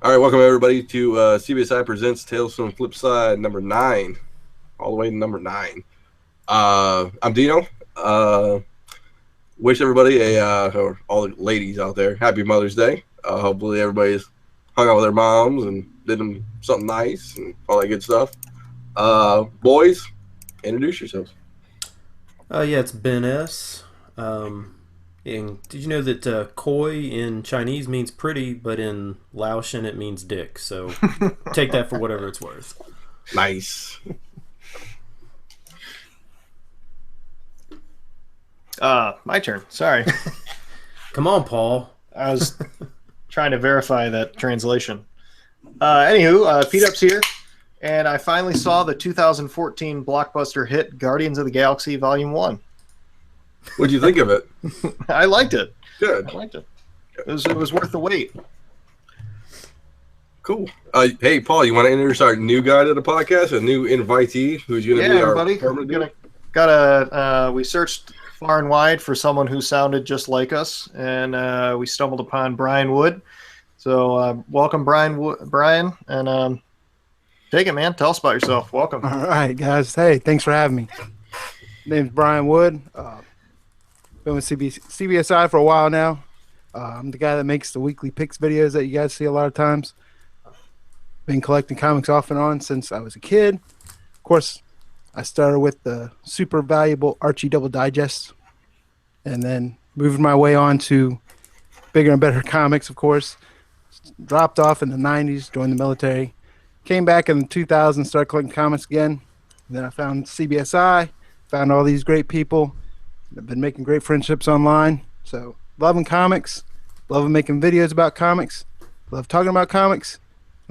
All right, welcome everybody to CBSI Presents Tales from Flipside number 9, all the way to number 9. I'm Dino. Wish everybody or all the ladies out there, happy Mother's Day. Hopefully everybody's hung out with their moms and did them something nice and all that good stuff. Boys, introduce yourselves. Yeah, it's Ben S. And did you know that koi in Chinese means pretty, but in Laotian it means dick? So take that for whatever it's worth. Nice. My turn. Sorry. Come on, Paul. I was trying to verify that translation. Anywho, Pete Up's here, and I finally saw the 2014 blockbuster hit Guardians of the Galaxy Volume 1. What'd you think of it? I liked it. Good. I liked it. It was worth the wait. Cool. Hey, Paul, you want to introduce our new guy to the podcast, a new invitee who's going to be everybody. our We searched far and wide for someone who sounded just like us, and we stumbled upon Brian Wood. So welcome, Brian, and take it, man. Tell us about yourself. Welcome. All right, guys. Hey, thanks for having me. Name's Brian Wood. Been with CBSI for a while now. I'm the guy that makes the weekly picks videos that you guys see a lot of times. Been collecting comics off and on since I was a kid. Of course, I started with the super valuable Archie Double Digest, and then moved my way on to bigger and better comics, of course. Dropped off in the 90s, joined the military. Came back in the 2000s, started collecting comics again. And then I found CBSI, found all these great people. I've been making great friendships online. So, loving comics, loving making videos about comics, love talking about comics.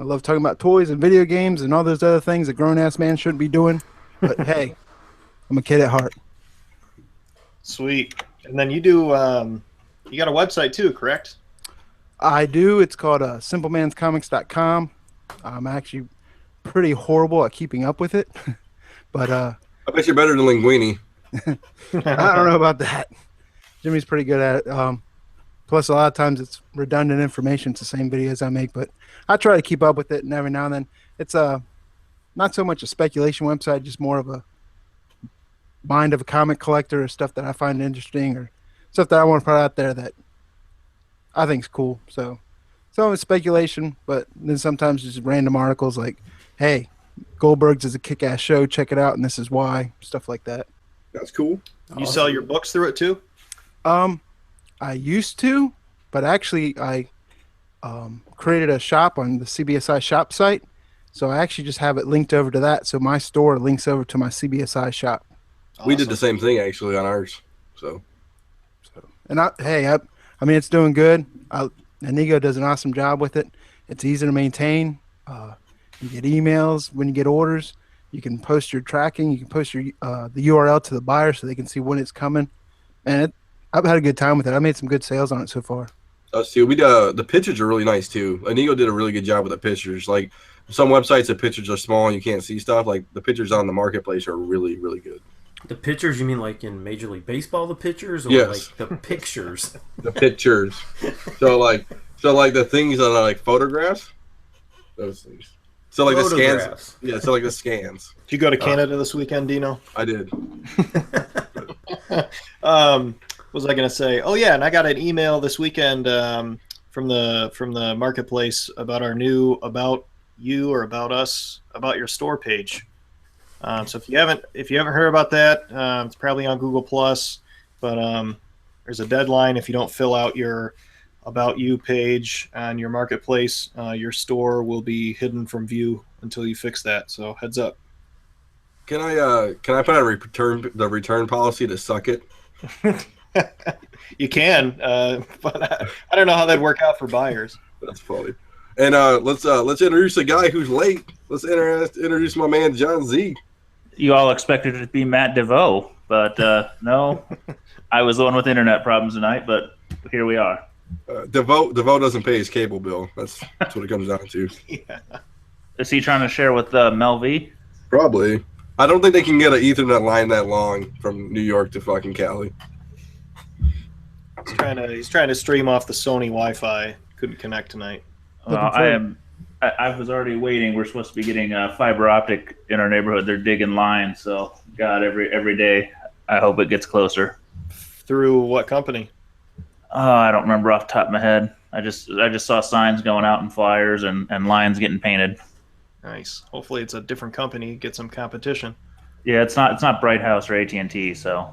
I love talking about toys and video games and all those other things a grown-ass man shouldn't be doing. But hey, I'm a kid at heart. Sweet. And then you do, you got a website too, correct? I do. It's called simplemanscomics.com. I'm actually pretty horrible at keeping up with it. But I bet you're better than Linguini. I don't know about that. Jimmy's pretty good at it. Plus, a lot of times it's redundant information. It's the same videos I make, but I try to keep up with it. And every now and then, it's not so much a speculation website, just more of a mind of a comic collector, or stuff that I find interesting, or stuff that I want to put out there that I think is cool. So some of it's speculation, but then sometimes just random articles like, "Hey, Goldberg's is a kick-ass show. Check it out, and this is why." Stuff like that. That's cool. You sell your books through it too? I used to, but actually I created a shop on the CBSI shop site. So I actually just have it linked over to that. So my store links over to my CBSI shop. Awesome. We did the same thing actually on ours. And I mean, it's doing good. Inigo does an awesome job with it. It's easy to maintain. You get emails when you get orders. You can post your tracking. You can post your the URL to the buyer so they can see when it's coming. And I've had a good time with it. I made some good sales on it so far. Us too. The pictures are really nice too. Inigo did a really good job with the pictures. Like some websites, the pictures are small and you can't see stuff. Like the pictures on the marketplace are really, really good. The pictures, you mean like in Major League Baseball, the pictures? Or Yes. like the pictures? The pictures. so like the things that are like photographs, those things. So like the scans. Yeah, so like the scans. Did you go to Canada this weekend, Dino? I did. What was I going to say? Oh yeah, and I got an email this weekend from the marketplace about our new About You or About Us, about your store page. So if you haven't heard about that, it's probably on Google Plus, but there's a deadline. If you don't fill out your About You page on your marketplace, your store will be hidden from view until you fix that. So heads up. Can I put out the return policy to suck it? You can, but I don't know how that'd work out for buyers. That's funny. And let's introduce a guy who's late. Let's introduce my man John Z. You all expected it to be Matt DeVoe, but no, I was the one with internet problems tonight. But here we are. DeVoe doesn't pay his cable bill. That's what it comes down to. Yeah. Is he trying to share with Mel V? Probably. I don't think they can get an Ethernet line that long from New York to fucking Cali. He's trying to stream off the Sony Wi-Fi. Couldn't connect tonight. I am I was already waiting. We're supposed to be getting fiber optic in our neighborhood. They're digging lines, so God, every day. I hope it gets closer. Through what company? I don't remember off the top of my head. I just saw signs going out and flyers and lines getting painted. Nice. Hopefully, it's a different company. Get some competition. Yeah, it's not Bright House or AT&T. So.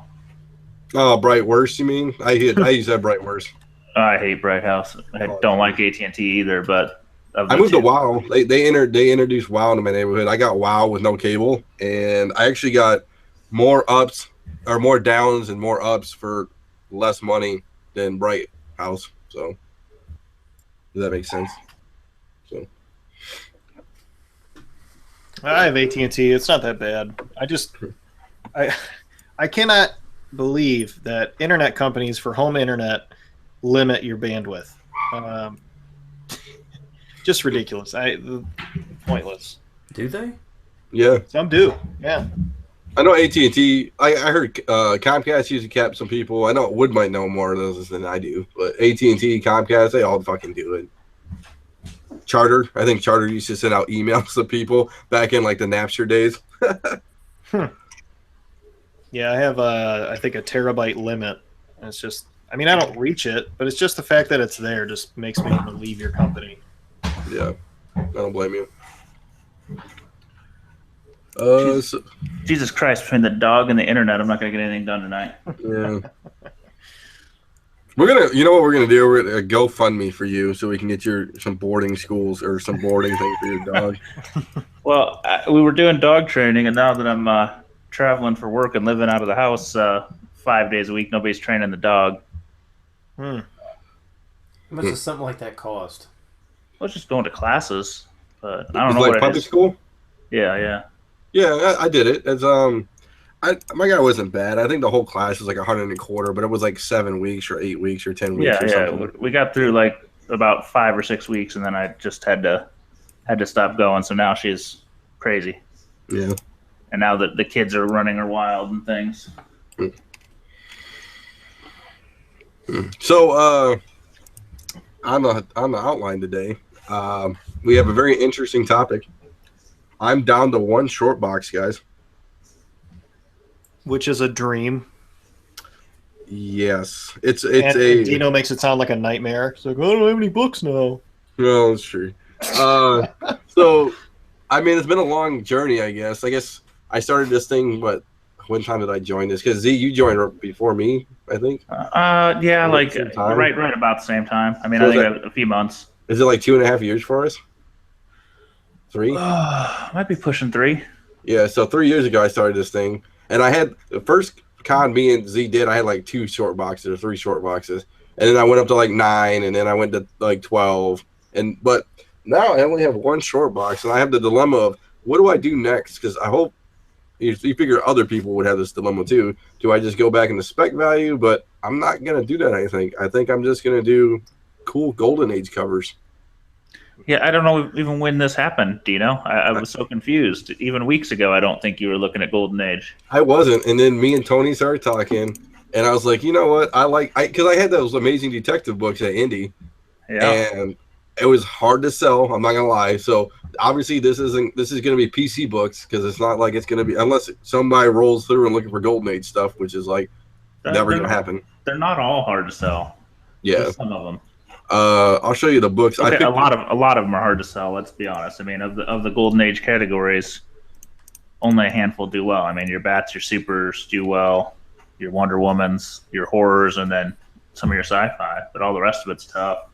Oh, Bright Worst, you mean? I use that Bright Worst. I hate Bright House. I don't like AT&T either, but I moved to WoW. They introduced WoW into my neighborhood. I got WoW with no cable, and I actually got more ups or more downs and more ups for less money than Bright House. So does that make sense? So I have AT&T. It's not that bad. I cannot believe that internet companies for home internet limit your bandwidth. Just ridiculous. Pointless. Do they? Yeah, some do. Yeah. I know AT&T. I heard Comcast used to cap some people. I know Wood might know more of those than I do, but AT&T, Comcast, they all fucking do it. Charter, I think Charter used to send out emails to people back in like the Napster days. Yeah, I have I think a terabyte limit. And it's just, I mean, I don't reach it, but it's just the fact that it's there just makes me want to leave your company. Yeah, I don't blame you. Jesus Christ! Between the dog and the internet, I'm not gonna get anything done tonight. Yeah. You know what we're gonna do? We're gonna GoFundMe for you so we can get some boarding schools or some boarding thing for your dog. Well, we were doing dog training, and now that I'm traveling for work and living out of the house 5 days a week, nobody's training the dog. How much does something like that cost? I was just going to classes, but I don't know like what public it is. School? Yeah. Yeah, I did it. It's my guy wasn't bad. I think the whole class was like 100 and a quarter, but it was like 7 weeks or 8 weeks or 10 weeks or something. We got through like about 5 or 6 weeks, and then I just had to stop going. So now she's crazy. Yeah. And now that the kids are running her wild and things. So on the outline today, we have a very interesting topic. I'm down to one short box, guys. Which is a dream. Yes, it's and Dino makes it sound like a nightmare. It's like, I don't have any books now. No, it's true. So, I mean, it's been a long journey. I guess I started this thing, but when time did I join this? Because Z, you joined before me, I think. Yeah, like right about the same time. I mean, so I think a few months. Is it like 2.5 years for us? 3? Might be pushing 3. Yeah, so 3 years ago I started this thing, and I had the first con me and Z did. I had like 2 short boxes or 3 short boxes, and then I went up to like 9, and then I went to like 12, but now I only have 1 short box, and I have the dilemma of what do I do next? Because I hope you figure other people would have this dilemma too. Do I just go back into spec value? But I'm not gonna do that. I think I'm just gonna do cool Golden Age covers. Yeah, I don't know even when this happened, Dino. I was so confused. Even weeks ago, I don't think you were looking at Golden Age. I wasn't, and then me and Tony started talking, and I was like, you know what? Because I had those Amazing Detective books at Indy, and it was hard to sell. I'm not gonna lie. So obviously, this is gonna be PC books because it's not like it's gonna be unless somebody rolls through and looking for Golden Age stuff, which is like never gonna happen. They're not all hard to sell. Yeah, just some of them. I'll show you the books. Okay, a lot of them are hard to sell. Let's be honest. I mean, of the Golden Age categories, only a handful do well. I mean, your Bats, your Supers do well, your Wonder Womans, your horrors, and then some of your sci-fi. But all the rest of it's tough.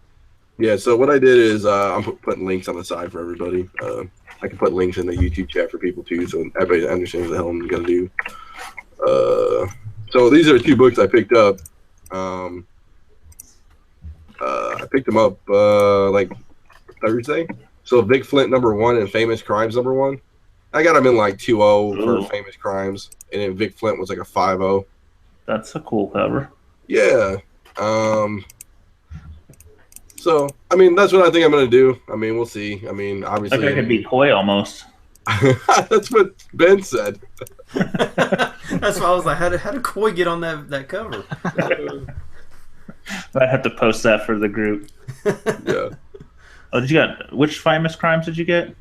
Yeah. So what I did is I'm putting links on the side for everybody. I can put links in the YouTube chat for people too, so everybody understands what the hell I'm gonna do. So these are 2 books I picked up. I picked them up like Thursday. So Vic Flint #1 and Famous Crimes #1. I got them in like 2.0 for Famous Crimes, and then Vic Flint was like a 5.0. That's a cool cover. Yeah. So I mean, that's what I think I'm gonna do. I mean, we'll see. I mean, obviously, like I could be Koi almost. That's what Ben said. That's why I was like, how did Koi get on that cover? I have to post that for the group. Yeah. Oh, did you got which famous crimes did you get?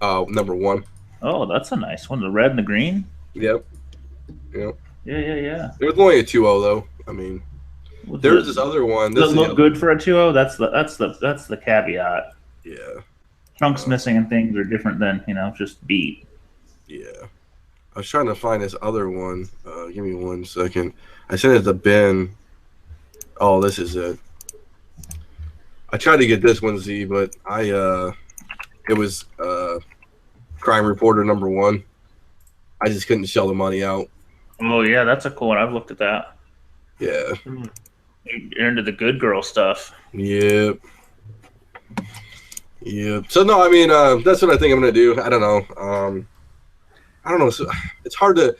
Number 1. Oh, that's a nice one. The red and the green. Yep. Yep. Yeah. It was only a 2.0 though. I mean, there's this other one. Does This it look good for a 2.0? That's the caveat. Yeah. Chunks missing and things are different than just beat. Yeah. I was trying to find this other one. Give me 1 second. I sent it to Ben. Oh, this is it. I tried to get this one, Z, but it was Crime Reporter number 1. I just couldn't shell the money out. Oh yeah, that's a cool one. I've looked at that. Yeah. You're into the good girl stuff. Yep. So no, I mean, that's what I think I'm gonna do. I don't know. I don't know. So it's hard to,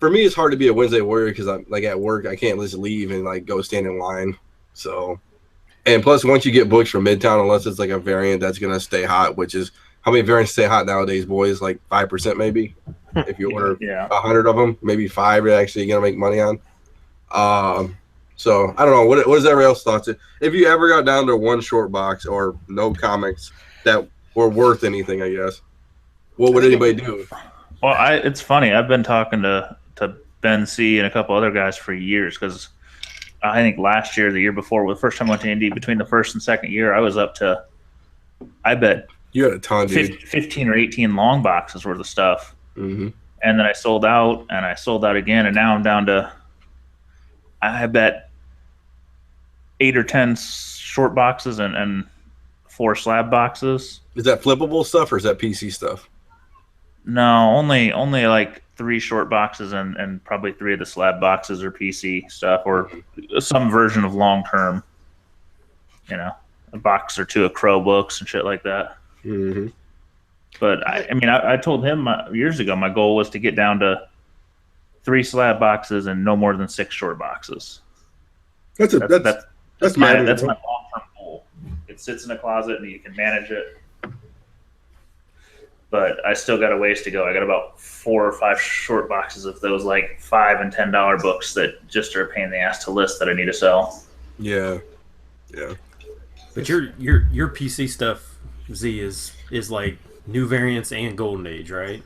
for me, it's hard to be a Wednesday warrior because I'm like at work. I can't just leave and like go stand in line. So, and plus, once you get books from Midtown, unless it's like a variant that's gonna stay hot, which is how many variants stay hot nowadays, boys? Like 5% maybe. If you order 100 of them, maybe 5 are actually gonna make money on. So I don't know. What is everybody else's thoughts? If you ever got down to 1 short box or no comics that were worth anything, I guess, what would anybody do? Well, it's funny. I've been talking to Ben C and a couple other guys for years because I think last year, the year before, the first time I went to Indy, between the first and second year, I was up to, I bet you had a ton, dude. 15 or 18 long boxes worth of stuff. Mm-hmm. And then I sold out, and I sold out again, and now I'm down to, I bet 8 or 10 short boxes and 4 slab boxes. Is that flippable stuff or is that PC stuff? No, only like 3 short boxes and probably 3 of the slab boxes are PC stuff or some version of long term. A box or 2 of Crow books and shit like that. Mm-hmm. But I told him years ago my goal was to get down to 3 slab boxes and no more than 6 short boxes. That's my long term goal. It sits in a closet and you can manage it. But I still got a ways to go. I got about 4 or 5 short boxes of those like $5 and $10 books that just are a pain in the ass to list that I need to sell. Yeah. But your PC stuff, Z, is like new variants and Golden Age, right?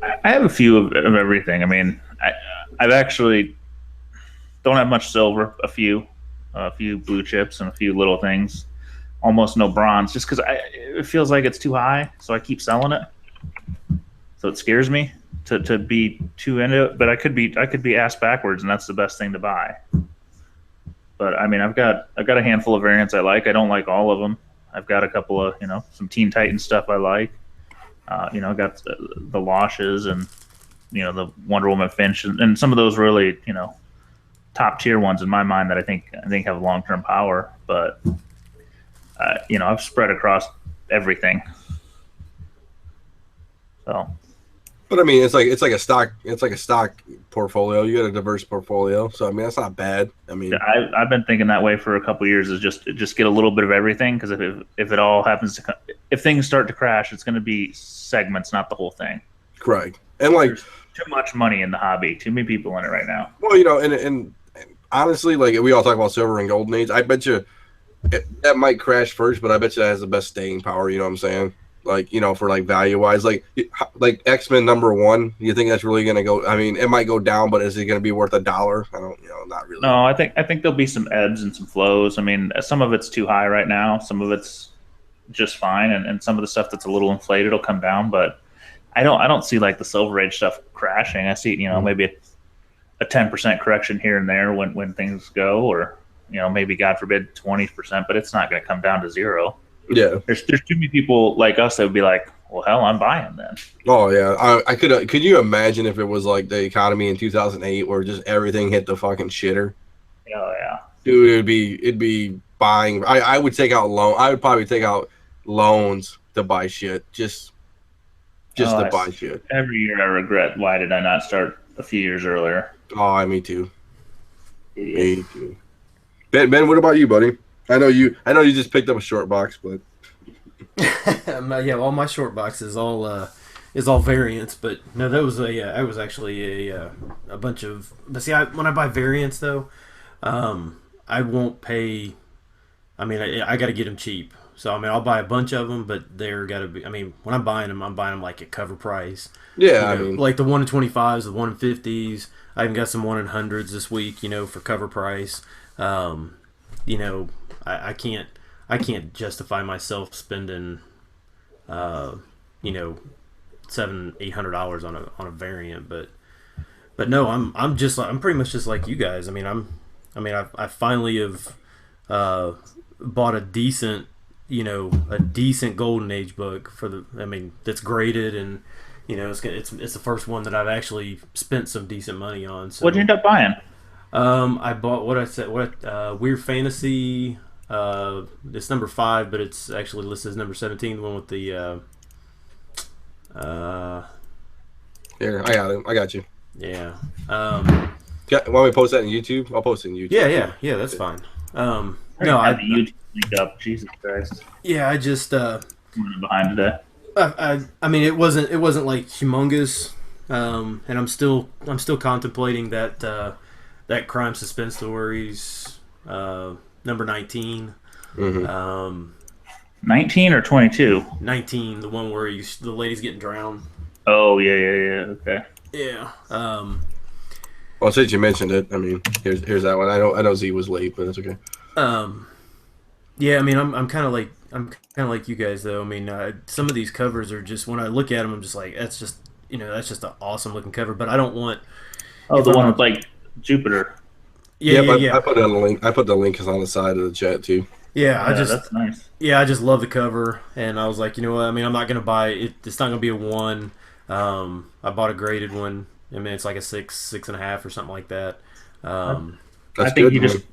I have a few of everything. I mean, I've actually don't have much silver. A few blue chips and a few little things. Almost no bronze, just because it feels like it's too high, so I keep selling it. So it scares me to be too into it, but I could be ass backwards, and that's the best thing to buy. But I mean, I've got a handful of variants I like. I don't like all of them. I've got a couple of some Teen Titans stuff I like. I got the Loshes and the Wonder Woman Finch and some of those really top tier ones in my mind that I think have long term power, but. I've spread across everything. So, but I mean, it's like a stock portfolio. You got a diverse portfolio, so I mean that's not bad. I mean, I've been thinking that way for a couple of years. Is just get a little bit of everything because if it all happens to if things start to crash, it's going to be segments, not the whole thing. Correct. And like there's too much money in the hobby, too many people in it right now. Well, and honestly, like we all talk about silver and golden age. I bet you. That might crash first, but I bet you that has the best staying power. You know what I'm saying? Like, for like value wise, like X-Men number 1. You think that's really gonna go? I mean, it might go down, but is it gonna be worth $1? I don't, not really. No, I think there'll be some ebbs and some flows. I mean, some of it's too high right now. Some of it's just fine, and some of the stuff that's a little inflated will come down. But I don't see like the Silver Age stuff crashing. I see, maybe a 10% correction here and there when things go, or. Maybe God forbid 20%, but it's not going to come down to 0. Yeah, there's too many people like us that would be like, well, hell, I'm buying then. Oh yeah, I could you imagine if it was like the economy in 2008 where just everything hit the fucking shitter? Oh yeah, dude, it'd be buying. I would take out loan. I would probably take out loans to buy shit just to buy shit. Every year I regret why did I not start a few years earlier. Oh, me too. Me too. Ben, what about you, buddy? I know you just picked up a short box, but yeah, all my short box is all variants, but no, that was I was actually a bunch of. But see, when I buy variants though, I won't pay. I mean, I got to get them cheap. So I mean, I'll buy a bunch of them, but they're got to be. I mean, when I'm buying them like at cover price. Yeah, I mean, like the 1 in 25s, the 1 in 50s. I even got some 1 in 100s this week. For cover price. I can't justify myself spending, $700-800 on a variant, but no, I'm pretty much just like you guys. I mean, I finally have bought a decent Golden Age book that's graded, and it's the first one that I've actually spent some decent money on. So What'd you end up buying? I bought Weird Fantasy. It's number 5, but it's actually listed as number 17. The one with the Here, I got it. I got you. yeah. Want me to post that on YouTube? I'll post it on YouTube. Yeah. That's fine. No, I the YouTube link up. Jesus Christ. Yeah, I just I'm running behind today. I mean, it wasn't like humongous, and I'm still contemplating that Crime Suspense Stories number 19. Mm-hmm. 19 or 22? 19, the one where the lady's getting drowned. Oh yeah. Okay. Yeah. Well, since you mentioned it, I mean, here's that one. I know Z was late, but it's okay. Yeah, I mean, I'm kind of like you guys though. I mean, some of these covers are just, when I look at them, I'm just like, that's just an awesome looking cover. But I don't want. Oh, the one with like Jupiter. Yeah. I put it on the link. I put the link on the side of the chat too. Yeah, that's nice. Yeah, I just love the cover, and I was like, you know what? I mean, I'm not gonna buy it. It's not gonna be a 1. I bought a graded one. I mean, it's like a 6.5 or something like that. That's I think good, you just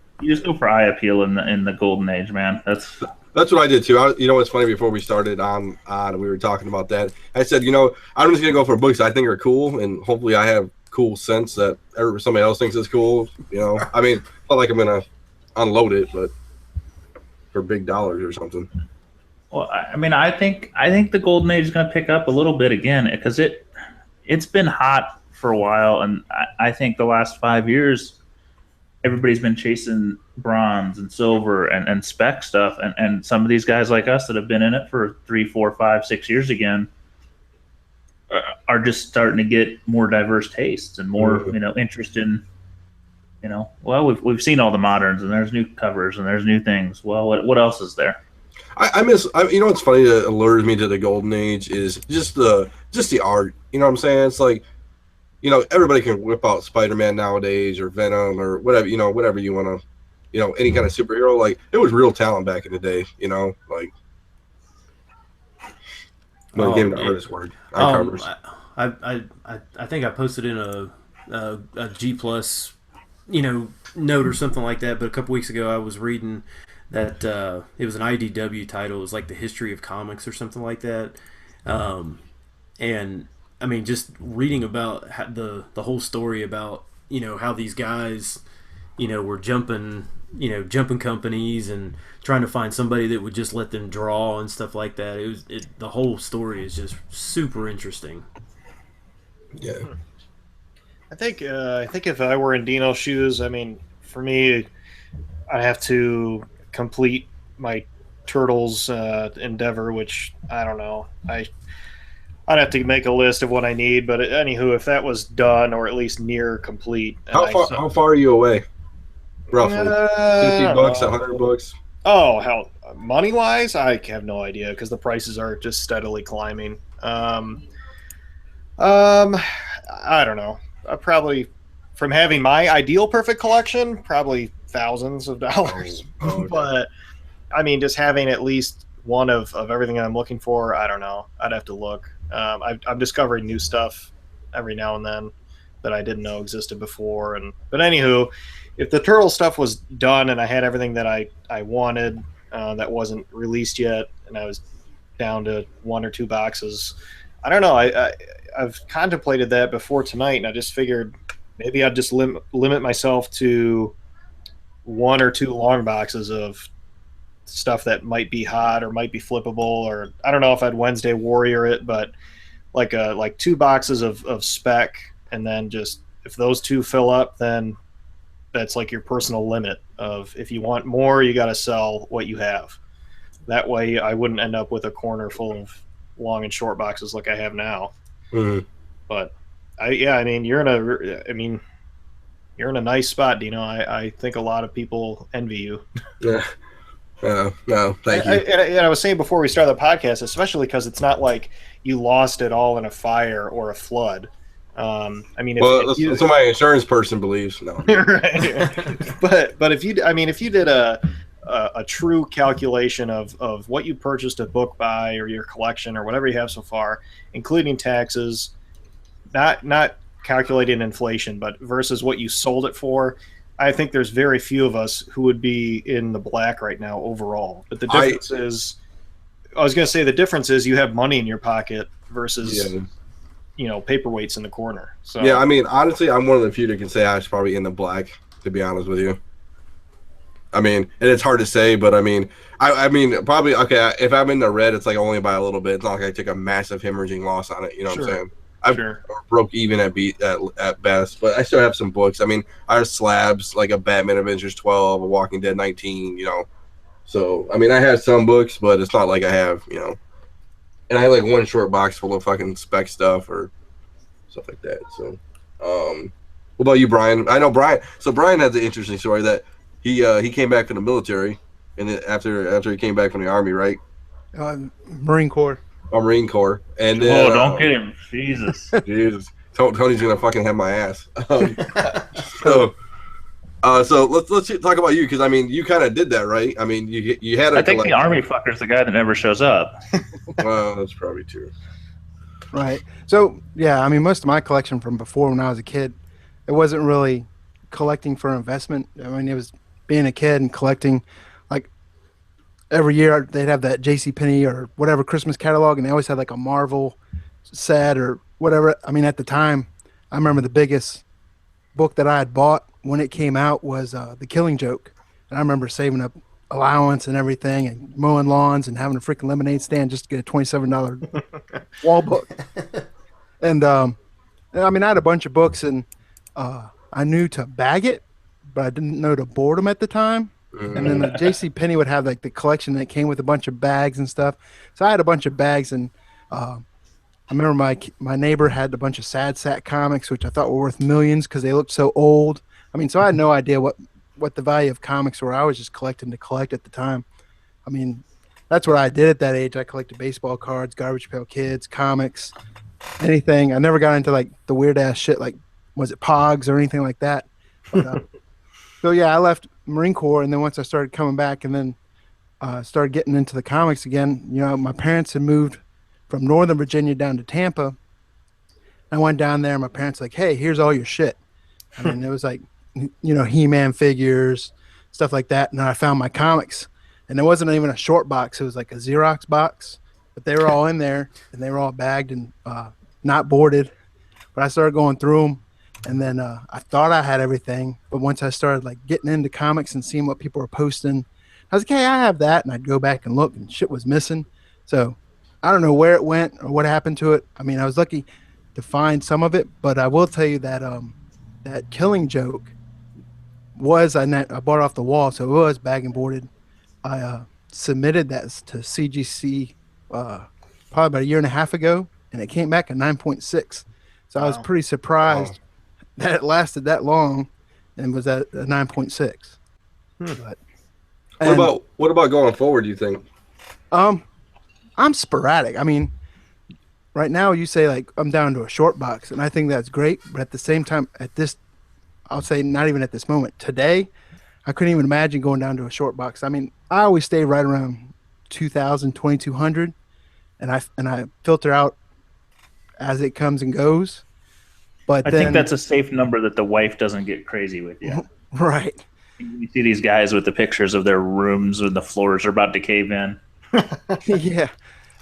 go for eye appeal in the Golden Age, man. That's what I did too. You know what's funny? Before we started on, we were talking about that. I said, I'm just gonna go for books I think are cool, and hopefully I have cool sense that somebody else thinks is cool. I mean, not like I'm gonna unload it, but for big dollars or something. Well, I mean, I think the Golden Age is going to pick up a little bit again, because it's been hot for a while, and I think the last 5 years, everybody's been chasing bronze and silver and spec stuff, and some of these guys like us that have been in it for 3, 4, 5, 6 years again are just starting to get more diverse tastes and more interest in. Well, we've seen all the moderns, and there's new covers, and there's new things. Well, what else is there? I miss. What's funny that allures me to the Golden Age is just the art. You know what I'm saying? It's like, everybody can whip out Spider-Man nowadays, or Venom, or whatever. Whatever you want to, any kind of superhero. Like, it was real talent back in the day. Like. Well, gave the artist word. Covers. I think I posted in a G plus, note or something like that. But a couple weeks ago, I was reading that it was an IDW title. It was like the history of comics or something like that. And I mean, just reading about the whole story about how these guys were jumping companies and trying to find somebody that would just let them draw and stuff like that. The whole story is just super interesting. Yeah. I think if I were in Dino's shoes, I mean, for me, I'd have to complete my Turtles endeavor, which I don't know. I'd have to make a list of what I need, but anywho, if that was done or at least near complete. How far are you away? Roughly, $50, $100. Oh, hell, money wise, I have no idea because the prices are just steadily climbing. I don't know. Probably from having my ideal perfect collection, probably thousands of dollars. Okay. But I mean, just having at least one of everything I'm looking for, I don't know. I'd have to look. I'm discovering new stuff every now and then that I didn't know existed before. But anywho, if the turtle stuff was done and I had everything that I wanted that wasn't released yet, and I was down to 1 or 2 boxes, I don't know. I've contemplated that before tonight, and I just figured maybe I'd just limit myself to 1 or 2 long boxes of stuff that might be hot or might be flippable, or I don't know if I'd Wednesday Warrior it, but like 2 boxes of spec, and then just if those 2 fill up, then that's like your personal limit of if you want more, you got to sell what you have. That way, I wouldn't end up with a corner full of long and short boxes like I have now. Mhm. But I mean, you're in a nice spot, Dino. I think a lot of people envy you. Yeah. No, thank you. And I was saying before we started the podcast, especially because it's not like you lost it all in a fire or a flood. I mean, Well, that's what my insurance person believes. No. right. But if you did a true calculation of what you purchased a book by or your collection or whatever you have so far, including taxes, not calculating inflation, but versus what you sold it for, I think there's very few of us who would be in the black right now overall. But the difference is, I was going to say the difference is you have money in your pocket versus, paperweights in the corner. So yeah, I mean, honestly, I'm one of the few that can say I was probably in the black, to be honest with you. I mean, and it's hard to say, but I mean, probably, okay, if I'm in the red, it's like only by a little bit. It's not like I took a massive hemorrhaging loss on it. You know what I'm saying? I broke even at best, but I still have some books. I mean, I have slabs, like a Batman Avengers 12, a Walking Dead 19, So, I mean, I have some books, but it's not like I have, and I have like one short box full of fucking spec stuff or stuff like that. So, what about you, Brian? I know Brian. So Brian has an interesting story that he came back from the military, and then after he came back from the Army, right? Marine Corps. Marine Corps, and then, don't get him, Jesus. Tony's gonna fucking have my ass. So let's talk about you, because I mean, you kind of did that, right? I mean, you had. I think the Army fucker's the guy that never shows up. Well, that's probably true. Right. So yeah, I mean, most of my collection from before when I was a kid, it wasn't really collecting for investment. I mean, it was being a kid and collecting. Every year they'd have that JCPenney or whatever Christmas catalog, and they always had like a Marvel set or whatever. I mean, at the time, I remember the biggest book that I had bought when it came out was The Killing Joke. And I remember saving up allowance and everything and mowing lawns and having a freaking lemonade stand just to get a $27 wall book. And I mean, I had a bunch of books, and I knew to bag it, but I didn't know to board them at the time. And then the JCPenney would have like the collection that came with a bunch of bags and stuff. So I had a bunch of bags, and I remember my neighbor had a bunch of Sad Sack comics, which I thought were worth millions because they looked so old. I mean, so I had no idea what the value of comics were. I was just collecting to collect at the time. I mean, that's what I did at that age. I collected baseball cards, Garbage Pail Kids, comics, anything. I never got into like the weird ass shit like, was it Pogs or anything like that. But, so yeah, I left Marine Corps, and then once I started coming back and then started getting into the comics again, my parents had moved from Northern Virginia down to Tampa. I went down there, and my parents were like, hey, here's all your shit. I mean, it was like, He-Man figures, stuff like that. And then I found my comics, and it wasn't even a short box. It was like a Xerox box, but they were all in there, and they were all bagged and not boarded. But I started going through them. And then I thought I had everything, but once I started like getting into comics and seeing what people were posting, I was like, hey, I have that. And I'd go back and look, and shit was missing. So I don't know where it went or what happened to it. I mean, I was lucky to find some of it, but I will tell you that that Killing Joke was, I bought it off the wall, so it was bag and boarded. I submitted that to CGC probably about a year and a half ago, and it came back at 9.6. So I was pretty surprised that it lasted that long and was at a 9.6. But what about going forward, do you think? I'm sporadic. I mean, right now you say like I'm down to a short box, and I think that's great, but at the same time, I'll say not even at this moment. Today, I couldn't even imagine going down to a short box. I mean, I always stay right around 2,000, 2,200, and I filter out as it comes and goes. But I think that's a safe number that the wife doesn't get crazy with you. Right. You see these guys with the pictures of their rooms and the floors are about to cave in. Yeah.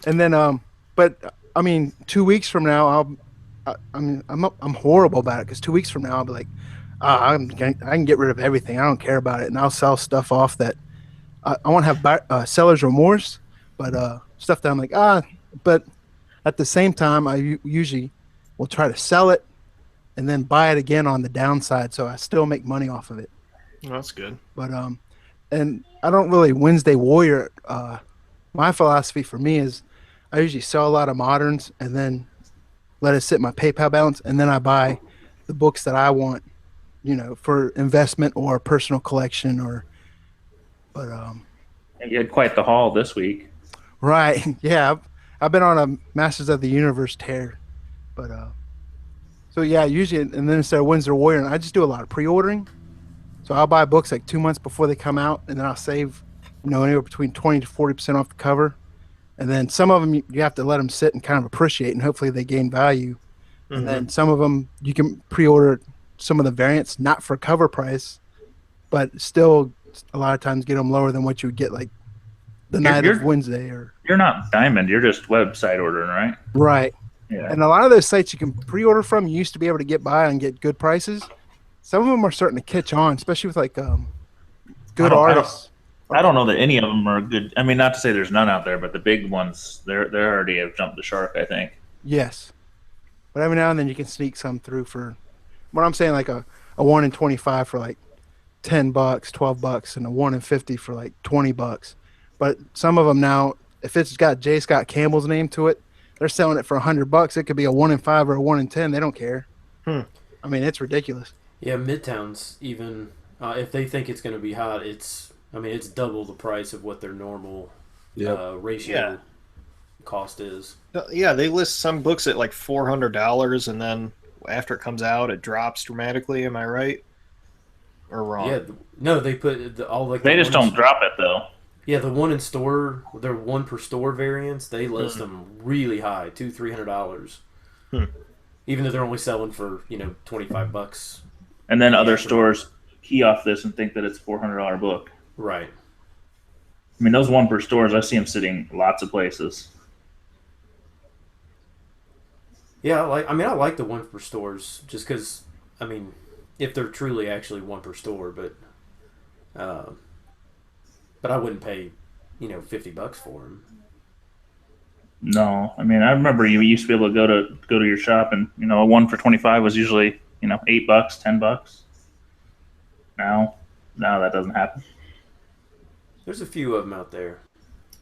And then, but I mean, 2 weeks from now, I'm horrible about it, because 2 weeks from now I'll be like, I can get rid of everything. I don't care about it, and I'll sell stuff off that I won't have seller's remorse, but stuff that I'm like, but at the same time, I usually will try to sell it and then buy it again on the downside, so I still make money off of it. Oh, that's good. But and I don't really Wednesday Warrior my philosophy for me is I usually sell a lot of moderns and then let it sit in my PayPal balance, and then I buy the books that I want, for investment or personal collection but You had quite the haul this week. right. Yeah. I've been on a Masters of the Universe tear, but so yeah, usually, and then instead of Windsor Warrior, I just do a lot of pre-ordering. So I'll buy books like 2 months before they come out, and then I'll save, anywhere between 20 to 40% off the cover. And then some of them you have to let them sit and kind of appreciate, and hopefully they gain value. And then some of them you can pre-order some of the variants, not for cover price, but still a lot of times get them lower than what you would get like the night of Wednesday. Or you're not Diamond, you're just website ordering, right? Right. Yeah. And a lot of those sites you can pre-order from, you used to be able to get by and get good prices. Some of them are starting to catch on, especially with like good artists. I don't know that any of them are good. I mean, not to say there's none out there, but the big ones, they're already have jumped the shark, I think. Yes. But every now and then you can sneak some through for what I'm saying, like a 1 in 25 for like $10, $12, and a 1 in 50 for like $20. But some of them now, if it's got J. Scott Campbell's name to it, they're selling it for $100. It could be a 1 in 5 or a 1 in 10. They don't care. I mean, it's ridiculous. Yeah, Midtown's even if they think it's going to be hot, it's double the price of what their normal ratio cost is. Yeah, they list some books at like $400, and then after it comes out, it drops dramatically. Am I right or wrong? Yeah, no, they put all like they just don't drop it though. Yeah, the one in store, their one per store variants, they list them really high, $200-$300, even though they're only selling for $25. And then other stores key off this and think that it's a $400 book. Right. I mean, those one per stores, I see them sitting lots of places. Yeah, I like the one per stores just because, if they're truly actually one per store, but I wouldn't pay, $50 for them. No, I mean, I remember you used to be able to go to your shop, and a 1 for $25 was usually $8, $10. Now that doesn't happen. There's a few of them out there.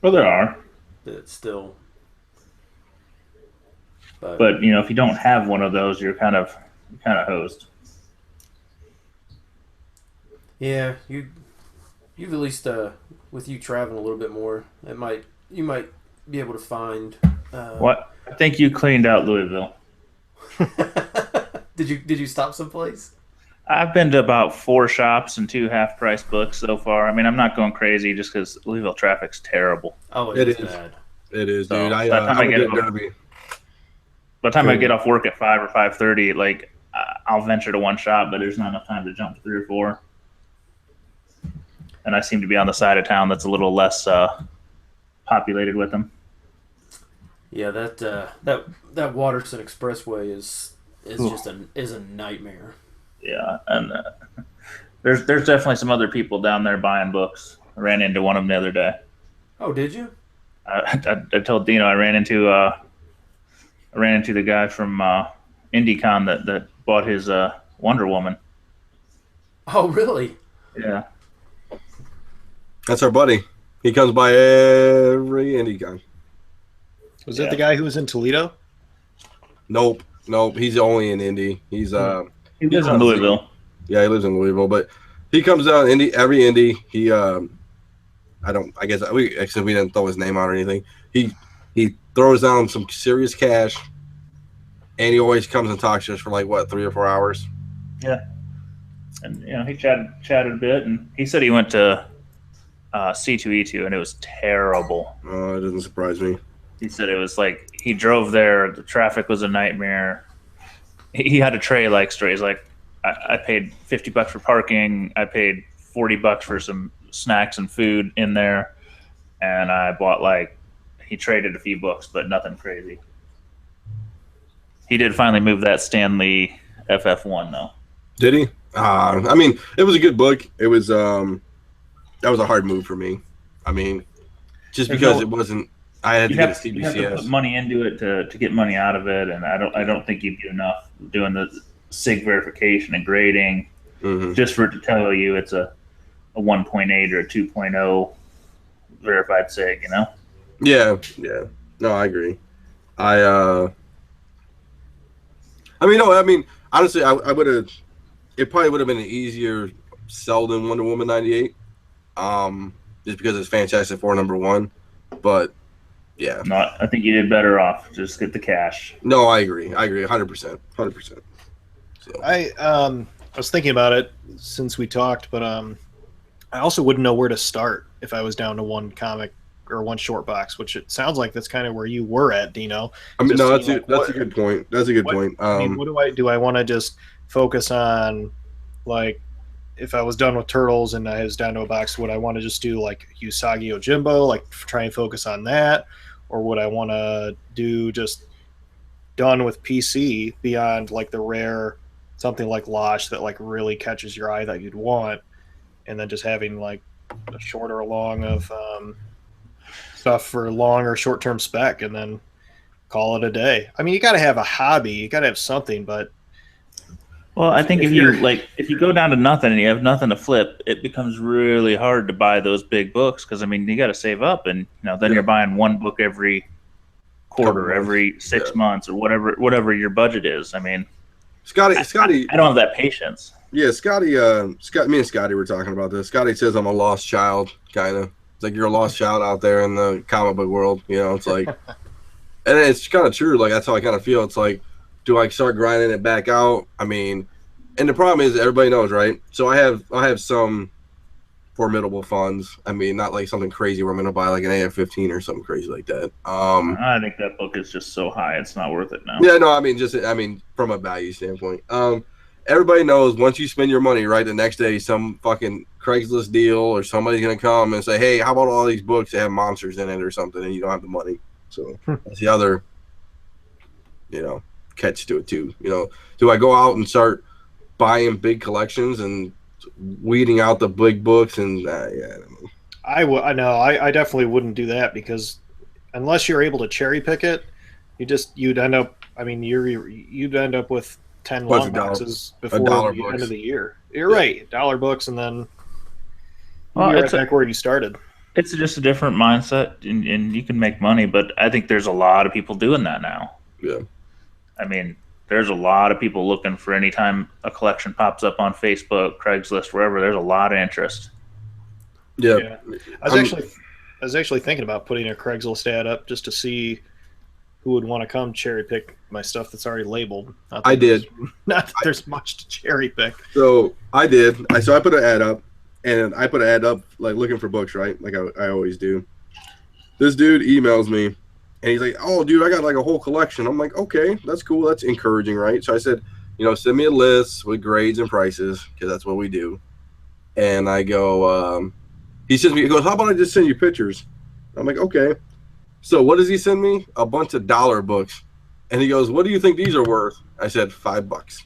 Well, there are. That still. But if you don't have one of those, you're kind of hosed. Yeah, you've at least with you traveling a little bit more, you might be able to find. What? I think you cleaned out Louisville. Did you stop someplace? I've been to about 4 shops and 2 half-price books so far. I mean, I'm not going crazy just because Louisville traffic's terrible. Oh, it is bad. It is, So, dude. by the time I get off work at 5 or 5:30, like I'll venture to one shop, but there's not enough time to jump to 3 or 4. And I seem to be on the side of town that's a little less populated with them. Yeah, that Watterson Expressway is just a nightmare. Yeah, and there's definitely some other people down there buying books. I ran into one of them the other day. Oh, did you? I told Dino I ran into the guy from IndieCon that bought his Wonder Woman. Oh, really? Yeah. That's our buddy. He comes by every IndieCon. Was that the guy who was in Toledo? Nope. He's only in Indy. He lives in Louisville. Yeah, he lives in Louisville, but he comes down every Indy. He we didn't throw his name out or anything. He throws down some serious cash, and he always comes and talks to us for 3 or 4 hours. Yeah. And he chatted a bit, and he said he went to C2E2, and it was terrible. Oh, it doesn't surprise me. He said it was like he drove there, the traffic was a nightmare. He had a Trey-like story. He's like, I paid $50 for parking. I paid $40 for some snacks and food in there, and I bought he traded a few books, but nothing crazy. He did finally move that Stan Lee FF1 though. Did he? It was a good book. It was that was a hard move for me. Just because it wasn't. I had to get a CBCS. You have to put money into it to get money out of it, and I don't think you get enough doing the SIG verification and grading just for it to tell you it's a 1.8 or a 2.0 verified SIG. Yeah, yeah. No, I agree. I mean, no, I mean, honestly, I would have. It probably would have been an easier sell than Wonder Woman 98. Just because it's Fantastic Four #1. But yeah, Not. I think you did better off. Just get the cash. no, I agree. I agree 100%. 100%. So I was thinking about it since we talked, but I also wouldn't know where to start if I was down to one comic or one short box, which it sounds like that's kind of where you were at, Dino. I mean, Just no, seeing, that's a good point. That's a good point. I mean, what do I want to just focus on? Like, if I was done with Turtles and I was down to a box, would I want to just do like Usagi Yojimbo, like try and focus on that, or would I want to do just done with PC beyond like the rare something like Losh that like really catches your eye that you'd want, and then just having like a short or long of stuff for long or short term spec, and then call it a day. I mean, you got to have a hobby, you got to have something, but Well, I think if you go down to nothing and you have nothing to flip, it becomes really hard to buy those big books because I mean you got to save up, and then you're buying one book every quarter, every 6 months, or whatever your budget is. I mean, Scotty, I don't have that patience. yeah, Scotty, me and Scotty were talking about this. Scotty says I'm a lost child, kind of. It's like you're a lost child out there in the comic book world. It's like, and it's kind of true. Like that's how I kind of feel. It's like, do I start grinding it back out? I mean, and the problem is everybody knows, right? So I have some formidable funds. I mean, not like something crazy where I'm going to buy like an AF-15 or something crazy like that. I think that book is just so high, it's not worth it now. Yeah, no, I mean, from a value standpoint. Everybody knows once you spend your money, right, the next day some fucking Craigslist deal or somebody's going to come and say, hey, how about all these books that have monsters in it or something, and you don't have the money. So that's the other, catch to it too. Do I go out and start buying big collections and weeding out the big books? And yeah, I don't know. I definitely wouldn't do that, because unless you're able to cherry pick it, you'd end up with 10 long boxes before the end of the year. You're right, dollar books, and then you're right back where you started. It's just a different mindset, and you can make money, but I think there's a lot of people doing that now. Yeah. I mean, there's a lot of people looking for any time a collection pops up on Facebook, Craigslist, wherever. There's a lot of interest. Yeah. I was actually thinking about putting a Craigslist ad up just to see who would want to come cherry pick my stuff that's already labeled. I did. Not that there's much to cherry pick. So I did. So I put an ad up, and I put an ad up like looking for books, right? Like I always do. This dude emails me. And he's like, oh, dude, I got like a whole collection. I'm like, okay, that's cool. That's encouraging, right? So I said, send me a list with grades and prices, because that's what we do. And I go, he goes, how about I just send you pictures? I'm like, okay. So what does he send me? A bunch of dollar books. And he goes, what do you think these are worth? I said, $5.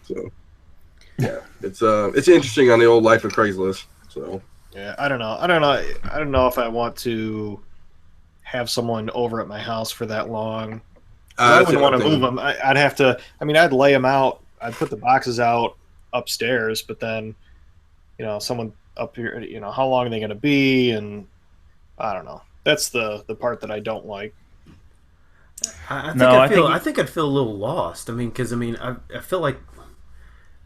So, yeah, it's interesting on the old life of Craigslist. So, yeah, I don't know if I want to have someone over at my house for that long. I wouldn't want to move them. I'd have to. I mean, I'd lay them out. I'd put the boxes out upstairs, but then, someone up here. How long are they going to be? And I don't know. That's the part that I don't like. I think I'd feel a little lost. I mean, because I feel like,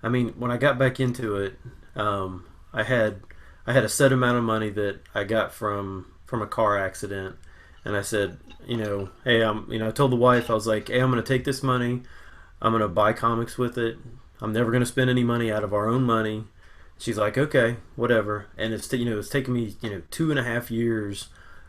when I got back into it, I had a set amount of money that I got from a car accident. And I said, hey, I told the wife, I was like, hey, I'm going to take this money. I'm going to buy comics with it. I'm never going to spend any money out of our own money. She's like, okay, whatever. And it's taken me, 2.5 years,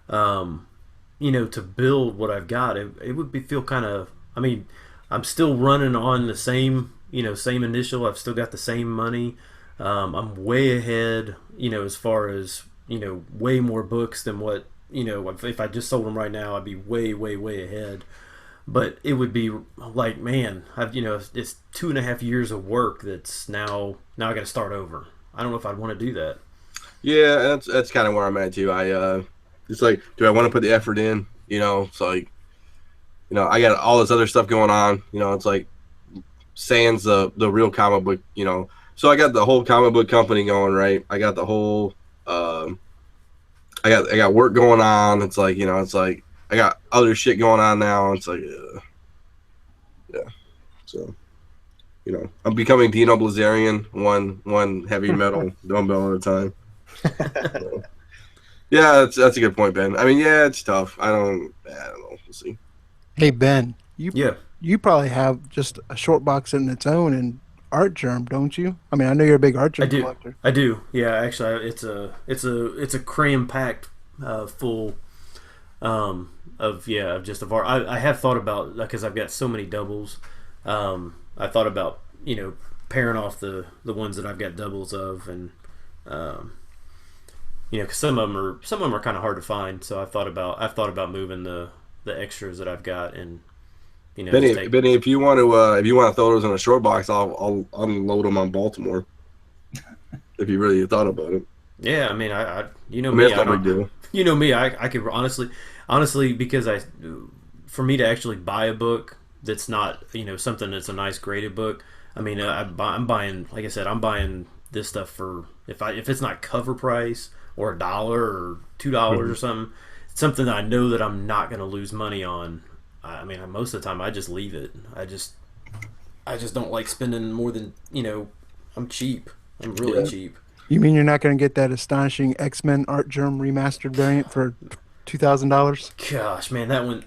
to build what I've got. It would feel kind of, I'm still running on the same initial. I've still got the same money. I'm way ahead, as far as, way more books than what, if I just sold them right now, I'd be way, way, way ahead. But it would be like, man, it's 2.5 years of work that's now I got to start over. I don't know if I'd want to do that. Yeah, that's kind of where I'm at too. It's like, do I want to put the effort in? It's like, I got all this other stuff going on. It's like, sans the real comic book. So I got the whole comic book company going, right? I got the whole I got work going on. It's like, it's like I got other shit going on now. It's like, yeah. So, I'm becoming Dino Blazarian, one heavy metal dumbbell at a time. So, yeah, that's a good point, Ben. I mean, yeah, it's tough. I don't know. We'll see. Hey Ben, Yeah. you probably have just a short box in its own and art germ, don't you? I mean, I know you're a big art germ collector. I do. Yeah, actually, it's a cram packed full of just of art. I have thought about, because I've got so many doubles. I thought about pairing off the ones that I've got doubles of, and because some of them are kind of hard to find. So I've thought about moving the extras that I've got, and Benny, if you want to throw those in a short box, I'll unload them on Baltimore. If you really thought about it. Yeah, I mean, me. That's no big deal. You know me. I could honestly, because for me to actually buy a book that's not something that's a nice graded book. I mean, I'm buying, like I said, I'm buying this stuff for if it's not cover price or $1 or $2 or something that I know that I'm not going to lose money on. I mean, most of the time I just leave it. I just don't like spending more than I'm cheap. I'm really cheap. You mean you're not going to get that astonishing X-Men art germ remastered variant for $2,000? Gosh, man, that one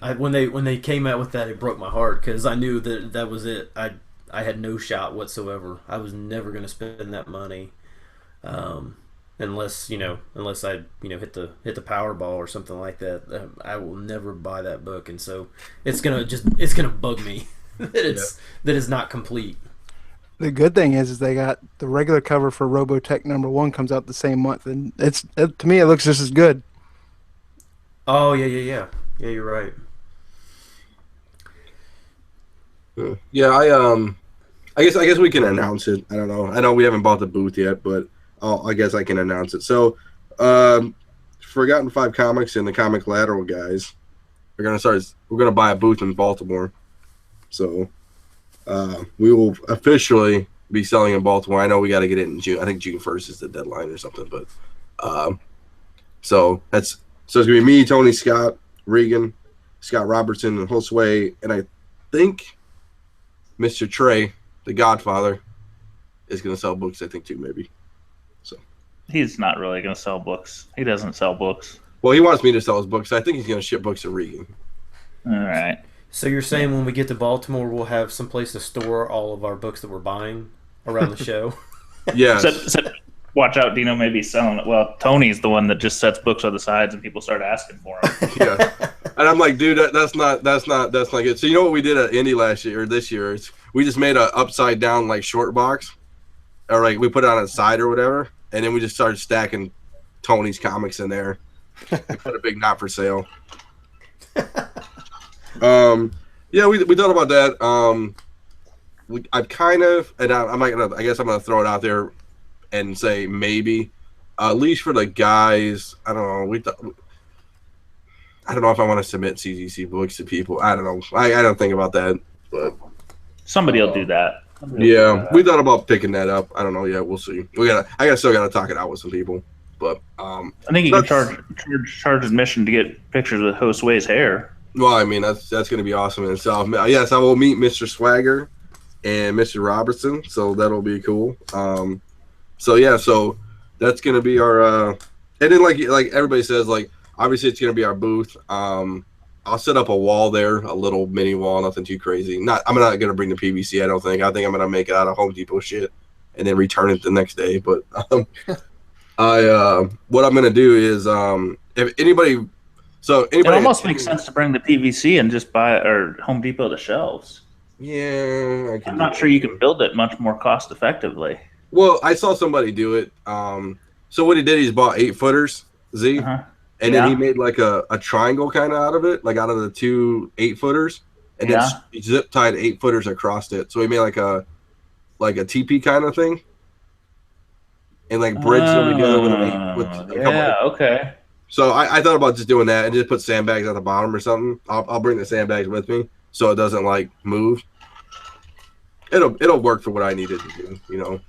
when they came out with that, it broke my heart, because I knew that was it. I had no shot whatsoever. I was never going to spend that money, unless I hit the Powerball or something like that. I will never buy that book, and so it's gonna bug me that it's not complete. The good thing is they got the regular cover for Robotech #1 comes out the same month, and to me it looks just as good. Oh yeah, you're right. Yeah, I guess we can announce it. I don't know. I know we haven't bought the booth yet, but I guess I can announce it. So, Forgotten 5 Comics and the Comic Lateral guys are we're gonna buy a booth in Baltimore. So, we will officially be selling in Baltimore. I know we got to get it in June. I think June 1st is the deadline or something. But so it's gonna be me, Tony Scott, Regan, Scott Robertson, and Josue, and I think Mr. Trey, the Godfather, is gonna sell books. I think too, maybe. So he's not really gonna sell books. He doesn't sell books. Well, he wants me to sell his books. So I think he's gonna ship books to Regan. All right. So you're saying when we get to Baltimore, we'll have some place to store all of our books that we're buying around the show? Yeah. Watch out, Dino may be selling it. Well, Tony's the one that just sets books on the sides and people start asking for them. Yeah. And I'm like, dude, that's not good. So you know what we did at Indy last year or this year? We just made a upside down like short box, or like we put it on a side or whatever, and then we just started stacking Tony's comics in there. We put a big not for sale. Yeah, we thought about that. I've kind of, and I'm not gonna. I guess I'm gonna throw it out there and say maybe, at least for the guys. I don't know. I don't know if I want to submit CGC books to people. I don't know. I don't think about that, but somebody will do that. We thought about picking that up. I don't know yet. We'll see. I still gotta talk it out with some people. But I think you can charge admission to get pictures with Josue's hair. Well, I mean that's going to be awesome in itself. Yes, I will meet Mr. Swagger and Mr. Robertson, so that'll be cool. So that's going to be our. And then like everybody says, like obviously it's going to be our booth. I'll set up a wall there, a little mini wall, nothing too crazy. I'm not going to bring the PVC. I don't think. I think I'm going to make it out of Home Depot shit and then return it the next day. But what I'm going to do is if anybody. So it almost makes sense to bring the PVC and just buy or Home Depot the shelves. Yeah, I'm not sure you can build it much more cost effectively. Well, I saw somebody do it. So what he did, he's bought 8-footers, and then he made like a triangle kind of out of it, like out of the 2 8-footers, and then he zip tied 8-footers across it. So he made like a teepee kind of thing, and like bridged them together with okay. So I thought about just doing that and just put sandbags at the bottom or something. I'll bring the sandbags with me so it doesn't like move. It'll work for what I needed to do,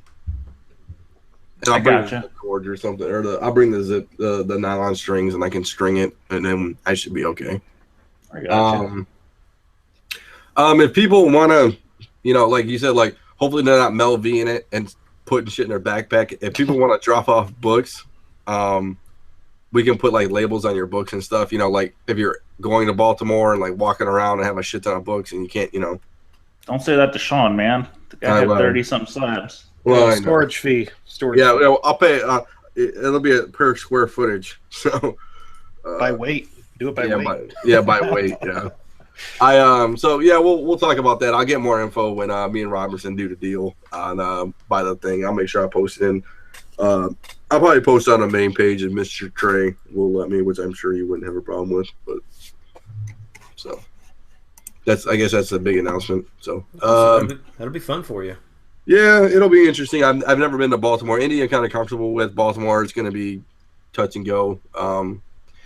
And I'll I bring gotcha. the cord or something, or I'll bring the nylon strings, and I can string it, and then I should be okay. I gotcha. If people want to, like you said, like hopefully they're not Mel V in it and putting shit in their backpack. If people want to drop off books, we can put like labels on your books and stuff. Like if you're going to Baltimore and like walking around and have a shit ton of books and you can't, Don't say that to Sean, man. The guy had 30-something slabs. Well, I know. Storage fee. Storage Yeah, fee. I'll pay. It'll be per square footage. So By weight. Do it by weight. By weight. Yeah. So yeah, we'll talk about that. I'll get more info when me and Robertson do the deal on buy the thing. I'll make sure I post it in. I'll probably post on the main page, and Mr. Trey will let me, which I'm sure you wouldn't have a problem with. But so I guess that's a big announcement. So that'll be fun for you. Yeah, it'll be interesting. I've never been to Baltimore. Indy, I'm kind of comfortable with. Baltimore, it's going to be touch and go.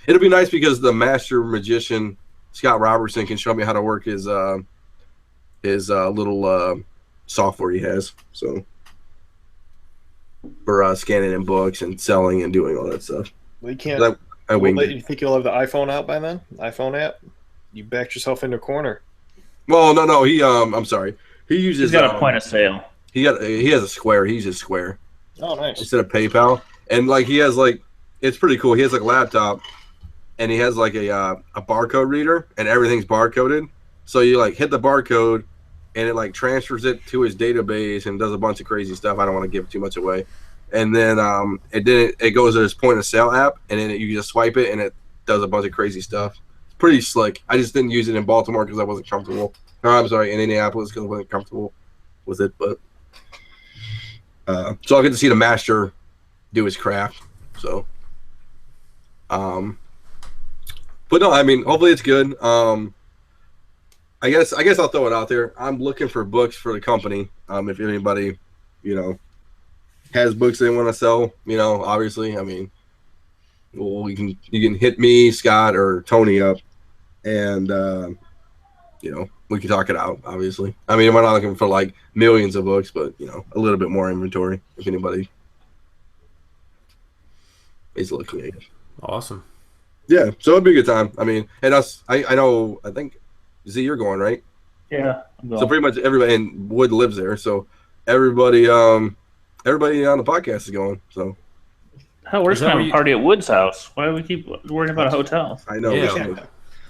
It'll be nice because the master magician Scott Robertson can show me how to work his little software he has. So for scanning in books and selling and doing all that stuff. Well, you can't. You think you'll have the iPhone out by then? iPhone app? You backed yourself into a corner. Well, no. He I'm sorry. He uses. He's got a point of sale. He has a Square. He uses Square. Oh, nice. Instead of PayPal, and like he has like it's pretty cool. He has like a laptop, and he has like a barcode reader, and everything's barcoded. So you like hit the barcode, and it like transfers it to his database and does a bunch of crazy stuff. I don't want to give too much away. And then it goes to his point of sale app, and then you just swipe it, and it does a bunch of crazy stuff. It's pretty slick. I just didn't use it in Baltimore because I wasn't comfortable. Or, I'm sorry, in Indianapolis because I wasn't comfortable with it. But so I'll get to see the master do his craft. So, but no, I mean, hopefully it's good. I guess I'll throw it out there. I'm looking for books for the company. If anybody, has books they want to sell, obviously, I mean, well, you can hit me, Scott, or Tony up, and we can talk it out. Obviously, I mean, we're not looking for like millions of books, but a little bit more inventory if anybody is looking at it. Awesome. Yeah, so it'd be a good time. I mean, and us, I know, I think Z, you're going, right? Yeah. I'm going. So pretty much everybody, and Wood lives there, so everybody on the podcast is going. So hell, we're just gonna have a party at Wood's house. Why do we keep worrying about a hotel? I know. Yeah.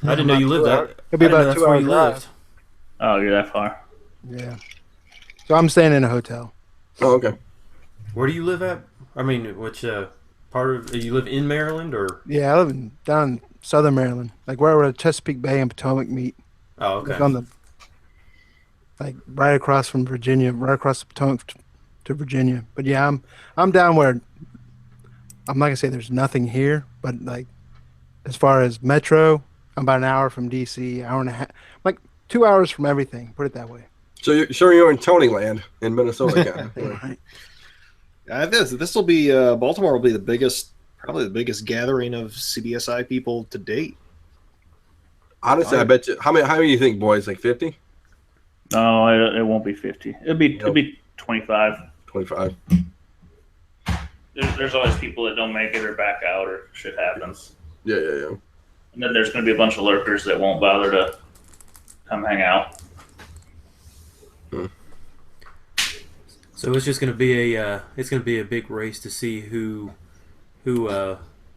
I didn't know you lived there. It'll be about 2 hours drive. Oh, you're that far. Yeah. So I'm staying in a hotel. Oh, okay. Where do you live at? I mean, which part of you live in Maryland or? Yeah, I live down in southern Maryland, like where Chesapeake Bay and Potomac meet. Oh, okay. Like on the right across from Virginia, right across the Potomac to Virginia. But yeah, I'm down where I'm not gonna say there's nothing here, but like as far as metro, I'm about an hour from DC, hour and a half, like 2 hours from everything. Put it that way. So you're in Tony Land in Minnesota, Right. This will be Baltimore will be probably the biggest gathering of CBSI people to date. Honestly, I bet you. How many do you think, boys? Like 50? No, it won't be 50. It'll be 25. 25. There's always people that don't make it or back out or shit happens. Yeah. And then there's going to be a bunch of lurkers that won't bother to come hang out. So it's just going to be a big race to see who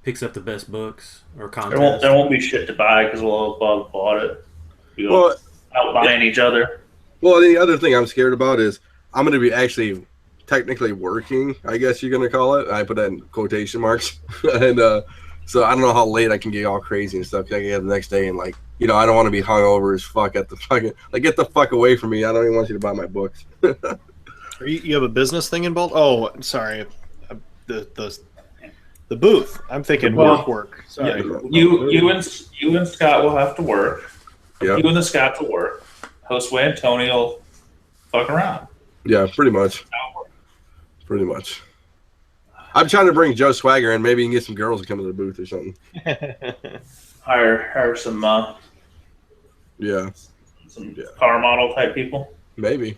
picks up the best books or contest. There won't be shit to buy because we'll all have bought it. We'll out buying each other. Well, the other thing I'm scared about is I'm going to be actually technically working, I guess you're going to call it. I put that in quotation marks. And so I don't know how late I can get all crazy and stuff. I can get the next day and I don't want to be hungover as fuck at the fucking, get the fuck away from me. I don't even want you to buy my books. You have a business thing in Baltimore? Oh, sorry. The booth. I'm thinking work. Sorry. Yeah, you and Scott will have to work. Yeah. You and the Scott will work. Josue and Tony will fuck around. Yeah, pretty much. Pretty much. I'm trying to bring Joe Swagger in. Maybe you can get some girls to come to the booth or something. Hire some some car model type people. Maybe.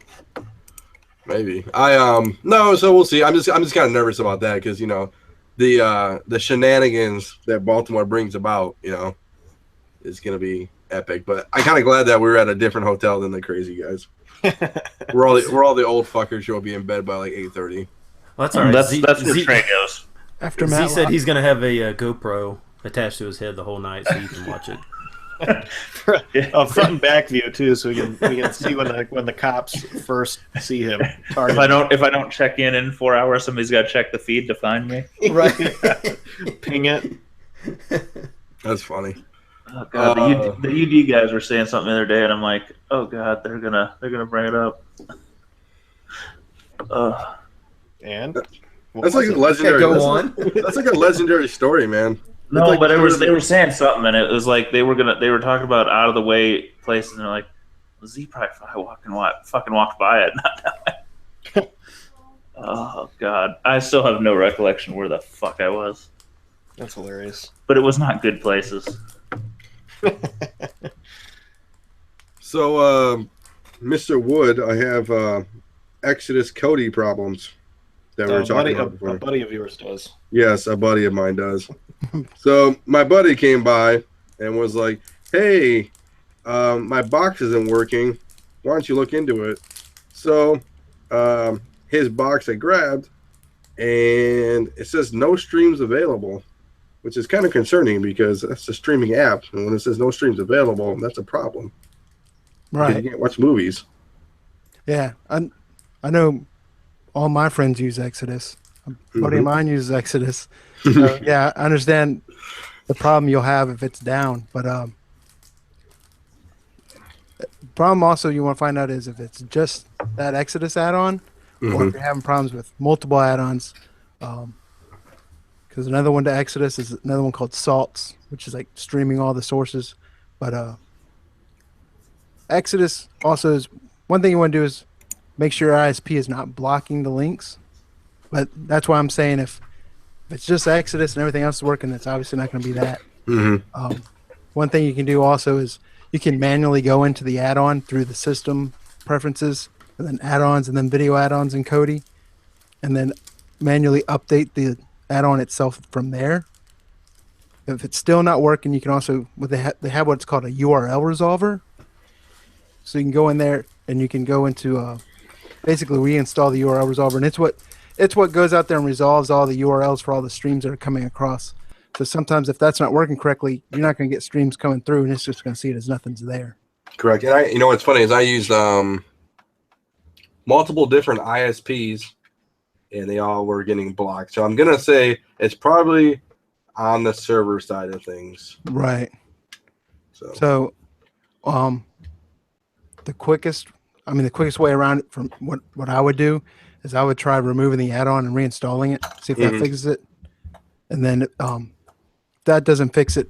Maybe no. So we'll see. I'm just kind of nervous about that because the shenanigans that Baltimore brings about, is gonna be epic. But I'm kind of glad that we're at a different hotel than the crazy guys. we're all the old fuckers who will be in bed by like 8:30. Well, that's all right. That's where Trey goes. After Z Matt said he's gonna have a GoPro attached to his head the whole night, so you can watch it. A front and back view too, so we can see when the cops first see him. If I don't check in 4 hours, somebody's got to check the feed to find me. Right, ping it. That's funny. Oh god, the UD guys were saying something the other day, and I'm like, oh god, they're gonna bring it up. And that's like a legendary. Go on. That's like a legendary story, man. No, like, but they were saying something, and it was like they were talking about out of the way places, and they're like, well, Z probably fucking walked by it. Not that way. Oh god, I still have no recollection where the fuck I was. That's hilarious. But it was not good places. So, Mr. Wood, I have Exodus Kody problems that we were talking about before. A buddy of yours does. Yes, a buddy of mine does. So my buddy came by and was like, hey, my box isn't working. Why don't you look into it? So his box I grabbed, and it says no streams available, which is kind of concerning because that's a streaming app. And when it says no streams available, that's a problem. Right. You can't watch movies. Yeah. I know all my friends use Exodus. A buddy of mine uses Exodus. So, yeah, I understand the problem you'll have if it's down. But the problem also you want to find out is if it's just that Exodus add-on or if you're having problems with multiple add-ons. Because another one to Exodus is another one called Salts, which is like streaming all the sources. But Exodus also is one thing you want to do is make sure your ISP is not blocking the links. But that's why I'm saying if it's just Exodus and everything else is working, it's obviously not going to be that. One thing you can do also is you can manually go into the add-on through the system preferences and then add-ons and then video add-ons in Kody and then manually update the add-on itself from there. If it's still not working, you can also they have what's called a URL resolver. So you can go in there and you can go into basically reinstall the URL resolver, and it's what goes out there and resolves all the URLs for all the streams that are coming across. So sometimes if that's not working correctly, you're not going to get streams coming through, and it's just going to see it as nothing's there. Correct. And what's funny is I used multiple different ISPs, and they all were getting blocked. So I'm going to say it's probably on the server side of things. Right. So the quickest way around it from what I would do is I would try removing the add-on and reinstalling it, see if that fixes it. And then if that doesn't fix it,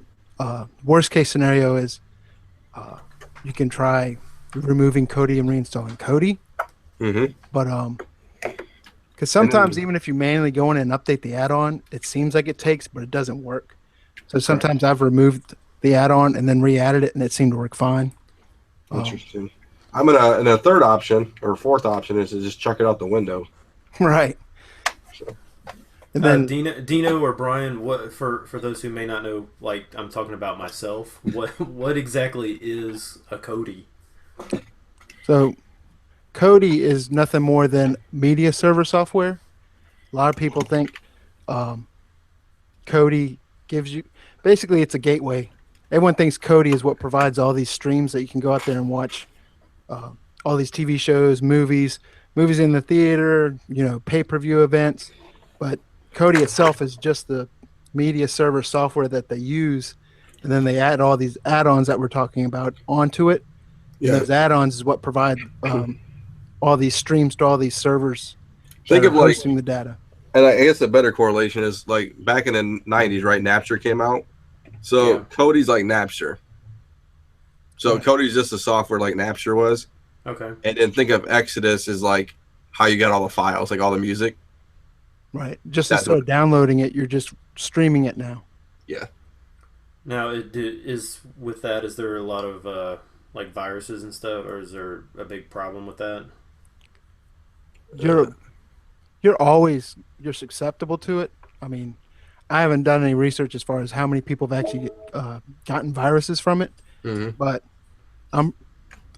worst case scenario is you can try removing Kody and reinstalling Kody. But because sometimes even if you manually go in and update the add-on, it seems like it takes, but it doesn't work. So sometimes I've removed the add-on and then re-added it, and it seemed to work fine. Interesting. I'm and a third option or fourth option is to just chuck it out the window. Right. So. And then Dino or Brian, what for those who may not know, like I'm talking about myself, what exactly is a Kody? So Kody is nothing more than media server software. A lot of people think Kody gives you basically it's a gateway. Everyone thinks Kody is what provides all these streams that you can go out there and watch all these TV shows, movies in the theater, pay-per-view events. But Kody itself is just the media server software that they use, and then they add all these add-ons that we're talking about onto it. Yeah. And those add-ons is what provide all these streams to all these servers. Think of hosting the data. And I guess a better correlation is like back in the 90s, right? Napster came out. So Kody's like Napster. So Kody's just a software like Napster was. Okay. And then think of Exodus as like how you got all the files, like all the music. Right. Just instead of downloading it, you're just streaming it now. Yeah. Now, is there a lot of like viruses and stuff, or is there a big problem with that? you're you're susceptible to it. I mean, I haven't done any research as far as how many people have actually gotten viruses from it, but I'm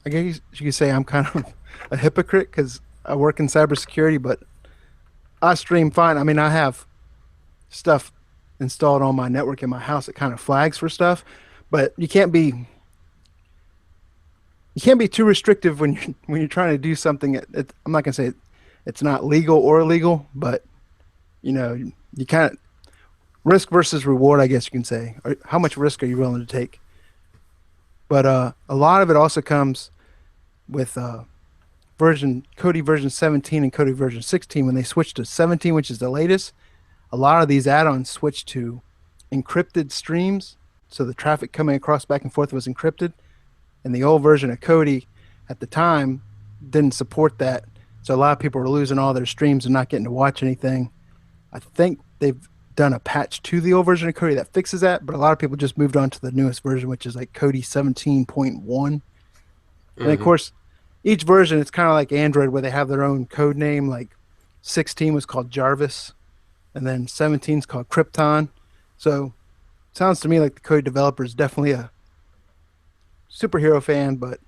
I guess you could say I'm kind of a hypocrite because I work in cybersecurity, but I stream fine. I mean, I have stuff installed on my network in my house that kind of flags for stuff, but you can't be too restrictive when you're trying to do something. I'm not gonna say it's not legal or illegal, but you kind of risk versus reward, I guess you can say. Or how much risk are you willing to take? But a lot of it also comes with Kody version 17 and Kody version 16. When they switched to 17, which is the latest, a lot of these add-ons switched to encrypted streams, so the traffic coming across back and forth was encrypted. And the old version of Kody at the time didn't support that, so a lot of people were losing all their streams and not getting to watch anything. I think they've done a patch to the old version of Kody that fixes that, but a lot of people just moved on to the newest version, which is like Kody 17.1. And of course, each version, it's kind of like Android where they have their own code name. Like 16 was called Jarvis, and then 17 is called Krypton. So it sounds to me like the Kody developer is definitely a superhero fan, but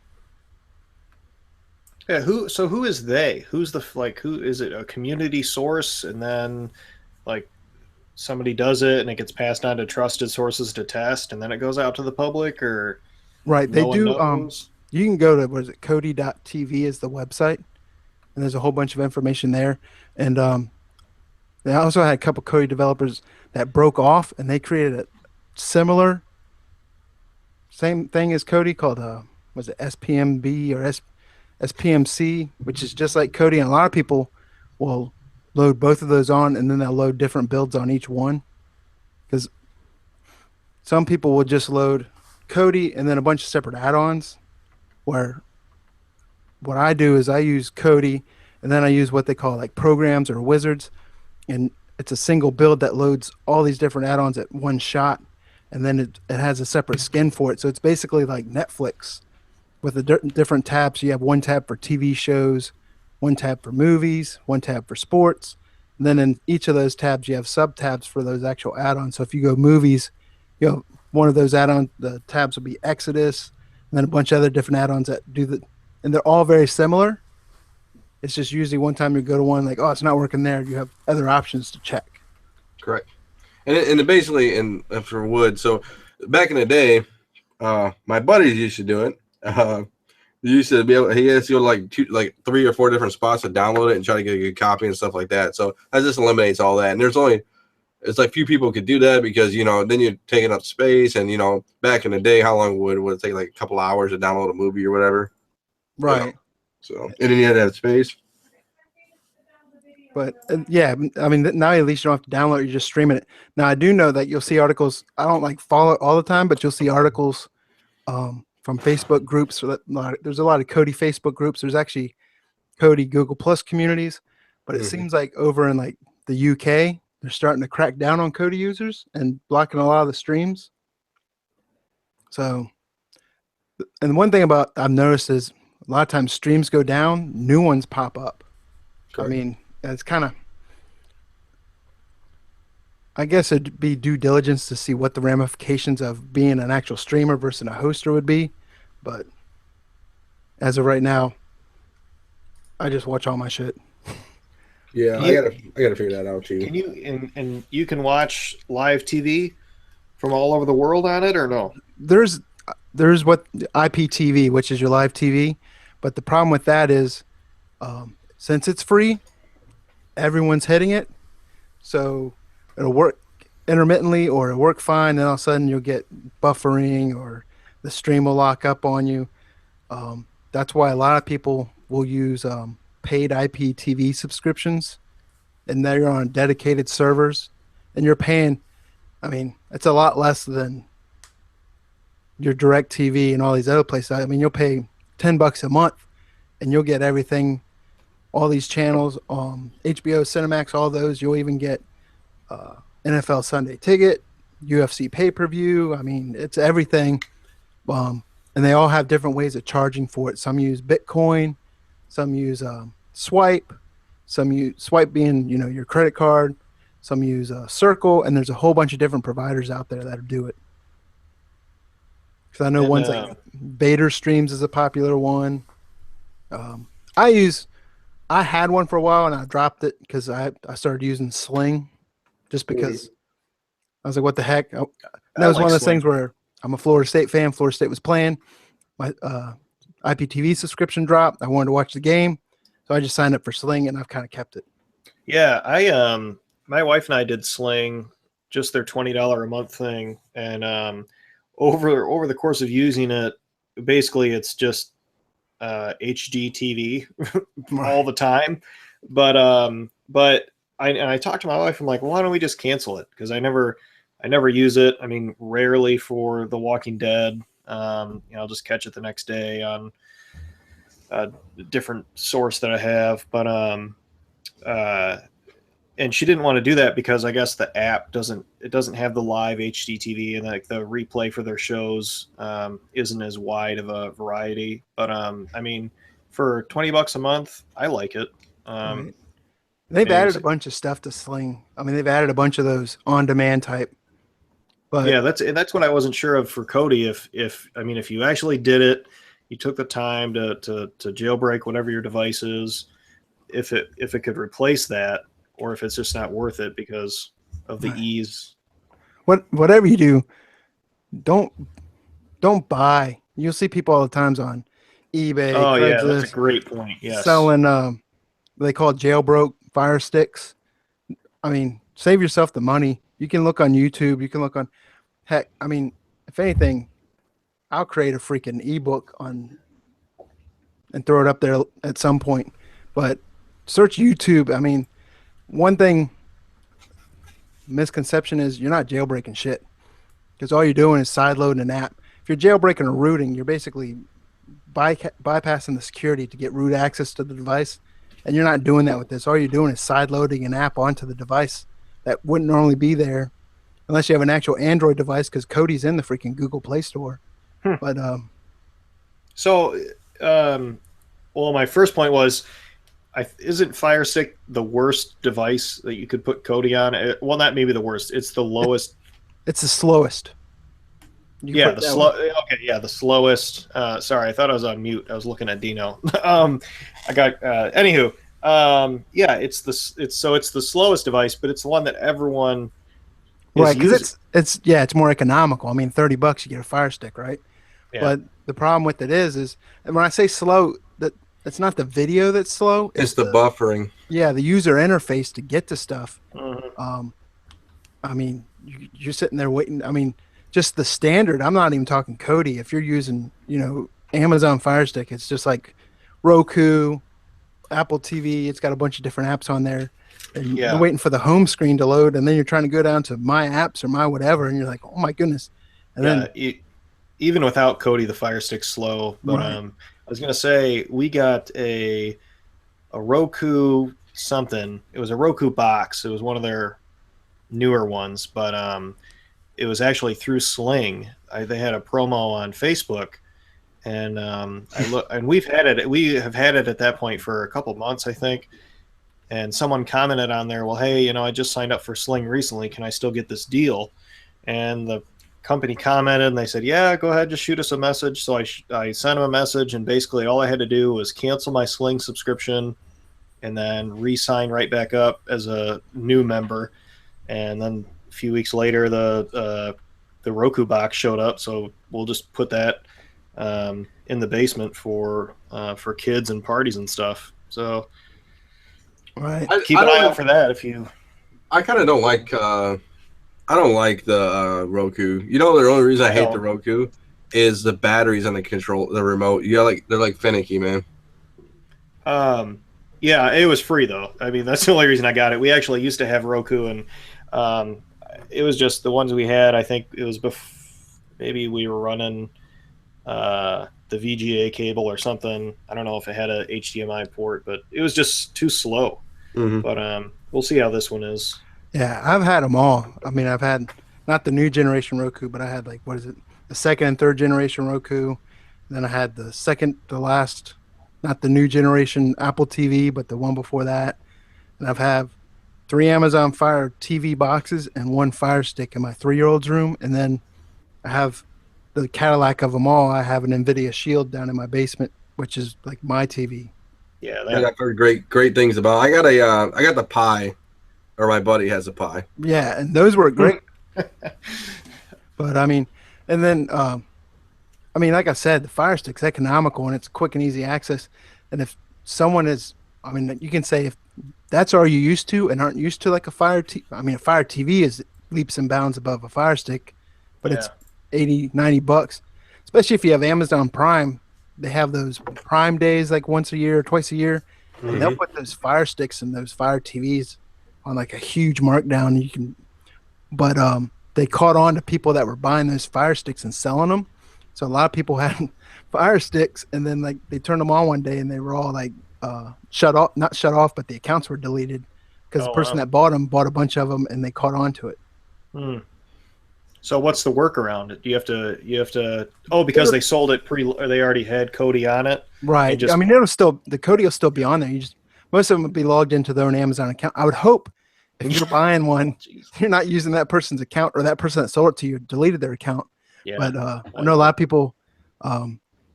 yeah, who is they? Who's who is it? A community source, and then like somebody does it and it gets passed on to trusted sources to test, and then it goes out to the public, or right? They do. Knows? You can go to Kody.tv is the website, and there's a whole bunch of information there. And they also had a couple Kody developers that broke off, and they created a similar same thing as Kody called was it SPMB or SPMC, which is just like Kody. And a lot of people will load both of those on, and then they'll load different builds on each one, because some people will just load Kody and then a bunch of separate add-ons. Where what I do is I use Kody, and then I use what they call like programs or wizards, and it's a single build that loads all these different add-ons at one shot, and then it has a separate skin for it. So it's basically like Netflix with the different tabs. You have one tab for TV shows, one tab for movies, one tab for sports, and then in each of those tabs you have sub-tabs for those actual add-ons. So if you go movies, one of those add-on the tabs will be Exodus, and then a bunch of other different add-ons that do and they're all very similar. It's just usually one time you go to one, like, oh, it's not working there. You have other options to check. Correct. And basically, and for Wood, so back in the day, my buddies used to do it. He used to be able, he has to go to like 3 or 4 different spots to download it and try to get a good copy and stuff like that. So that just eliminates all that. And it's like few people could do that because, then you're taking up space. And, back in the day, how long would it take, like a couple hours to download a movie or whatever? Right. So, and then you had to have space. But yeah, I mean, now at least you don't have to download it, you're just streaming it. Now, I do know that you'll see articles. I don't follow it all the time, but you'll see articles from Facebook groups. There's a lot of Kody Facebook groups. There's actually Kody Google Plus communities, but it seems like over in like the UK, they're starting to crack down on Kody users and blocking a lot of the streams. So, and one thing I've noticed is a lot of times streams go down, new ones pop up. Correct. I mean, it's kind of, I guess it'd be due diligence to see what the ramifications of being an actual streamer versus a hoster would be. But as of right now, I just watch all my shit. Yeah, I gotta figure that out too. Can you and you can watch live TV from all over the world on it, or no? There's what IPTV, which is your live TV, but the problem with that is, since it's free, everyone's hitting it, so it'll work intermittently or it'll work fine. Then all of a sudden you'll get buffering or the stream will lock up on you. That's why a lot of people will use paid IPTV subscriptions, and they're on dedicated servers, and you're paying, I mean, it's a lot less than your direct TV and all these other places. I mean, you'll pay $10 a month and you'll get everything, all these channels, HBO, Cinemax, all those. You'll even get NFL Sunday Ticket, UFC pay-per-view. I mean, it's everything. And they all have different ways of charging for it. Some use Bitcoin, some use Swipe, Some use Swipe being, your credit card. Some use Circle, and there's a whole bunch of different providers out there that do it. Because I know ones like Vader Streams is a popular one. I had one for a while and I dropped it because I started using Sling, just because I was like, what the heck? That was one of those things where I'm a Florida State fan. Florida State was playing. My IPTV subscription dropped. I wanted to watch the game, so I just signed up for Sling, and I've kind of kept it. Yeah, my wife and I did Sling, just their $20 a month thing, and over the course of using it, basically it's just HD TV all the time. But I talked to my wife. I'm like, well, why don't we just cancel it? Because I never use it. I mean, rarely for The Walking Dead. I'll just catch it the next day on a different source that I have. But and she didn't want to do that because I guess the app doesn't have the live HD TV, and like the replay for their shows isn't as wide of a variety. But I mean, for $20 a month, I like it. Right. They've added a bunch of stuff to Sling. I mean, they've added a bunch of those on-demand type. But yeah, that's what I wasn't sure of for Kody. If you actually did it, you took the time to jailbreak whatever your device is, if it could replace that, or if it's just not worth it because of the ease. Whatever you do, don't buy. You'll see people all the times on eBay. Oh Craigslist, yeah, that's a great point. Yes, selling they call it jailbroke fire sticks. I mean, save yourself the money. You can look on YouTube. You can look on, heck, I mean, if anything, I'll create a freaking ebook and throw it up there at some point. But search YouTube. I mean, one thing misconception is you're not jailbreaking shit, because all you're doing is sideloading an app. If you're jailbreaking or rooting, you're basically bypassing the security to get root access to the device, and you're not doing that with this. All you're doing is sideloading an app onto the device that wouldn't normally be there unless you have an actual Android device, because Kody's in the freaking Google Play Store. But well, my first point was, isn't Fire Stick the worst device that you could put Kody on? Well, not maybe the worst. It's the lowest. It's the slowest. Yeah, the slowest. Sorry, I thought I was on mute. I was looking at Dino. I got anywho. Yeah, it's the slowest device, but it's the one that everyone is right, using. Because it's more economical. I mean, $30 you get a Fire Stick, right? Yeah. But the problem with it is and when I say slow, it's not the video that's slow. It's the buffering. Yeah, the user interface to get to stuff. Mm-hmm. I mean, you're sitting there waiting. I mean, just the standard. I'm not even talking Kody. If you're using, Amazon Fire Stick, it's just like Roku, Apple TV. It's got a bunch of different apps on there. And you're waiting for the home screen to load, and then you're trying to go down to my apps or my whatever, and you're like, oh my goodness. And then even without Kody, the Fire Stick's slow. But right. I was gonna say we got a Roku something. It was a Roku box. It was one of their newer ones, but it was actually through Sling. They had a promo on Facebook, and and we have had it at that point for a couple months, I think. And someone commented on there, well, hey, I just signed up for Sling recently. Can I still get this deal? And the company commented, and they said, yeah, go ahead, just shoot us a message. So I sent them a message, and basically all I had to do was cancel my Sling subscription and then re-sign right back up as a new member. And then a few weeks later, the Roku box showed up, so we'll just put that in the basement for kids and parties and stuff. So right, keep an eye out for that. I kind of don't like. I don't like the Roku. The only reason I hate the Roku is the batteries on the remote. They're like finicky, man. Yeah, it was free though. I mean, that's the only reason I got it. We actually used to have Roku, and it was just the ones we had. I think it was maybe we were running the VGA cable or something. I don't know if it had a HDMI port, but it was just too slow. Mm-hmm. But we'll see how this one is. Yeah, I've had them all. I mean, I've had not the new generation Roku, but I had the second and third generation Roku. Then I had the last, not the new generation Apple TV, but the one before that. and I've have 3 Amazon Fire TV boxes and 1 Fire Stick in my 3-year-old's room, and then I have the Cadillac of them all. I have an NVIDIA Shield down in my basement, which is like my TV. Yeah, I've heard great things about. I got the Pi, or my buddy has a Pi. Yeah, and those work great. But I mean, and then like I said, the Fire Stick's economical and it's quick and easy access. And if someone is, I mean, you can say if that's all you're used to and aren't used to like a Fire TV is leaps and bounds above a Fire Stick, but it's $80-$90, especially if you have Amazon Prime. They have those Prime days like once a year or twice a year, and they'll put those Fire Sticks and those Fire TVs on like a huge markdown. You can, but they caught on to people that were buying those Fire Sticks and selling them. So a lot of people had Fire Sticks, and then like they turned them on one day and they were all like not shut off, but the accounts were deleted because the person that bought them bought a bunch of them and they caught on to it. So what's the workaround? Do you have to? Oh, because they sold it or they already had Kody on it, right? I mean, the Kody will still be on there. Most of them will be logged into their own Amazon account. I would hope if you're buying one, you're not using that person's account, or that person that sold it to you deleted their account. Yeah. But I know a lot of people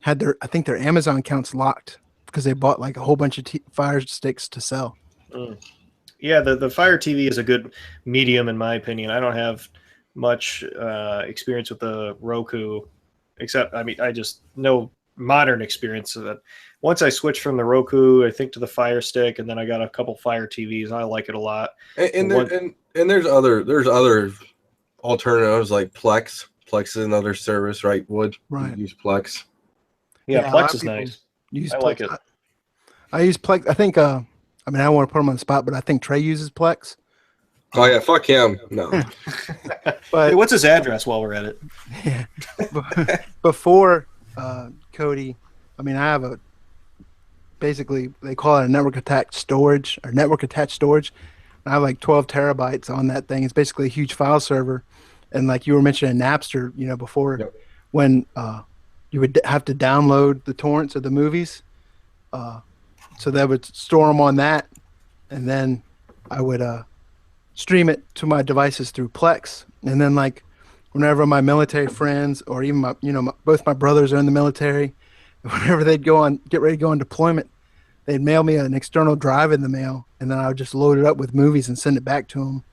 had their Amazon accounts locked because they bought like a whole bunch of Fire Sticks to sell. Yeah, the Fire TV is a good medium in my opinion. I don't have much experience with the Roku, except I just know modern experience. So that once I switched from the Roku, I think, to the Fire Stick, and then I got a couple Fire TVs. I like it a lot. And there's other alternatives like Plex. Plex is another service, right? Wood, right? Use Plex. Yeah, Plex is nice. I like it. I use Plex. I think. I don't want to put him on the spot, but I think Trey uses Plex. Oh yeah, fuck him. No. But hey, what's his address while we're at it? Yeah. Before Kody, I have basically they call it a network attached storage. I have like 12 terabytes on that thing. It's basically a huge file server. And like you were mentioning Napster, before, when you would have to download the torrents of the movies. So that would store them on that, and then I would stream it to my devices through Plex. And then like whenever my military friends, or even both my brothers are in the military, whenever they'd get ready to go on deployment, they'd mail me an external drive in the mail, and then I would just load it up with movies and send it back to them.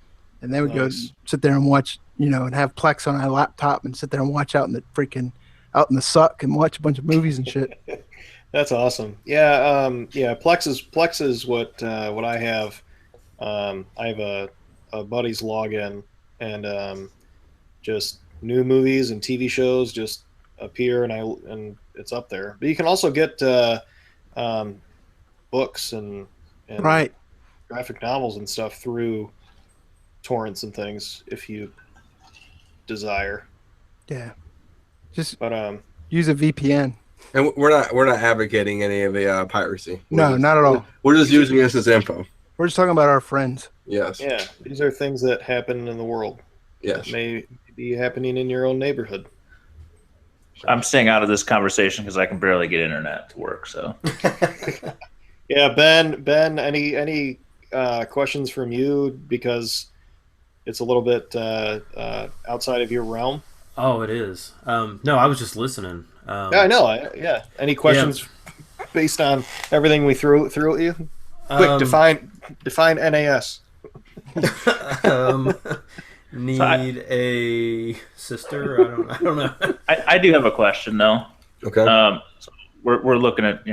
And they would go sit there and watch, and have Plex on my laptop and sit there and watch out in the suck and watch a bunch of movies and shit. That's awesome. Yeah. Plex is what I have. I have a buddy's login, and just new movies and TV shows just appear, and it's up there. But you can also get books and right graphic novels and stuff through torrents and things if you desire. Yeah. But use a VPN. And we're not advocating any of the piracy. No, not at all. We're just using this as info. We're just talking about our friends. Yes. Yeah, these are things that happen in the world. Yes. That may be happening in your own neighborhood. I'm staying out of this conversation because I can barely get internet to work. So. Yeah, Ben, any questions from you, because it's a little bit outside of your realm? Oh, it is. No, I was just listening. Yeah, I know. Any questions based on everything we threw at you? Quick, define NAS. Need a sister? I don't know. I do have a question though. Okay. So we're looking at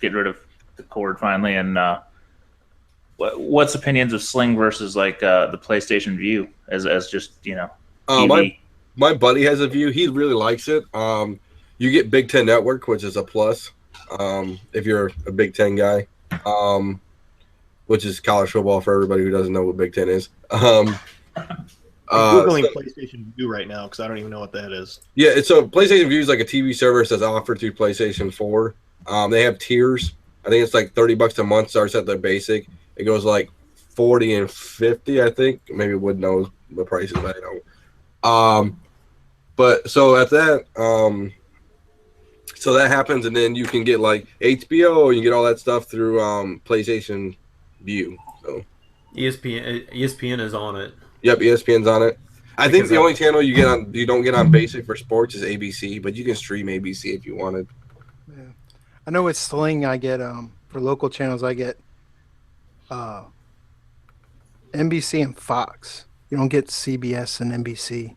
get rid of the cord finally, and what's opinions of Sling versus like the PlayStation View as just TV? My buddy has a View. He really likes it. You get Big Ten Network, which is a plus if you're a Big Ten guy, which is college football for everybody who doesn't know what Big Ten is. I'm Googling PlayStation View right now because I don't even know what that is. Yeah, so PlayStation View is like a TV service that's offered through PlayStation 4. They have tiers. I think it's like $30 a month, starts at the basic. It goes like 40 and 50, I think. Maybe Wood knows the prices, I don't. But so at that, so that happens, and then you can get like HBO, you get all that stuff through PlayStation View. So ESPN is on it. Yep, ESPN's on it. I think Because the only channel you don't get on basic for sports is ABC, but you can stream ABC if you wanted. Yeah. I know with Sling, I get for local channels, I get NBC and Fox. You don't get CBS and NBC.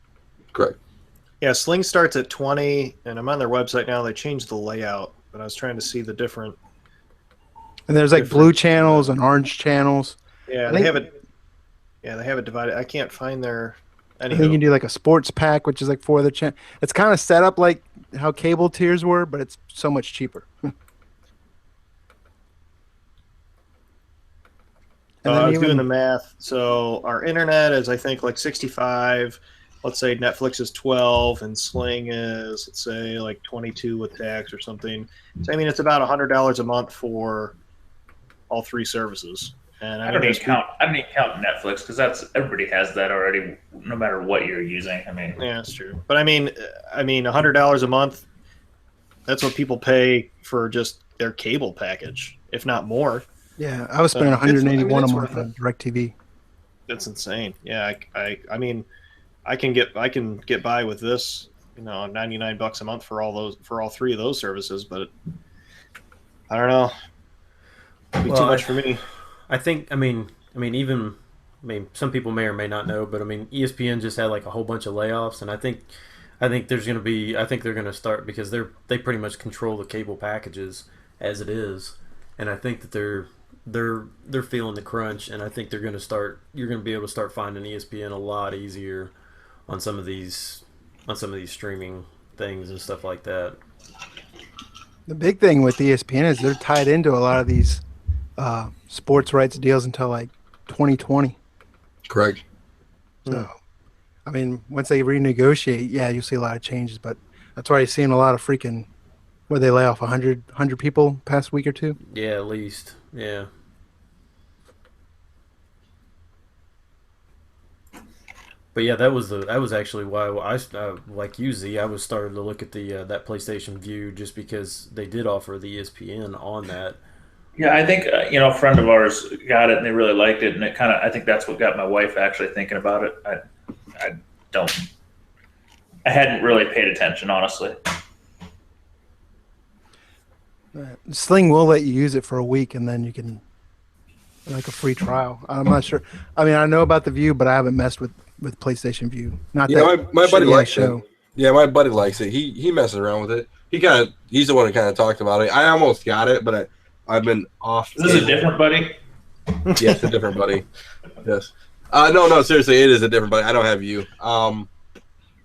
Correct. Yeah, Sling starts at 20, and I'm on their website now. They changed the layout, but I was trying to see the different. And there's like blue channels and orange channels. Yeah, they have it. Yeah, they have it divided. I can't find their. I think you can do like a sports pack, which is like 4 of the channel. It's kind of set up like how cable tiers were, but it's so much cheaper. I was doing the math. So our internet is, I think, like 65. Let's say Netflix is 12 and Sling is, let's say, like 22 with tax or something. So I mean, it's about $100 a month for all 3 services. And I don't even count Netflix because everybody has that already, no matter what you're using. I mean, yeah, that's true. But I mean, $100 a month. That's what people pay for just their cable package, if not more. Yeah, I was spending 181 a month on DirecTV. That's insane. Yeah, I mean, I can get by with this, $99 a month for all 3 of those services, but I don't know. It'd be too much for me. I think. I mean, some people may or may not know, but I mean, ESPN just had like a whole bunch of layoffs, and I think there's going to be. I think they're going to start because they pretty much control the cable packages as it is, and I think that they're feeling the crunch, and I think they're going to start. You're going to be able to start finding ESPN a lot easier on some of these streaming things and stuff like that. The big thing with ESPN is they're tied into a lot of these sports rights deals until like 2020. Correct. So, I mean, once they renegotiate, yeah, you'll see a lot of changes. But that's why you're seeing a lot of freaking, where they lay off 100 people past week or 2. Yeah, at least. Yeah. But yeah, that was actually why I like you, Z. I was starting to look at the that PlayStation View just because they did offer the ESPN on that. Yeah, I think a friend of ours got it and they really liked it, and I think that's what got my wife actually thinking about it. I hadn't really paid attention, honestly. Sling will let you use it for a week, and then you can like a free trial. I'm not sure. I mean, I know about the View, but I haven't messed with PlayStation View. Not that my buddy likes it. Yeah, my buddy likes it. He messes around with it. He's the one who kind of talked about it. I almost got it, but I've been off. Is this a different buddy? Yes, a different buddy. Yes. No, seriously, it is a different buddy. I don't have View.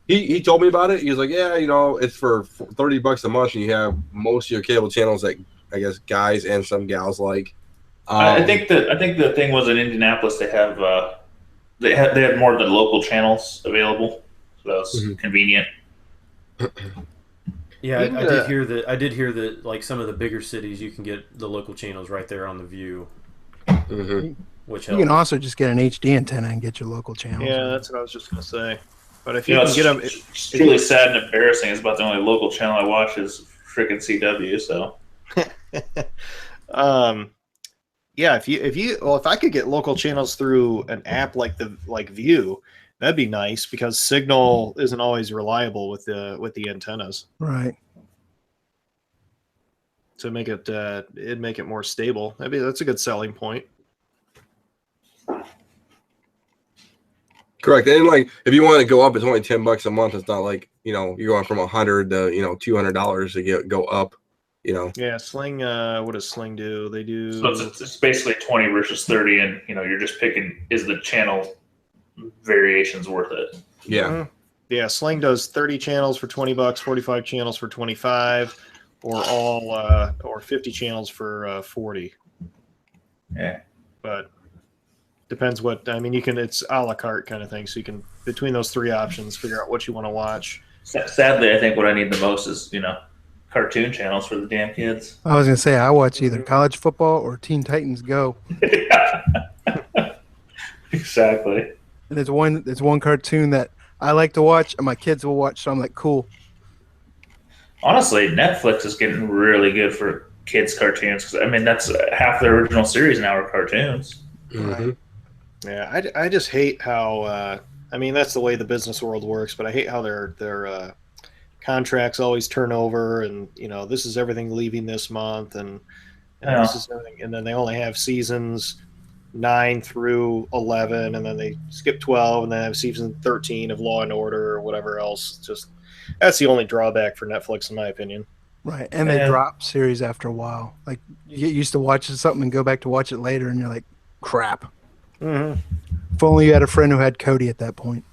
He told me about it. He was like, yeah, it's for $30 a month, and you have most of your cable channels that I guess guys and some gals like. I think the thing was in Indianapolis they have they had more of the local channels available, so that was convenient. Yeah, I did hear that like some of the bigger cities you can get the local channels right there on the View. Which helps. You can also just get an HD antenna and get your local channels. Yeah, that's what I was just gonna say. But if you can get them, it's really sad and embarrassing. It's about the only local channel I watch is freaking CW. So, yeah, if I could get local channels through an app like View, that'd be nice because signal isn't always reliable with the antennas. Right. To make it'd make it more stable. That's a good selling point. Correct. And like if you want to go up, it's only $10 a month. It's not like, you're going from $100 to, $200 to go up, Yeah, Sling, what does Sling do? They do so it's basically 20 versus 30, and you're just picking, is the channel variations worth it? Yeah. Yeah, Sling does 30 channels for $20, 45 channels for 25, or 50 channels for 40. Yeah. But depends it's a la carte kind of thing, so you can between those 3 options figure out what you want to watch. Sadly, I think what I need the most is cartoon channels for the damn kids. I was gonna say I watch either college football or Teen Titans Go. Exactly. And there's one cartoon that I like to watch and my kids will watch, so I'm like, cool. Honestly, Netflix is getting really good for kids cartoons because that's half the original series now are cartoons. Mm-hmm. Yeah, I just hate how. I mean, that's the way the business world works, but I hate how their contracts always turn over, and this is everything leaving this month, and Yeah. this is everything, and then they only have seasons 9 through 11, and then they skip 12, and then have season 13 of Law and Order or whatever else. Just that's the only drawback for Netflix, in my opinion. Right, and they drop series after a while. Like you get used to watching something and go back to watch it later, and you're like, crap. Mm-hmm. If only you had a friend who had Kody at that point.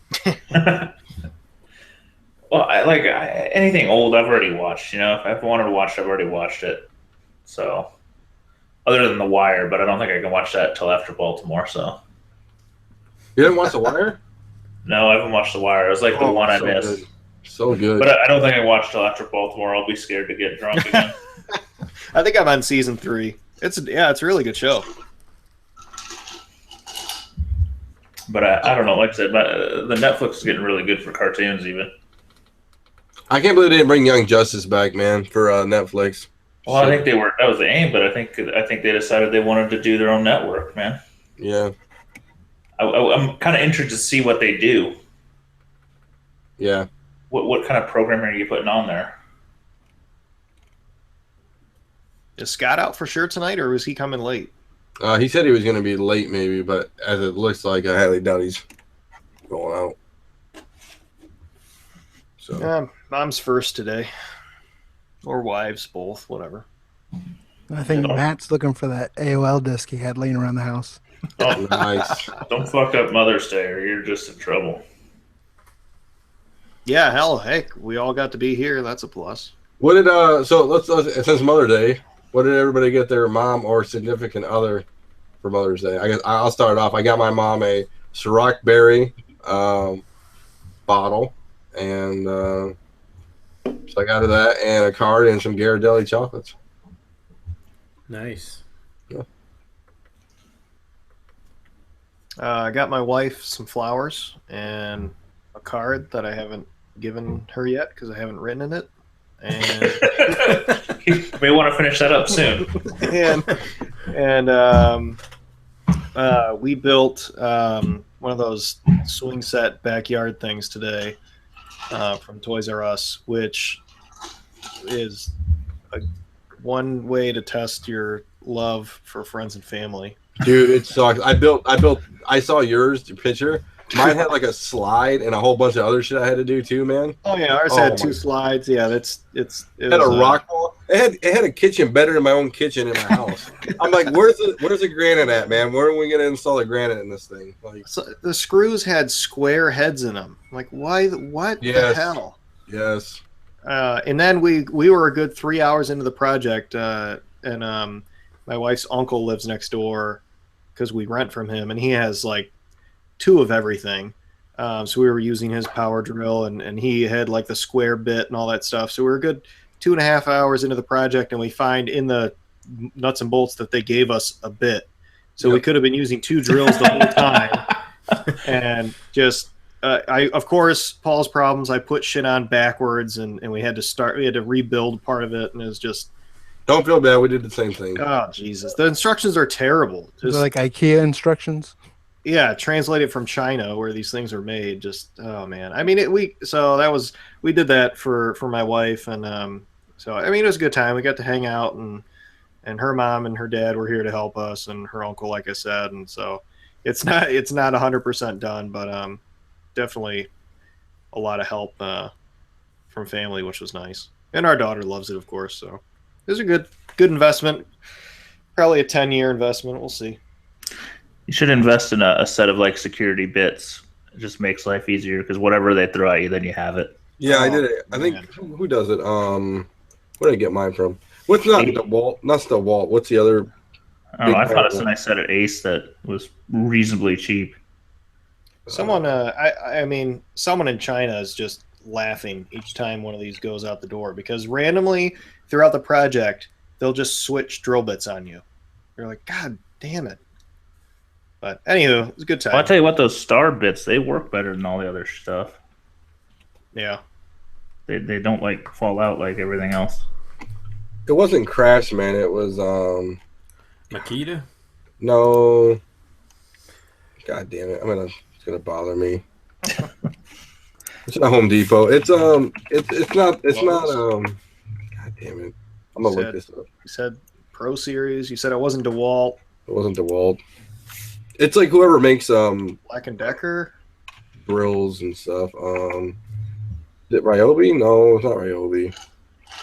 Well, anything old I've already watched. If I wanted to watch it, I've already watched it. So, other than The Wire, but I don't think I can watch that till after Baltimore. So, You didn't watch The Wire? no, I haven't watched The Wire. It was like the one I missed. Good. So good. But I don't think I watched till after Baltimore. I'll be scared to get drunk again. I think I'm on season 3. It's a really good show. But I don't know. Like I said, the Netflix is getting really good for cartoons, even. I can't believe they didn't bring Young Justice back, man, for Netflix. Well, I think that was the aim, but I think they decided they wanted to do their own network, man. Yeah. I'm kind of interested to see what they do. Yeah. What kind of programming are you putting on there? Is Scott out for sure tonight, or was he coming late? He said he was going to be late, maybe, but as it looks like, I highly doubt he's going out. So. Mom's first today, or wives, both, whatever. I think Matt's looking for that AOL disc he had laying around the house. Oh, Nice. Don't fuck up Mother's Day, or you're just in trouble. Yeah, hell, heck, we all got to be here. That's a plus. What did so let's since Mother's Day, what did everybody get their mom or significant other for Mother's Day? I guess I'll start off. I got my mom a Ciroc Berry bottle, and so I got her that and a card and some Ghirardelli chocolates. Nice. Yeah. I got my wife some flowers and a card that I haven't given her yet because I haven't written in it. And We want to finish that up soon. and we built one of those swing set backyard things today from Toys R Us, which is one way to test your love for friends and family. Dude, it sucks. I saw your picture. Mine had like a slide and a whole bunch of other shit I had to do too, man. Oh yeah, ours had 2 slides. Yeah, it It had a rock wall. It had a kitchen better than my own kitchen in my house. I'm like, where's the granite at, man? Where are we gonna install the granite in this thing? Like, so the screws had square heads in them. Like, why? What the hell? Yes. And then we were a good 3 hours into the project, and my wife's uncle lives next door because we rent from him, and he has like 2 of everything. So we were using his power drill, and he had like the square bit and all that stuff. So we were a good 2.5 hours into the project, and we find in the nuts and bolts that they gave us a bit. So we could have been using 2 drills the whole time. And just, of course, Paul's problems, I put shit on backwards, and we had to rebuild part of it, and it was just. Don't feel bad. We did the same thing. Oh, Jesus. The instructions are terrible. Is it like IKEA instructions? Yeah, translated from China where these things are made. Just, oh man. I mean, we did that for my wife, and so I mean, it was a good time. We got to hang out, and her mom and her dad were here to help us, and her uncle, like I said, and so it's not 100% done, but definitely a lot of help from family, which was nice, and our daughter loves it, of course. So it was a good investment, probably a 10-year investment. We'll see. You should invest in a set of like security bits. It just makes life easier because whatever they throw at you, then you have it. Yeah, I did it. I think who does it? Where did I get mine from? What's not DeWalt? Not DeWalt. What's the other? I don't know. I found a nice set at Ace that was reasonably cheap. Someone, I mean, someone in China is just laughing each time one of these goes out the door because randomly throughout the project they'll just switch drill bits on you. You're like, God damn it! But anywho, it's a good time. Well, I'll tell you what, those star bits, they work better than all the other stuff. Yeah. They don't like fall out like everything else. It wasn't Crash, man. It was Makita? No. God damn it! It's gonna bother me. It's not Home Depot. It's not. God damn it! I'm gonna look this up. You said Pro Series. You said it wasn't DeWalt. It wasn't DeWalt. It's like whoever makes Black and Decker grills and stuff. Is it Ryobi? No, it's not Ryobi.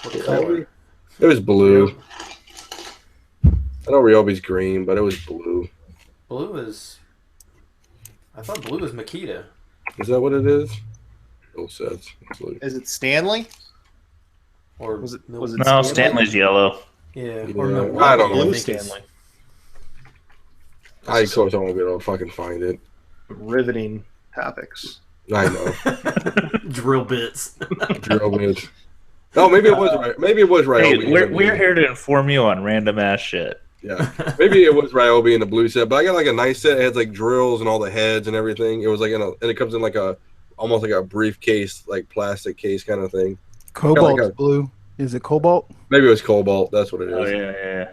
What color? It was blue. I know Ryobi's green, but it was blue. Blue is. I thought blue was Makita. Is that what it is? Oh, sets. Is it Stanley? Or Was it No, Stanley's yellow. Yeah. Yeah, Or no, I don't know. Blue Stanley. I of course don't be able to fucking find it. Riveting topics. I know. Drill bits. Drill bits. No, maybe it was. Maybe it was Ryobi. Hey, we're here to inform you on random ass shit. Yeah, maybe it was Ryobi in the blue set, but I got like a nice set. It has like drills and all the heads and everything. It was like and it comes in like almost like a briefcase, like plastic case kind of thing. Cobalt like blue. Is it cobalt? Maybe it was cobalt. That's what it is. Oh yeah.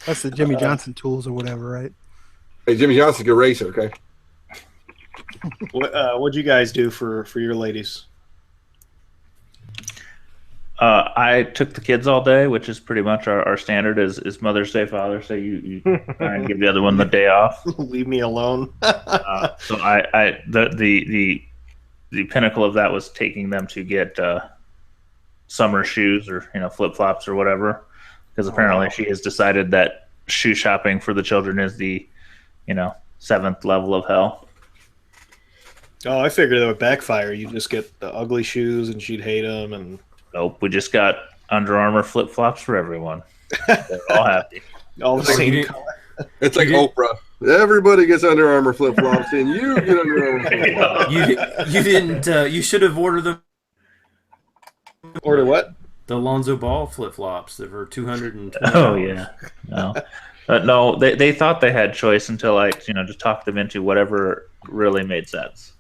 That's the Jimmy Johnson tools or whatever, right? Hey, Jimmy Johnson's a good racer. Okay. What'd you guys do for your ladies? I took the kids all day, which is pretty much our standard is Mother's Day, Father's Day. You try and give the other one the day off. Leave me alone. So the pinnacle of that was taking them to get summer shoes or flip flops or whatever, because apparently she has decided that shoe shopping for the children is the 7th level of hell. Oh, I figured it would backfire. You just get the ugly shoes and she'd hate them. And Nope, we just got Under Armour flip flops for everyone. They're all happy. all the same color. It's like Oprah. Everybody gets Under Armour flip flops, and you get Under Armour flip flops. You didn't. You should have ordered them. Order what? The Lonzo Ball flip flops that were $220. Oh yeah, no, no. They thought they had choice until I just talked them into whatever really made sense.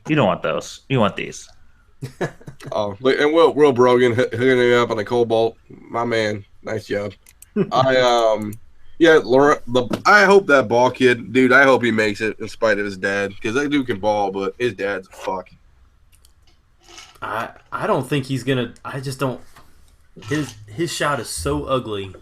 You don't want those. You want these. Oh, and Will Brogan hooking me up on the Cobalt. My man, nice job. Laura. I hope that ball kid, dude. I hope he makes it in spite of his dad, because that dude can ball, but his dad's a fuck. I don't think he's gonna. I just don't. His shot is so ugly,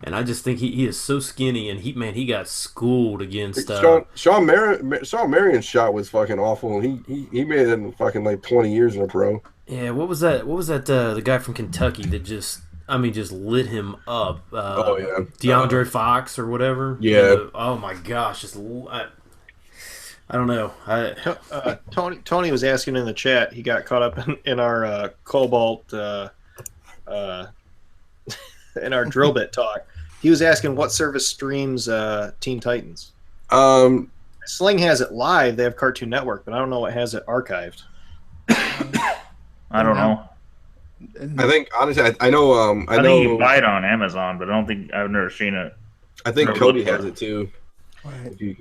and I just think he is so skinny, and he got schooled against. Sean Marion's shot was fucking awful, and he made it in fucking like 20 years in a pro. Yeah, what was that? The guy from Kentucky that just lit him up. DeAndre Fox or whatever. Yeah. Oh my gosh, I don't know. Tony was asking in the chat. He got caught up in our Cobalt in our drill bit talk. He was asking what service streams Teen Titans. Sling has it live. They have Cartoon Network, but I don't know what has it archived. I don't know. I think honestly, I know. I know think you can buy it on Amazon, but I've never seen it. I think Kody has it too. Right.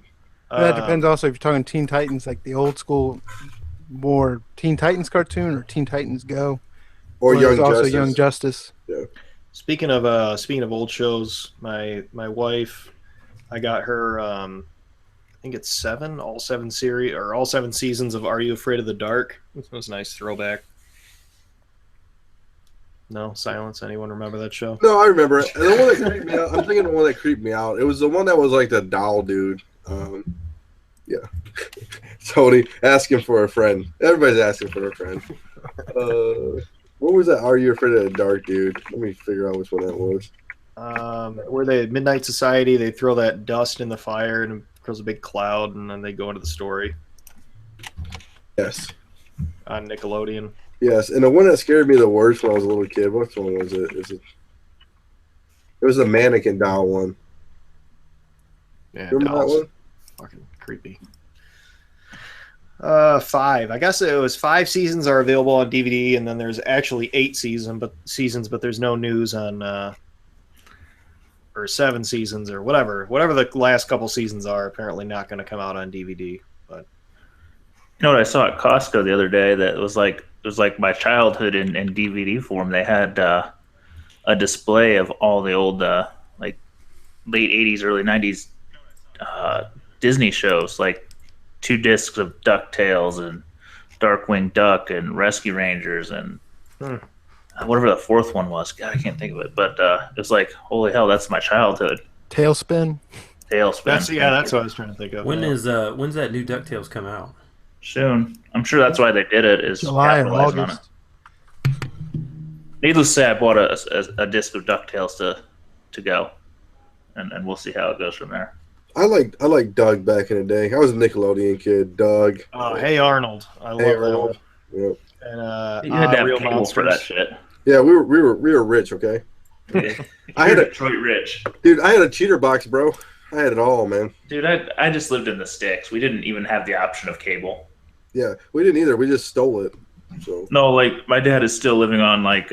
That depends also if you're talking Teen Titans, like the old school, more Teen Titans cartoon, or Teen Titans Go, or Young also Justice. Young Justice. Yeah. Speaking of old shows, my wife, I got her. I think it's all seven seasons of Are You Afraid of the Dark? It was a nice throwback. No silence. Anyone remember that show? No, I remember it. And the one that creeped me out. I'm thinking the one that creeped me out. It was the one that was like the doll dude. Yeah. Tony asking for a friend. Everybody's asking for a friend. What was that? Are You Afraid of the Dark, dude? Let me figure out which one that was. Where they Midnight Society, they throw that dust in the fire and it grows a big cloud, and then they go into the story. Yes. On Nickelodeon. Yes, and the one that scared me the worst when I was a little kid. Which one was it? It was the mannequin doll one. Yeah, remember that one? Fucking creepy. 5. I guess it was 5 seasons are available on DVD, and then there's actually 8 seasons, but there's no news on or 7 seasons or whatever the last couple seasons are. Apparently not going to come out on DVD. But you know what I saw at Costco the other day that was like my childhood in DVD form. They had a display of all the old like late 80s, early 90s Disney shows, like 2 discs of DuckTales and Darkwing Duck and Rescue Rangers and whatever the 4th one was. God, I can't think of it. But it was like, holy hell, that's my childhood. Tailspin. That's what I was trying to think of. When's that new DuckTales come out? soon. I'm sure that's why they did it, is July and capitalizing on it. August. Needless to say, I bought a disc of DuckTales to go, and we'll see how it goes from there. I like Doug back in the day. I was a Nickelodeon kid. Doug. Oh, Hey Arnold! I love Hey that Arnold. one. Yep. And You had to have Real cable for Monsters. that shit. Yeah, we were rich. Okay. I had a Detroit rich. dude. I had a cheater box, bro. I had it all, man. Dude, I just lived in the sticks. We didn't even have the option of cable. Yeah, we didn't either. We just stole it. So No, like my dad is still living on like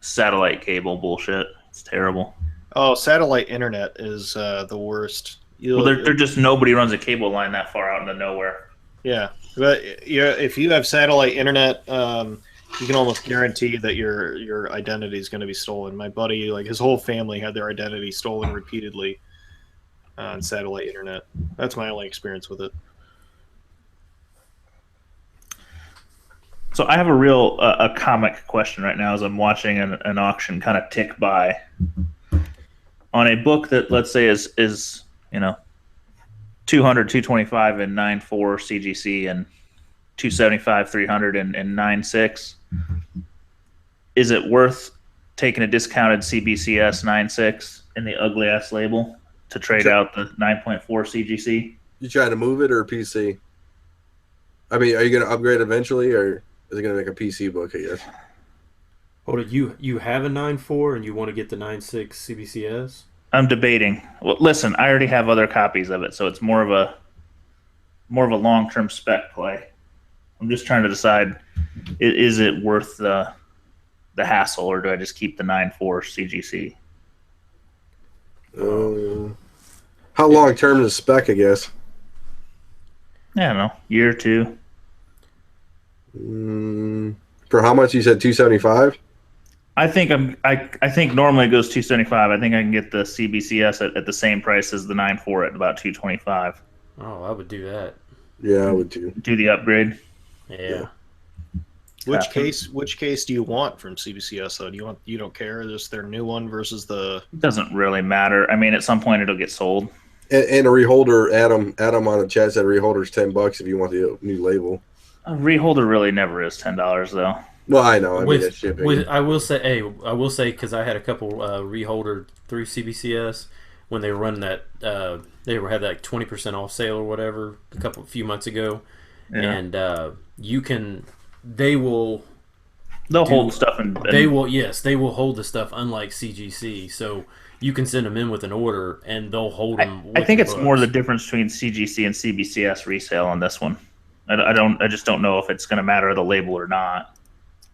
satellite cable bullshit. It's terrible. Oh, satellite internet is the worst. Well, they're just nobody runs a cable line that far out into nowhere. Yeah, but if you have satellite internet, you can almost guarantee that your identity is going to be stolen. My buddy, like his whole family, had their identity stolen repeatedly on satellite internet. That's my only experience with it. So I have a real a comic question right now as I'm watching an auction kind of tick by on a book that, let's say, is 200, 225 and 9.4 CGC and 275, 300 and 9.6. Is it worth taking a discounted CBCS 9.6 in the ugly ass label to trade out the 9.4 CGC? you trying to move it or PC? I mean, are you going to upgrade eventually, or is it going to make a PC book? I guess. Hold it, you have a 9.4 and you want to get the 9.6 CBCS? I'm debating. Well, listen, I already have other copies of it, so it's more of a long-term spec play. I'm just trying to decide, is it worth the hassle, or do I just keep the 9.4 CGC? How long term is spec? I guess. I don't know, year or two. For how much? You said 275. I think I think normally it goes 275. I think I can get the CBCS at the same price as the 9.4 at about 225. Oh, I would do that. Yeah, I would too. Do the upgrade. Yeah. Which case do you want from CBCS though? You don't care, just their new one versus the. It doesn't really matter. I mean, at some point it'll get sold. And a reholder. Adam on the chat said a reholder's $10 if you want the new label. A reholder really never is $10 though. Well, I know. I mean, that's shipping. I will say, because I had a couple reholder through CBCS when they were running that, they had that 20% off sale or whatever a few months ago, Yeah. and they'll hold stuff and they will hold the stuff, unlike CGC. So you can send them in with an order and they'll hold them. I think it's more the difference between CGC and CBCS resale on this one. I just don't know if it's going to matter the label or not.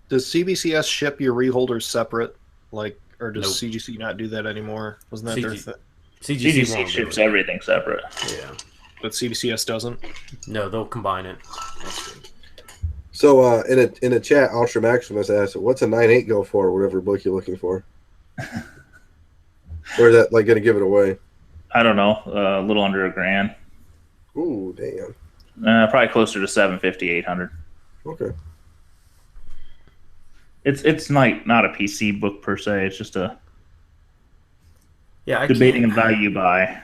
Does CBCS ship your reholders separate, or does Nope. CGC not do that anymore? Wasn't that their thing? CGC won't do ships it. everything separate. Yeah. But CBCS doesn't. No, they'll combine it. So in a chat, Ultra Maximus asked, "What's a 9.8 go for? Whatever book you're looking for." Or is that like going to give it away? I don't know, a little under $1,000. Ooh, damn. Probably closer to 750, 800. Okay. It's like not a PC book per se. It's just a Yeah, debating and value buy.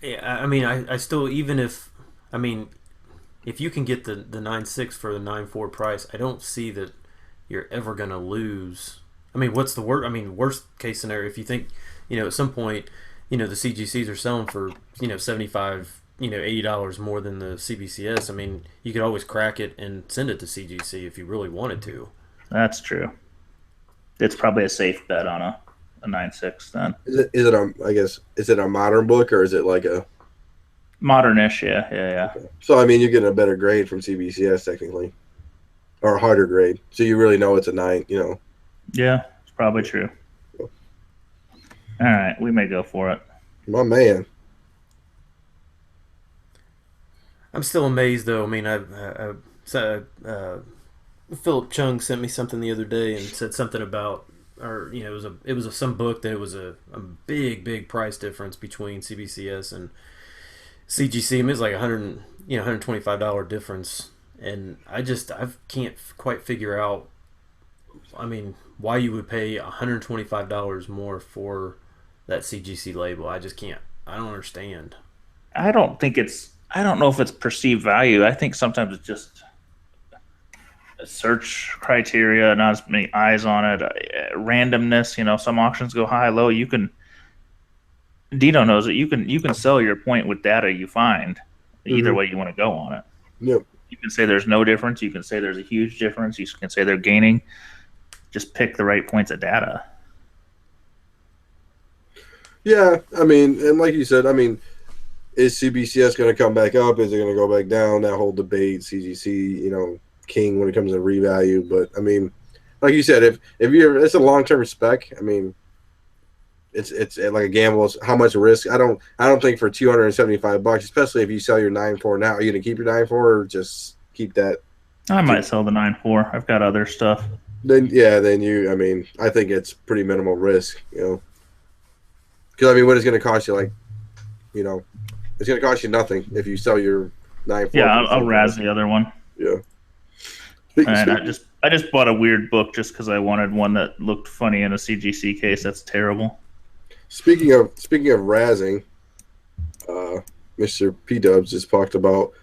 Yeah, I mean, I still, even if you can get the 9.6 for the 9.4 price, I don't see that you're ever gonna lose. I mean, what's the worst? I mean, worst case scenario, if you think, at some point, the CGCs are selling for, $75, $80 more than the CBCS. I mean, you could always crack it and send it to CGC if you really wanted to. That's true. It's probably a safe bet on a 9.6 then. Is it a modern book or is it like a Modernish, yeah. So I mean, you're getting a better grade from CBCS technically, or a harder grade. So you really know it's a 9. Yeah, it's probably true. All right, we may go for it. My man. I'm still amazed, though. I mean, Philip Chung sent me something the other day and said something about or it was some book that it was a big price difference between CBCS and CGC. I mean, it's like $125 difference, and I can't quite figure out. I mean, why you would pay $125 more for that CGC label? I just can't. I don't understand. I don't know if it's perceived value. I think sometimes it's just a search criteria, not as many eyes on it, randomness. Some auctions go high, low. Dino knows it. You can sell your point with data you find. Either way you want to go on it. Yep. You can say there's no difference. You can say there's a huge difference. You can say they're gaining. Just pick the right points of data. Yeah, I mean, and like you said, I mean, is CBCS going to come back up? Is it going to go back down? That whole debate, CGC, king when it comes to revalue. But I mean, like you said, if it's a long-term spec, I mean, it's like a gamble. It's how much risk? I don't think for $275, especially if you sell your 9.4 now, are you going to keep your 9.4 or just keep that? I might sell the 9.4. I've got other stuff. I think it's pretty minimal risk, because I mean, what is going to cost you? Like, it's going to cost you nothing if you sell your 9.4. Yeah, I'll razz the other one. Yeah. And I just bought a weird book just because I wanted one that looked funny in a CGC case. That's terrible. Speaking of razzing, Mr. P Dubs just talked about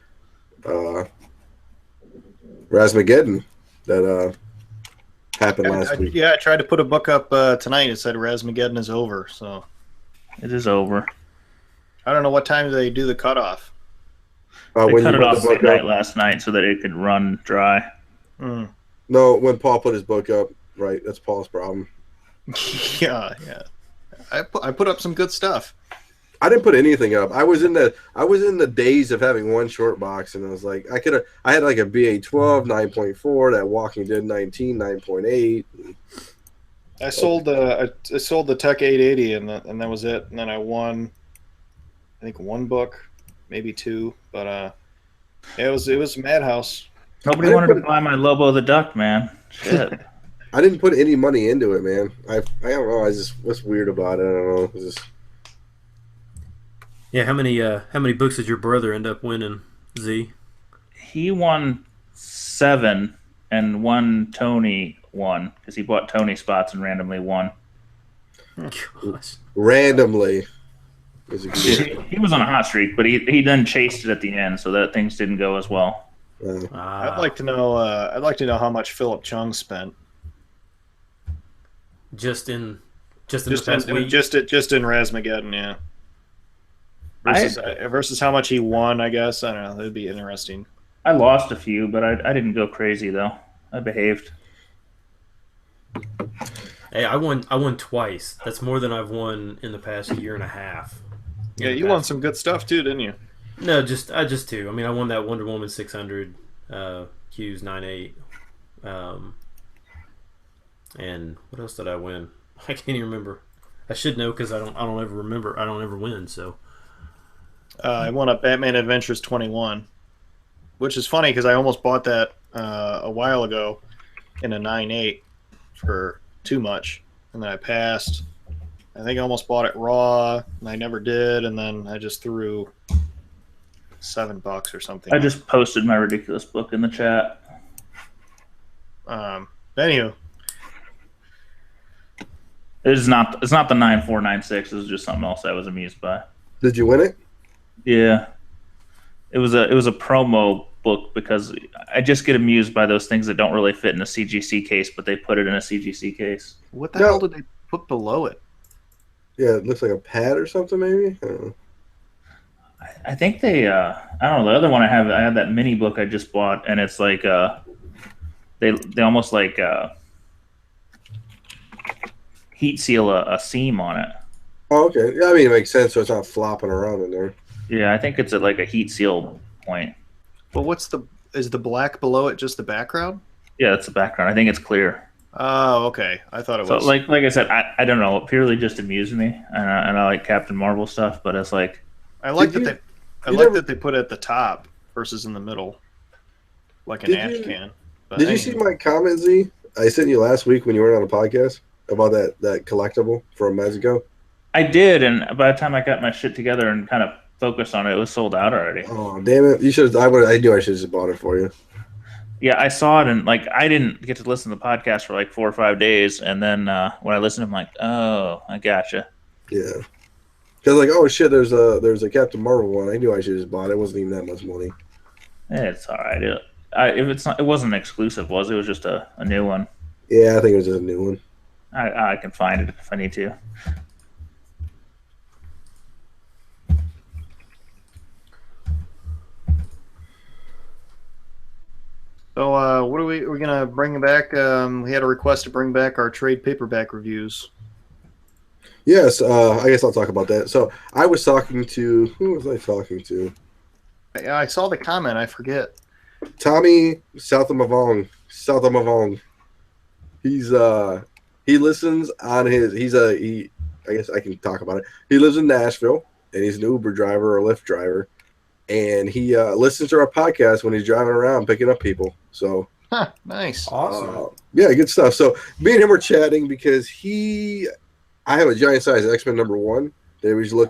Razmageddon that happened last week. Yeah, I tried to put a book up tonight. It said Razmageddon is over, so it is over. I don't know what time they do the cutoff. They cut it off midnight last night so that it could run dry. Mm. No, when Paul put his book up, right? That's Paul's problem. Yeah. I put up some good stuff. I didn't put anything up. I was in the days of having one short box, and I was like, I had like a BA 12 9.4, that Walking Dead 19 9.8. I sold the Tech 880, and that was it. And then I won, I think, one book, maybe two, but it was a madhouse. Nobody wanted to buy my Lobo the Duck, man. Shit. I didn't put any money into it, man. I don't know. What's weird about it? I don't know. It's just... Yeah, how many books did your brother end up winning, Z? He won 7, and one Tony won because he bought Tony spots and randomly won. Gosh. Randomly. He was on a hot streak, but he then chased it at the end, so that things didn't go as well. I'd like to know. I'd like to know how much Philip Chung spent. Just in the past week? Just in Razmageddon, yeah. Versus how much he won, I guess. I don't know. That'd be interesting. I lost a few, but I didn't go crazy though. I behaved. Hey, I won twice. That's more than I've won in the past year and a half. Yeah, you won some good stuff too, didn't you? No, just two. I mean, I won that Wonder Woman 600, Hughes 9.8, and what else did I win? I can't even remember. I should know because I don't ever remember. I don't ever win. So I won a Batman Adventures 21, which is funny because I almost bought that a while ago in a 9.8 for too much, and then I passed. I think I almost bought it raw, and I never did, and then I just threw $7 or something. I just posted my ridiculous book in the chat. Anywho, it's not the 9496. It was just something else I was amused by. Did you win it? Yeah, it was a promo book because I just get amused by those things that don't really fit in a CGC case, but they put it in a CGC case. What the hell did they put below it? Yeah, it looks like a pad or something, maybe. I don't know. I think they. I don't know. The other one I have that mini book I just bought, and it's like they almost like heat seal a seam on it. Oh, okay. Yeah, I mean, it makes sense. So it's not flopping around in there. Yeah, I think it's at like a heat seal point. But is the black below it just the background? Yeah, it's the background. I think it's clear. Oh, okay. I thought it was. So, like I said, I don't know. It purely just amused me, and I like Captain Marvel stuff, but it's like I like that they put it at the top versus in the middle, like an ash can. But did you see my comment, Z? I sent you last week when you weren't on a podcast. about that collectible from Mexico? I did, and by the time I got my shit together and kind of focused on it, it was sold out already. Oh damn it! You should. I knew I should have just bought it for you. Yeah, I saw it, and like I didn't get to listen to the podcast for like 4 or 5 days, and then when I listened, I'm like, oh, I gotcha. Yeah. Because like, oh shit, there's a Captain Marvel one. I knew I should have just bought it. It wasn't even that much money. It's all right. It wasn't exclusive, was it? It was just a new one. Yeah, I think it was just a new one. I can find it if I need to. So, what are we gonna bring back? We had a request to bring back our trade paperback reviews. Yes, I guess I'll talk about that. So I was talking to who was I talking to? I saw the comment. I forget. Tommy South of Mavong. He listens on his I guess I can talk about it. He lives in Nashville and he's an Uber driver or Lyft driver. And he listens to our podcast when he's driving around picking up people. So Nice. Awesome. yeah, good stuff. So me and him were chatting because I have a giant size X-Men #1.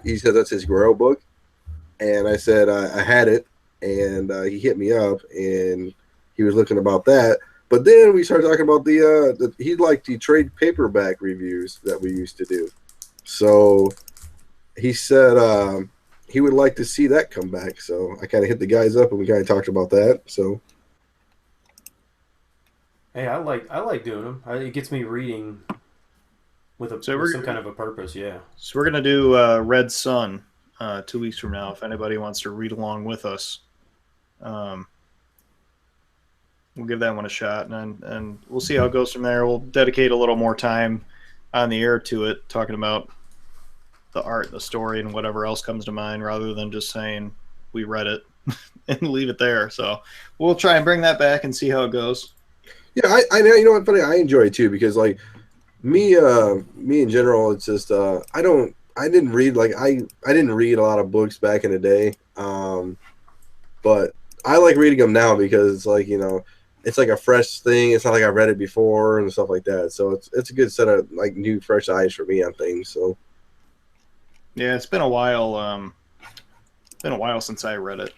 He said that's his Grail book. And I said I had it, and he hit me up, and he was looking about that. But then we started talking about he liked the trade paperback reviews that we used to do. So he said he would like to see that come back. So I kind of hit the guys up, and we kind of talked about that. So Hey, I like doing them. It gets me reading with some kind of a purpose. Yeah. So we're gonna do Red Sun 2 weeks from now. If anybody wants to read along with us, we'll give that one a shot, and we'll see how it goes from there. We'll dedicate a little more time on the air to it, talking about the art, the story, and whatever else comes to mind, rather than just saying we read it and leave it there. So we'll try and bring that back and see how it goes. yeah, I you know what, funny, I enjoy it too because like me in general, it's just I didn't read I didn't read a lot of books back in the day, but I like reading them now because it's like, you know, it's like a fresh thing. It's not like I read it before and stuff like that. So it's a good set of like new fresh eyes for me on things. So Yeah, it's been a while. Since I read it.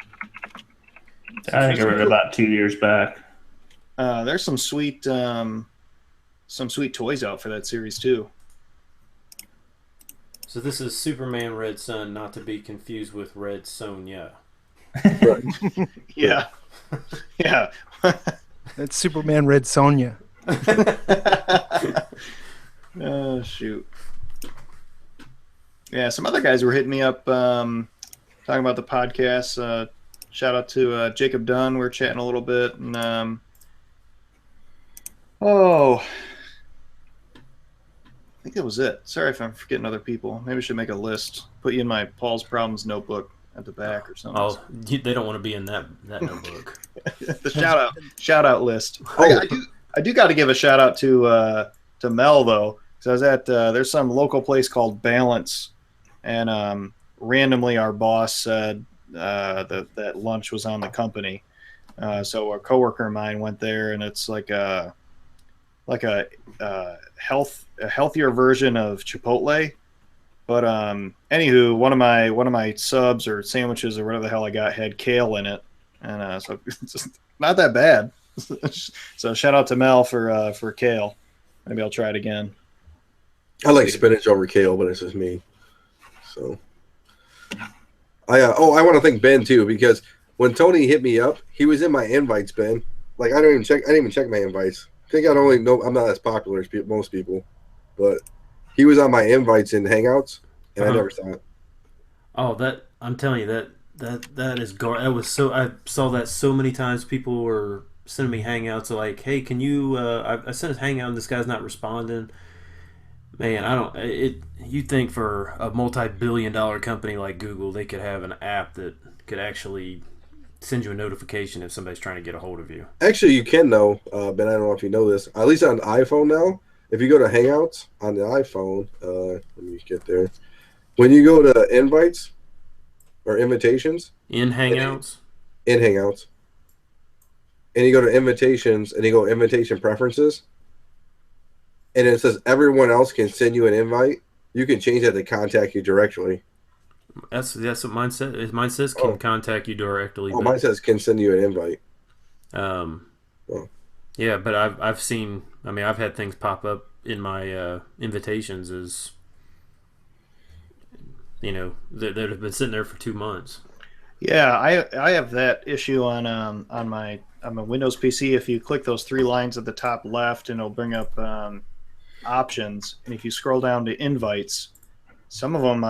I think I read it about 2 years back. There's some sweet toys out for that series too. So this is Superman Red Sun, not to be confused with Red Sonja. right. Yeah, yeah. That's Superman Red Sonja. Oh shoot. Yeah, some other guys were hitting me up talking about the podcast. Shout out to Jacob Dunn. We're chatting a little bit, and I think that was it. Sorry if I'm forgetting other people. Maybe I should make a list. Put you in my Paul's Problems notebook at the back or something. Oh, they don't want to be in that notebook. The shout out list. Oh. I do got to give a shout out to Mel though, because I was at there's some local place called Balance, and randomly our boss said that lunch was on the company, so a coworker of mine went there, and it's like a healthier version of Chipotle. But anywho, one of my subs or sandwiches or whatever the hell I got had kale in it, and so it's just not that bad. So shout out to Mel for kale. Maybe I'll try it again. I like spinach over kale, but it's just me. So I want to thank Ben too, because when Tony hit me up, he was in my invites, Ben. Like I didn't even check my invites. I think I'm not as popular as most people, but he was on my invites in Hangouts, and I never saw it. Oh, I'm telling you that is that was so. I saw that so many times. People were sending me Hangouts like, "Hey, can you?" I sent a Hangout and this guy's not responding. Man, you'd think for a multi-billion-dollar company like Google, they could have an app that could actually send you a notification if somebody's trying to get a hold of you. Actually, you can know, Ben. I don't know if you know this. At least on the iPhone now, if you go to Hangouts on the iPhone, let me get there. When you go to invites or invitations in Hangouts, and you go to invitations and you go invitation preferences, and it says everyone else can send you an invite. You can change that to contact you directly. That's what mine says. Mine says can contact you directly. Oh, mine says can send you an invite. Yeah, but I've seen. I mean, I've had things pop up in my invitations as that have been sitting there for 2 months. Yeah, I have that issue on my Windows PC. If you click those 3 lines at the top left, and it'll bring up options, and if you scroll down to invites, some of them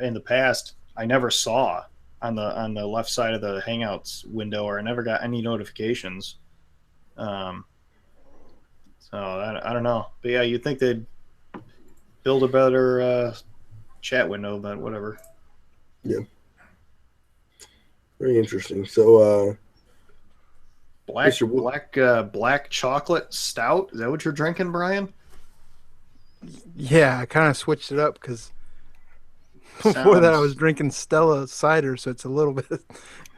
in the past I never saw on the left side of the Hangouts window, or I never got any notifications. So I don't know, but yeah, you'd think they'd build a better chat window, but whatever. Yeah. Very interesting. So, black chocolate stout. Is that what you're drinking, Brian? Yeah, I kind of switched it up because before that I was drinking Stella cider, so it's a little bit.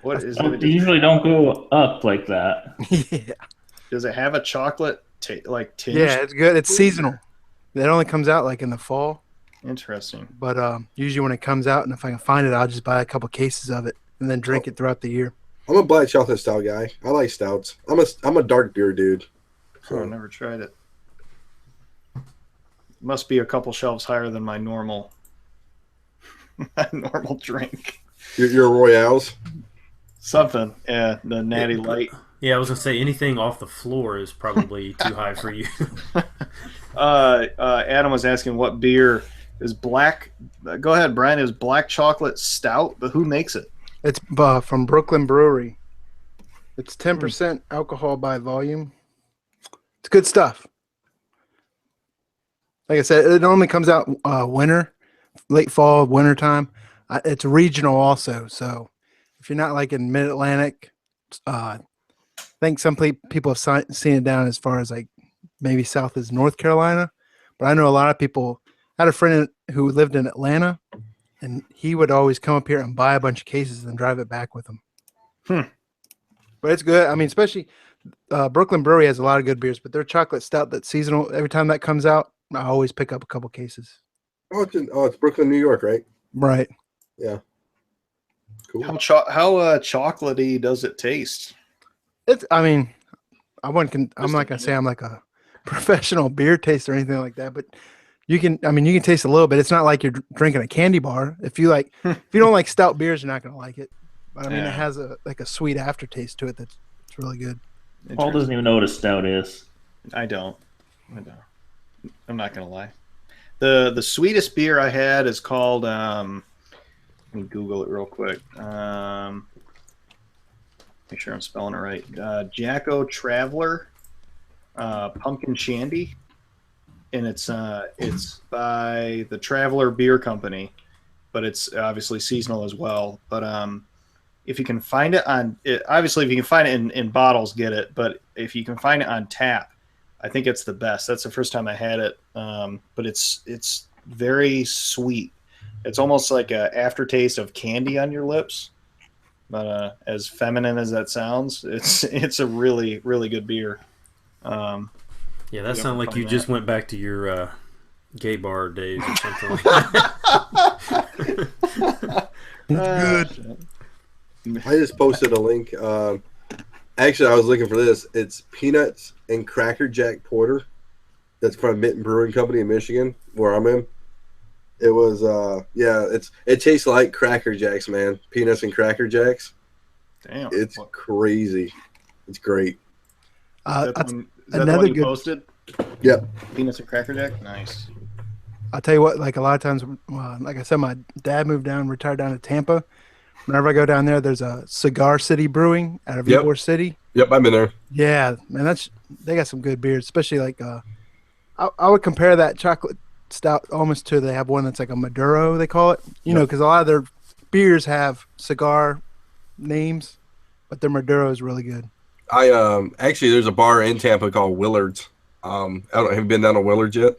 What is They it? usually don't go up like that. Yeah. Does it have a chocolate tinge? Yeah, it's good. It's seasonal. It only comes out like in the fall. Interesting. But usually when it comes out, and if I can find it, I'll just buy a couple cases of it and then drink it throughout the year. I'm a black chocolate stout guy. I like stouts. I'm a dark beer dude. Oh, I never tried it. Must be a couple shelves higher than my normal drink. Your Royales? Something. Yeah, the Natty Light. Yeah, I was gonna say anything off the floor is probably too high for you. Adam was asking what beer is black. Go ahead, Brian. Is black chocolate stout, but who makes it? It's from Brooklyn Brewery. It's 10% alcohol by volume. It's good stuff. Like I said, it normally comes out winter, late fall, winter time. It's regional also, so if you're not like in Mid-Atlantic, I think some people have seen it down as far as like maybe south as North Carolina. But I know a lot of people. I had a friend who lived in Atlanta, and he would always come up here and buy a bunch of cases and drive it back with him. But it's good. I mean, especially Brooklyn Brewery has a lot of good beers, but their chocolate stout that's seasonal, every time that comes out, I always pick up a couple cases. It's Brooklyn, New York, right? Right. Yeah. Cool. How chocolatey does it taste? I mean, I'm not gonna say I'm like a professional beer taster or anything like that, but you can taste a little bit. It's not like you're drinking a candy bar. If you don't like stout beers, you're not gonna like it. But I mean, it has a sweet aftertaste to it that's really good. Paul doesn't even know what a stout is. I don't. I'm not gonna lie. The sweetest beer I had is called. Let me Google it real quick. Make sure I'm spelling it right. Jacko Traveler, Pumpkin Shandy, and it's by the Traveler Beer Company, but it's obviously seasonal as well. But if you can find it obviously if you can find it in bottles, get it. But if you can find it on tap, I think it's the best. That's the first time I had it. But it's very sweet. It's almost like an aftertaste of candy on your lips. But as feminine as that sounds, it's a really, really good beer. Yeah, that sounds like you just went back to your gay bar days or something like that. Good. I just posted a link. Actually, I was looking for this. It's Peanuts and Cracker Jack Porter. That's from Midtown Brewing Company in Michigan, where I'm in. It was, it tastes like Cracker Jacks, man. Peanuts and Cracker Jacks. Damn. It's crazy. It's great. Is that the one you posted? Yep. Peanuts and Cracker Jack? Nice. I'll tell you what, like a lot of times, like I said, my dad retired down to Tampa. Whenever I go down there, there's a Cigar City Brewing out of Ybor City. Yep, I've been there. Yeah, man, they got some good beers, especially like I would compare that chocolate stout almost to, they have one that's like a Maduro, they call it, because a lot of their beers have cigar names, but their Maduro is really good. Actually, there's a bar in Tampa called Willard's. I don't have you been down to Willard's yet?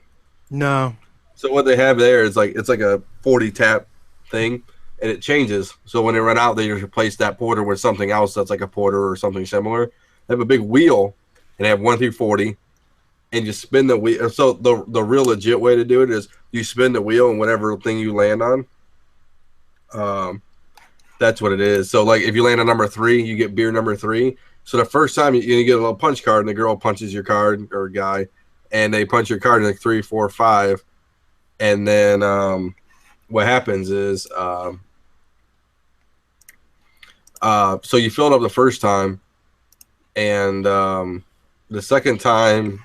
No. So what they have there is it's like a 40 tap thing, and it changes. So when they run out, they just replace that porter with something else that's like a porter or something similar. They have a big wheel, and they have 1 through 40. and just spin the wheel. So the real legit way to do it is you spin the wheel and whatever thing you land on, that's what it is. So like if you land on number 3, you get beer number 3. So the first time you get a little punch card, and the girl punches your card or guy, and they punch your card in like 3, 4, 5, and then what happens is so you fill it up the first time, and the second time,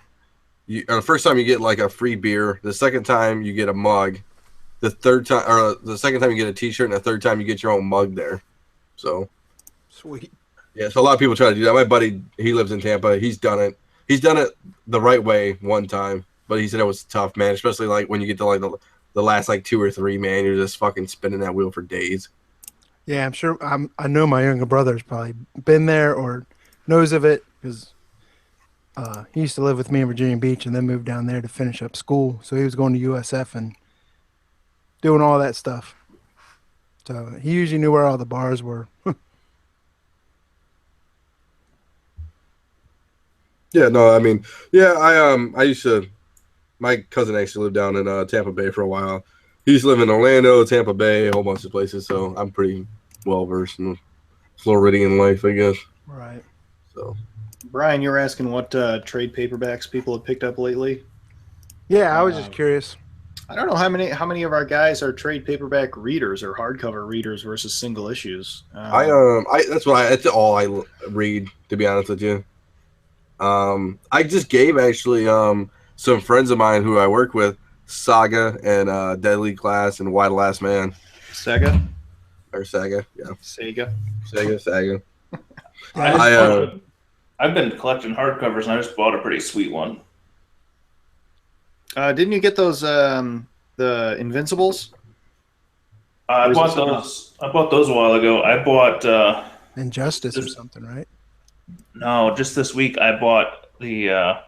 the first time you get like a free beer. The second time you get a mug. The third time, or the second time you get a T-shirt, and the third time you get your own mug there. So Sweet. yeah, so a lot of people try to do that. My buddy, he lives in Tampa. He's done it. He's done it the right way one time, but he said it was tough, man. Especially like when you get to like the last like 2 or 3, man. You're just fucking spinning that wheel for days. Yeah, I'm sure. I know my younger brother's probably been there or knows of it because he used to live with me in Virginia Beach and then moved down there to finish up school. So he was going to USF and doing all that stuff. So he usually knew where all the bars were. Yeah, no, I mean, yeah, I used to. My cousin actually lived down in Tampa Bay for a while. He used to live in Orlando, Tampa Bay, a whole bunch of places. So I'm pretty well versed in Floridian life, I guess. Right. So, Brian, you were asking what trade paperbacks people have picked up lately. Yeah, I was just curious. I don't know how many of our guys are trade paperback readers or hardcover readers versus single issues. That's all I read, to be honest with you. I just gave actually some friends of mine who I work with Saga and Deadly Class and Why the Last Man. Saga, yeah. Saga. I've been collecting hardcovers, and I just bought a pretty sweet one. Didn't you get those the Invincibles? I bought those a while ago. I bought Injustice or something, right? No, just this week I bought the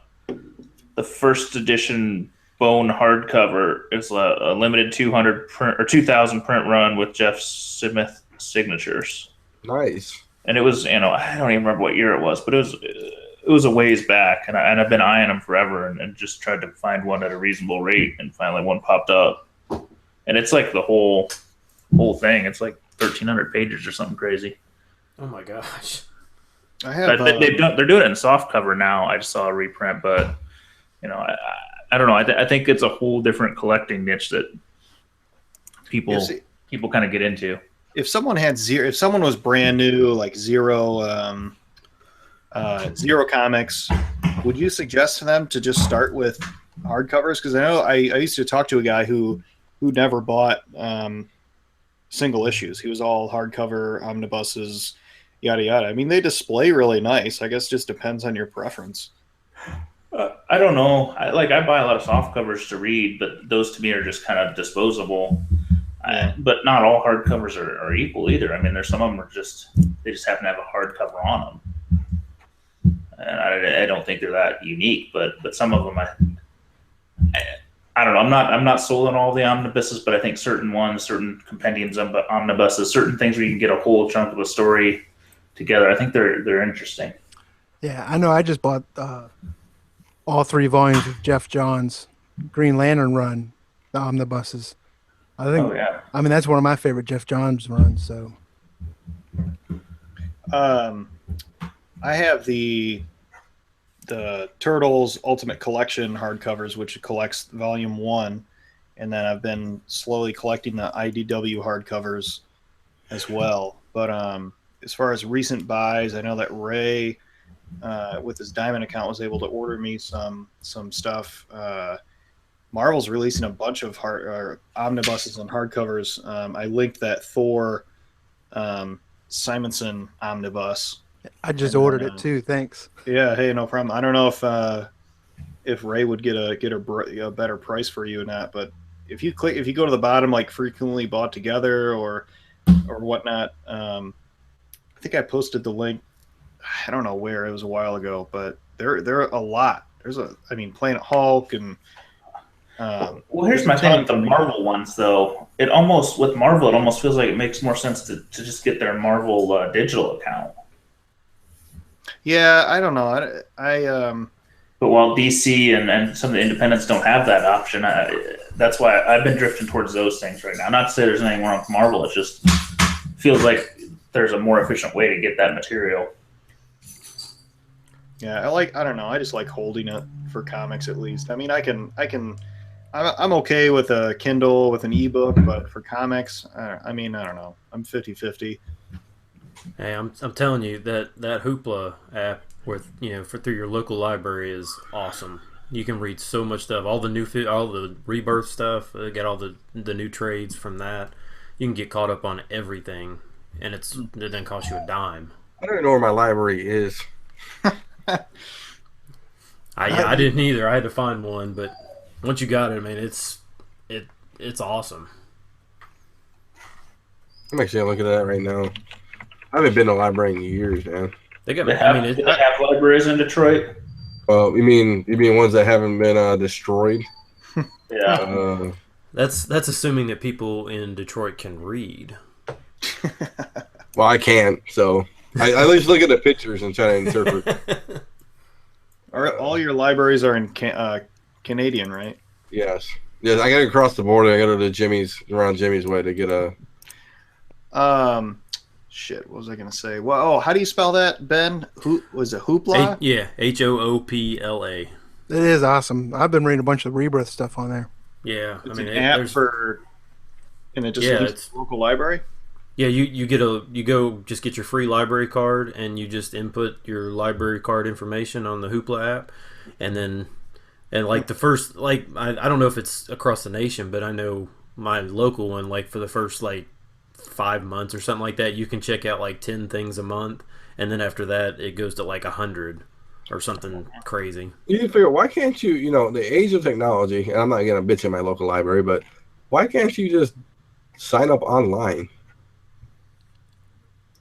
first edition Bone hardcover. It's a limited 200 print or 2,000 print run with Jeff Smith signatures. Nice. And it was, I don't even remember what year it was, but it was a ways back, and I've been eyeing them forever, and just tried to find one at a reasonable rate, and finally one popped up, and it's like the whole thing. It's like 1,300 pages or something crazy. Oh my gosh! I have. They're doing it in soft cover now. I just saw a reprint, but I don't know. I think it's a whole different collecting niche that people kind of get into. If someone was brand new, like zero comics, would you suggest to them to just start with hardcovers? Because I know I used to talk to a guy who never bought single issues. He was all hardcover omnibuses, yada yada. I mean, they display really nice. I guess it just depends on your preference. I don't know. I buy a lot of soft covers to read, but those to me are just kind of disposable. But not all hardcovers are equal either. I mean, there's some of them are they just happen to have a hardcover on them, and I don't think they're that unique. But some of them, I don't know. I'm not sold on all the omnibuses, but I think certain compendiums of omnibuses, certain things where you can get a whole chunk of a story together, I think they're interesting. Yeah, I know. I just bought all 3 volumes of Jeff Johns' Green Lantern run, the omnibuses. I think. Oh, yeah. I mean, that's one of my favorite Jeff Johns runs. So, I have the Turtles Ultimate Collection hardcovers, which collects Volume 1, and then I've been slowly collecting the IDW hardcovers as well. But as far as recent buys, I know that Ray, with his Diamond account, was able to order me some stuff. Marvel's releasing a bunch of omnibuses and hardcovers. I linked that Thor Simonson omnibus. I just ordered it too. Thanks. Yeah. Hey, no problem. I don't know if Ray would get a better price for you or not, but if you go to the bottom, like frequently bought together or whatnot, I think I posted the link. I don't know where, it was a while ago, but there are a lot. Planet Hulk and. Well, here's my thing with the Marvel ones, though. With Marvel, it almost feels like it makes more sense to just get their Marvel digital account. Yeah, I don't know. But while DC and some of the independents don't have that option, that's why I've been drifting towards those things right now. Not to say there's anything wrong with Marvel. It just feels like there's a more efficient way to get that material. Yeah, I don't know. I just like holding it for comics at least. I mean, I'm okay with a Kindle, with an ebook, but for comics, I mean, I don't know. I'm 50-50. Hey, I'm telling you that Hoopla app with through your local library is awesome. You can read so much stuff. All the Rebirth stuff. Get all the new trades from that. You can get caught up on everything, and it doesn't cost you a dime. I don't even know where my library is. I didn't either. I had to find one, but once you got it, I mean, it's awesome. I'm actually looking at that right now. I haven't been to a library in years, man. They have libraries in Detroit. Well, you mean ones that haven't been destroyed? Yeah. That's assuming that people in Detroit can read. Well, I can't, so I at least look at the pictures and try to interpret. All your libraries are in Canadian, right? Yes. I got to cross the border. I got to go to around Jimmy's Way to get a. Shit, what was I gonna say? Well, how do you spell that, Ben? Was it Hoopla? Yeah, Hoopla. It is awesome. I've been reading a bunch of Rebirth stuff on there. Yeah, it's an app for, and it just links to the local library. Yeah, you go just get your free library card and you just input your library card information on the Hoopla app, and like the first I don't know if it's across the nation, but I know my local one, like for the first 5 months or something like that, you can check out 10 things a month, and then after that it goes to 100 or something crazy. You figure, why can't you, the age of technology, and I'm not gonna bitch in my local library, but why can't you just sign up online?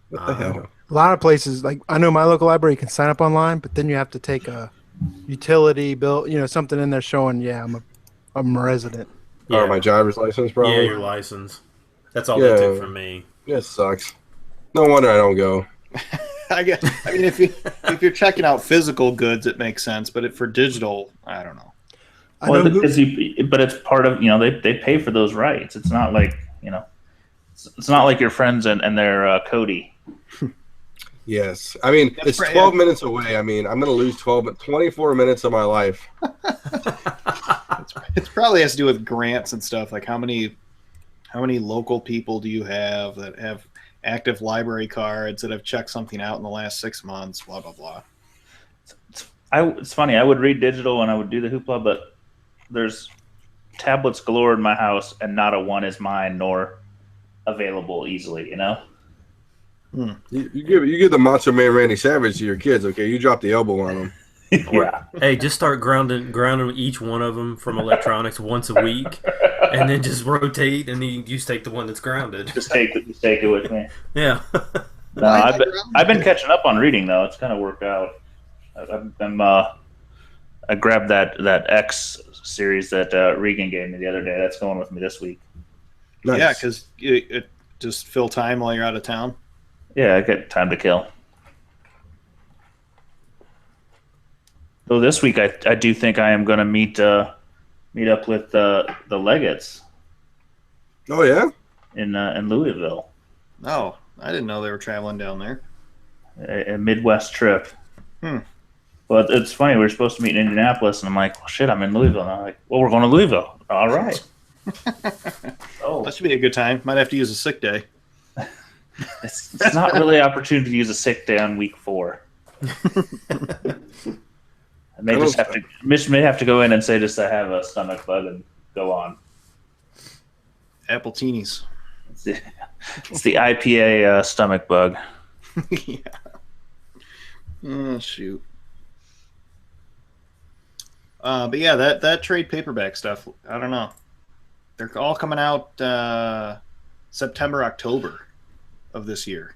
What the hell? A lot of places, I know my local library, you can sign up online, but then you have to take a utility bill, something in there showing, I'm a resident. Or my driver's license, probably. Yeah, your license. That's all they took from me. It sucks. No wonder I don't go. I mean, if you're checking out physical goods, it makes sense, but for digital, I don't know. Well, but it's part of they pay for those rights. It's not like it's not like your friends and their Kody. Yes, I mean it's 12 minutes away. I mean I'm gonna lose 24 minutes of my life. It probably has to do with grants and stuff. Like how many local people do you have that have active library cards that have checked something out in the last 6 months? Blah blah blah. It's funny. I would read digital and I would do the Hoopla, but there's tablets galore in my house, and not a one is mine nor available easily. You give the Macho Man Randy Savage to your kids, okay? You drop the elbow on them. Yeah. Hey, just start grounding each one of them from electronics once a week, and then just rotate, and then you just take the one that's grounded. Just take it with me. Yeah. No, I've been catching up on reading though. It's kind of worked out. I grabbed that X series that Regan gave me the other day. That's going with me this week. Nice. Yeah, because it just fill time while you're out of town. Yeah, I get time to kill. So this week, I do think I am going to meet up with the Leggett's. Oh yeah, in Louisville. Oh, I didn't know they were traveling down there. A Midwest trip. Well, it's funny. We were supposed to meet in Indianapolis, and I'm like, well, shit, I'm in Louisville. And I'm like, well, we're going to Louisville. All right. Oh, that should be a good time. Might have to use a sick day. It's not really an opportunity to use a sick day on week 4. I may have to go in and say just I have a stomach bug and go on. Apple teenies. It's the IPA stomach bug. Yeah. Oh, shoot. But yeah, that trade paperback stuff, I don't know. They're all coming out September, October of this year.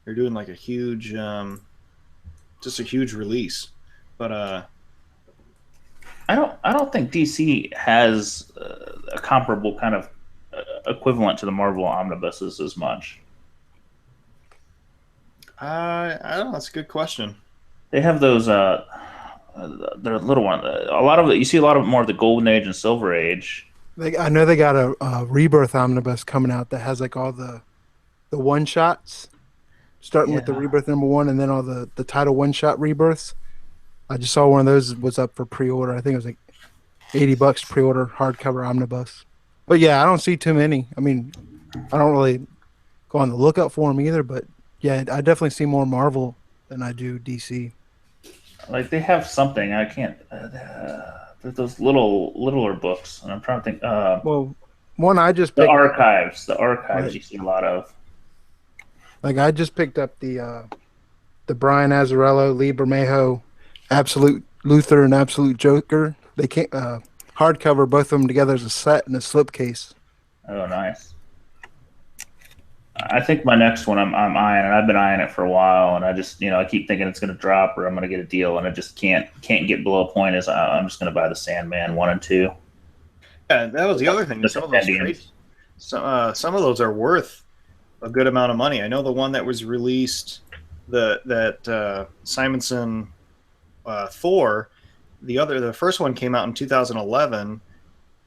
They're doing like a huge, just a huge release. But I don't think DC has a comparable kind of equivalent to the Marvel omnibuses as much. I don't know. That's a good question. They have those They're little one. A lot of it, you see a lot of more of the Golden Age and Silver Age. I know they got a Rebirth omnibus coming out that has like all the one shots, starting with the Rebirth #1, and then all the title one shot rebirths. I just saw one of those was up for pre-order. I think it was like $80 pre-order hardcover omnibus. But yeah, I don't see too many. I mean, I don't really go on the lookout for them either. But yeah, I definitely see more Marvel than I do DC. Like they have something I can't. Those littler books, and I'm trying to think. Well, one I just the picked archives. Right. You see a lot of. Like I just picked up the Brian Azzarello, Lee Bermejo, Absolute Luthor, and Absolute Joker. They can't hardcover both of them together as a set in a slipcase. Oh, nice. I think my next one I'm eyeing, and I've been eyeing it for a while, and I just I keep thinking it's going to drop or I'm going to get a deal, and I just can't get below a point. Is I'm just going to buy the Sandman 1 and 2. Yeah, that was the other thing. Some of those trades, some of those are worth a good amount of money. I know the one that was released, that Simonson Thor, the first one came out in 2011,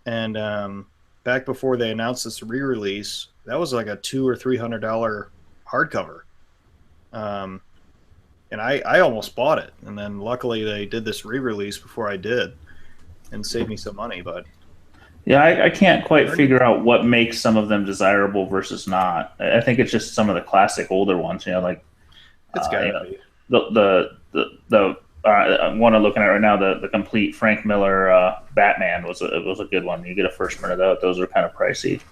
and back before they announced this re-release, that was like a $200 or $300 hardcover, and I almost bought it, and then luckily they did this re-release before I did, and saved me some money. But yeah, I can't quite figure out what makes some of them desirable versus not. I think it's just some of the classic older ones, like it's gotta be the one I'm looking at right now, the complete Frank Miller Batman was a good one. You get a first print of that; those are kind of pricey.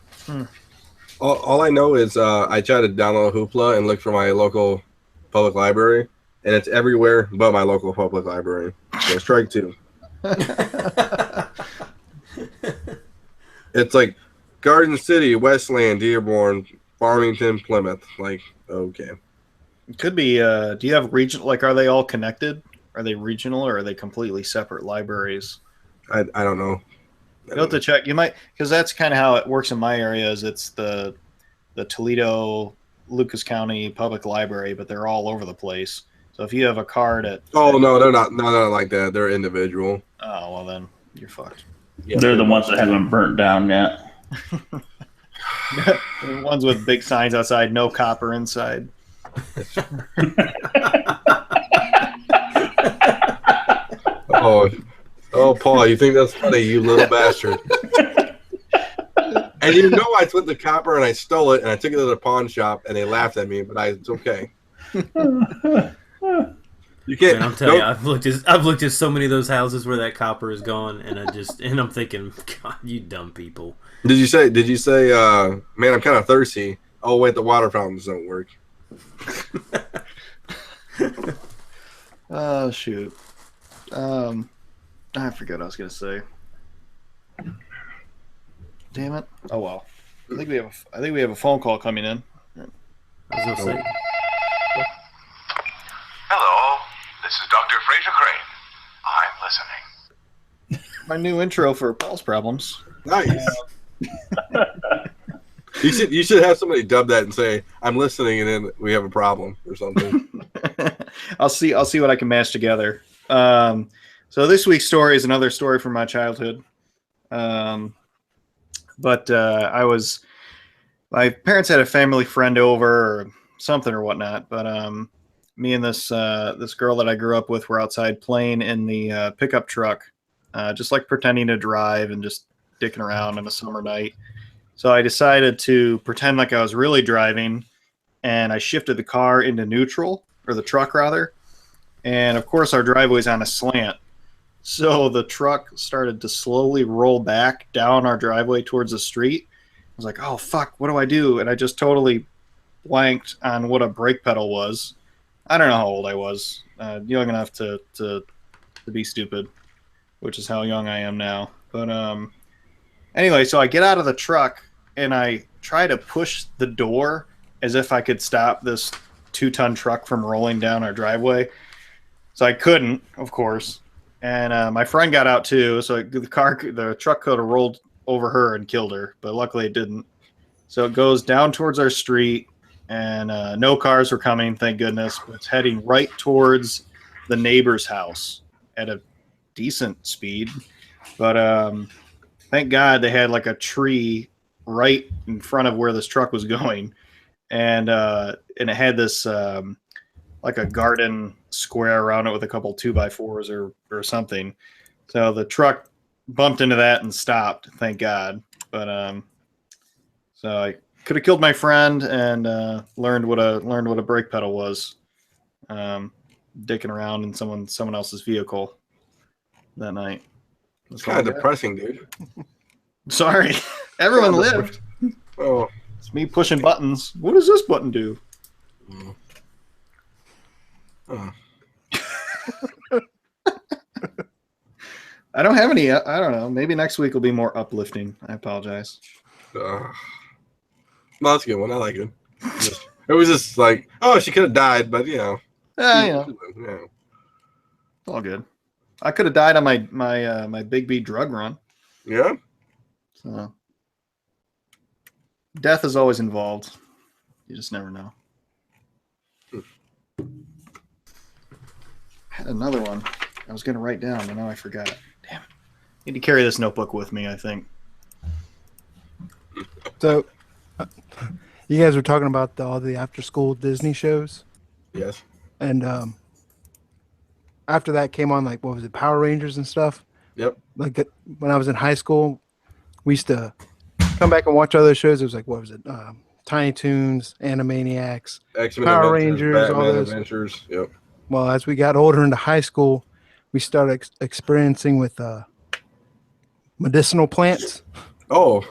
All I know is I tried to download Hoopla and look for my local public library, and it's everywhere but my local public library. So strike two. It's like Garden City, Westland, Dearborn, Farmington, Plymouth. Like, okay. It could be. Do you have regional? Like, are they all connected? Are they regional, or are they completely separate libraries? I don't know. You'll have to check. You might, because that's kind of how it works in my area. Is it's the Toledo, Lucas County Public Library, but they're all over the place. So if you have a card at no, they're not. No, they're not like that. They're individual. Oh well, then you're fucked. Yeah, they're the ones that haven't burnt down yet. The ones with big signs outside, no copper inside. Oh, Paul, you think that's funny, you little bastard. And I took the copper and I stole it and I took it to the pawn shop and they laughed at me, but it's okay. You can't. Man, I'm telling you, I've looked at so many of those houses where that copper is gone, and I'm thinking, God, you dumb people. Did you say, man, I'm kind of thirsty. Oh wait, the water fountains don't work. Oh shoot. I forget what I was gonna say. Damn it. Oh well. I think we have a phone call coming in. I was gonna say. Hello, this is Dr. Fraser Crane. I'm listening. My new intro for Paul's Problems. Nice. You should have somebody dub that and say, "I'm listening," and then we have a problem or something. I'll see what I can match together. So this week's story is another story from my childhood. But my parents had a family friend over or something or whatnot. But me and this girl that I grew up with were outside playing in the pickup truck, just like pretending to drive and just dicking around on a summer night. So I decided to pretend like I was really driving, and I shifted the car into neutral, or the truck rather. And of course, our driveway's on a slant. So the truck started to slowly roll back down our driveway towards the street. I was like, oh, fuck, what do I do? And I just totally blanked on what a brake pedal was. I don't know how old I was. Young enough to be stupid, which is how young I am now. But anyway, so I get out of the truck, and I try to push the door as if I could stop this 2-ton truck from rolling down our driveway. So I couldn't, of course. And my friend got out too, so the truck could have rolled over her and killed her, but luckily it didn't. So it goes down towards our street, and no cars were coming, thank goodness. But it's heading right towards the neighbor's house. at a decent speed, but thank God they had like a tree right in front of where this truck was going, and it had this like a garden square around it with a couple 2x4s or something. So the truck bumped into that and stopped, thank God. But so I could have killed my friend and learned what a brake pedal was, dicking around in someone else's vehicle that night. It's kind of depressing, dude. Sorry, everyone lived. Oh, it's me pushing buttons. What does this button do? Oh. I don't have any. I don't know. Maybe next week will be more uplifting. I apologize. No, that's a good one. I like it. It was just like, oh, she could have died, but Yeah. yeah. It's all good. I could have died on my Big B drug run. Yeah. So death is always involved. You just never know. I had another one I was going to write down, but now I forgot it. Damn it. Need to carry this notebook with me, I think. So, you guys were talking about all the after-school Disney shows, Yes. and after that came on, like, what was it, Power Rangers and stuff? Yep. Like, when I was in high school, we used to come back and watch other shows. It was like, what was it, Tiny Toons, Animaniacs, X-Men Power Adventures, Rangers, all Batman those. Adventures. Yep. Well, as we got older into high school, we started experiencing with medicinal plants. Oh.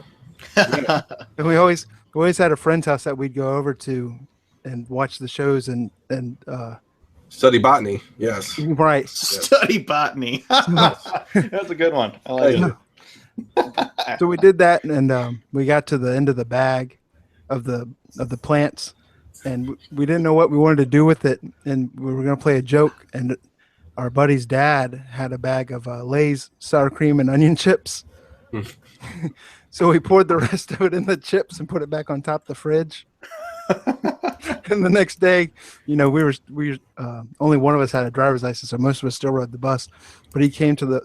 And we always had a friend's house that we'd go over to and watch the shows and Study botany. Yes. right. Study botany. That's a good one. I like it. So we did that, and we got to the end of the bag of the plants, and we didn't know what we wanted to do with it, and we were going to play a joke, and our buddy's dad had a bag of Lay's sour cream and onion chips. So we poured the rest of it in the chips and put it back on top of the fridge. And the next day, we were only one of us had a driver's license, so most of us still rode the bus. But he came to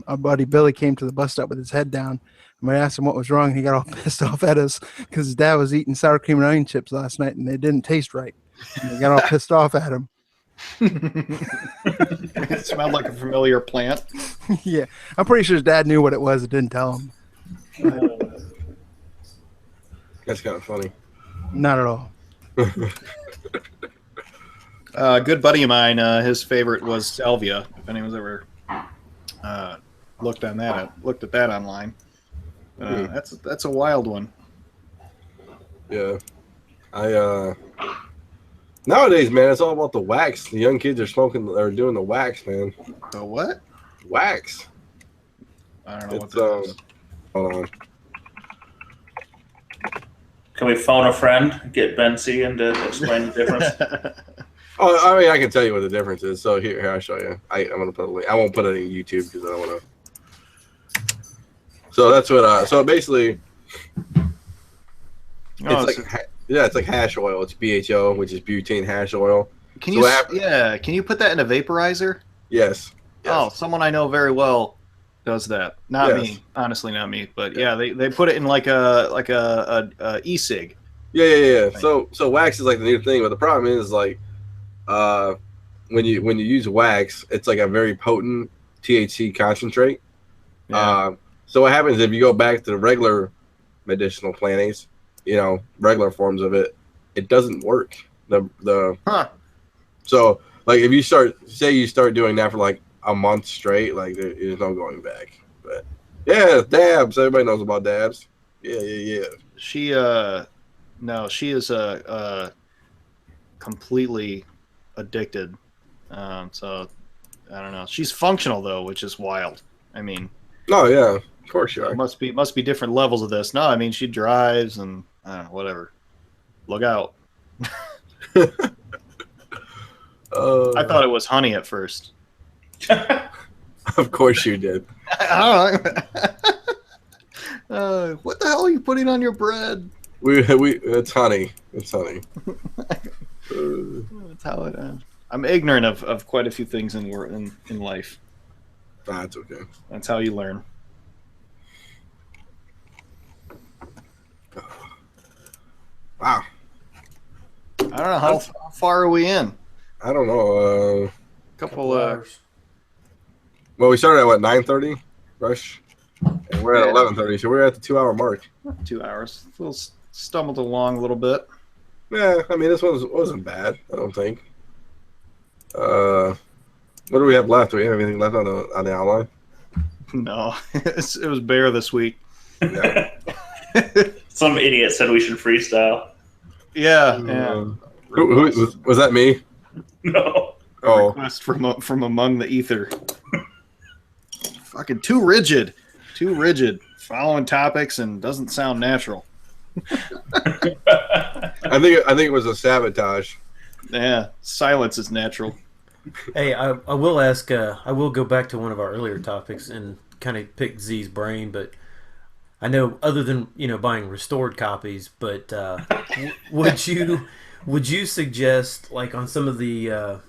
our buddy Billy came to the bus stop with his head down. And we asked him what was wrong, and he got all pissed off at us because his dad was eating sour cream and onion chips last night, and they didn't taste right. And we got all pissed off at him. It smelled like a familiar plant. Yeah, I'm pretty sure his dad knew what it was. It didn't tell him. That's kind of funny. Not at all. A good buddy of mine, his favorite was salvia. If anyone's ever looked at that online, that's a wild one. Yeah. Nowadays, man, it's all about the wax. The young kids are doing the wax, man. The what? Wax. I don't know what It's that is. hold on. Can we phone a friend, get Ben C in to explain the difference? Oh, I mean, I can tell you what the difference is. So here I'll show you. I'm gonna put a link. I won't put it in YouTube because I don't want to. So that's what. So basically, it's like hash oil. It's BHO, which is butane hash oil. Can So you can you put that in a vaporizer? Yes. Oh, someone I know very well does that. Not Yes. me, honestly, not me. But yeah, they put it in like a e-cig. Yeah. So wax is like the new thing, but the problem is like, when you use wax, it's like a very potent THC concentrate. Yeah. So what happens if you go back to the regular medicinal plantings, regular forms of it, it doesn't work. So like if you start doing that for like a month straight, like there's no going back. But yeah, dabs. Everybody knows about dabs. Yeah. She she is completely addicted. So I don't know. She's functional though, which is wild. I mean, Oh yeah, of course you there are. must be different levels of this. No, I mean she drives and whatever. Look out. I thought it was honey at first. Of course you did. I don't know. What the hell are you putting on your bread? It's honey. It's honey. That's how it. I'm ignorant of quite a few things in life. That's okay. That's how you learn. Wow. I don't know how far are we in. I don't know. Couple hours. Well, we started at what 9:30, Rush, and we're at 11:30, so we're at the 2-hour mark. 2 hours. A little stumbled along a little bit. Yeah, I mean this one wasn't bad. I don't think. What do we have left? Do we have anything left on the outline? No, it was bare this week. Yeah. Some idiot said we should freestyle. Yeah. Who was that? Me? No. Oh, Request from among the ether. Fucking too rigid. Following topics and doesn't sound natural. I think it was a sabotage. Yeah, silence is natural. Hey, I will ask. I will go back to one of our earlier topics and kind of pick Z's brain, but I know other than buying restored copies, but would you suggest, like on some of the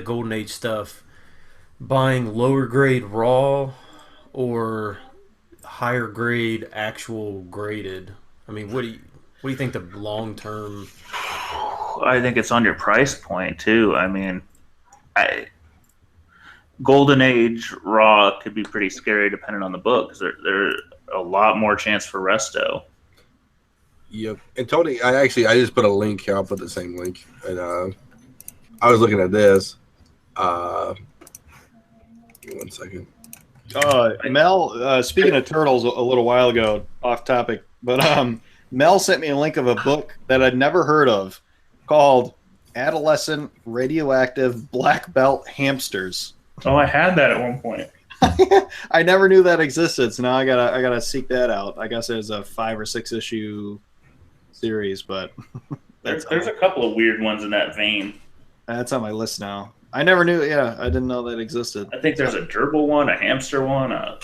Golden Age stuff, buying lower grade raw or higher grade actual graded? I mean, what do you think the long term? I think it's on your price point too. I mean, Golden Age raw could be pretty scary depending on the book, because there's a lot more chance for resto. Yep. And Tony, I just put a link here. I'll put the same link. And I was looking at this. Give me 1 second. Mel, speaking of turtles a little while ago, off topic, but Mel sent me a link of a book that I'd never heard of called Adolescent Radioactive Black Belt Hamsters. Oh, I had that at one point. I never knew that existed, so now I gotta seek that out. I guess there's a 5 or 6 issue series, but there's a couple of weird ones in that vein. That's on my list now. I never knew. Yeah, I didn't know that existed. I think there's a gerbil one, a hamster one, a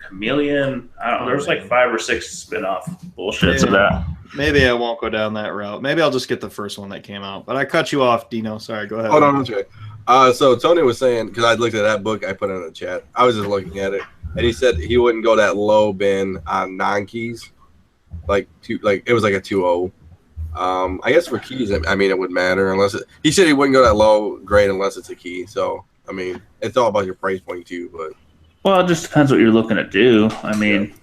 chameleon. I don't know. There's like 5 or 6 spin-off bullshits of that. Maybe I won't go down that route. Maybe I'll just get the first one that came out. But I cut you off, Dino. Sorry, go ahead. Oh, no, that's okay. So Tony was saying, because I looked at that book, I put it in the chat. I was just looking at it, and he said he wouldn't go that low bin on non-keys, like it was like a 2.0. I guess for keys, I mean, it would matter unless he said he wouldn't go that low grade unless it's a key. So I mean, it's all about your price point too. But well, it just depends what you're looking to do. I mean,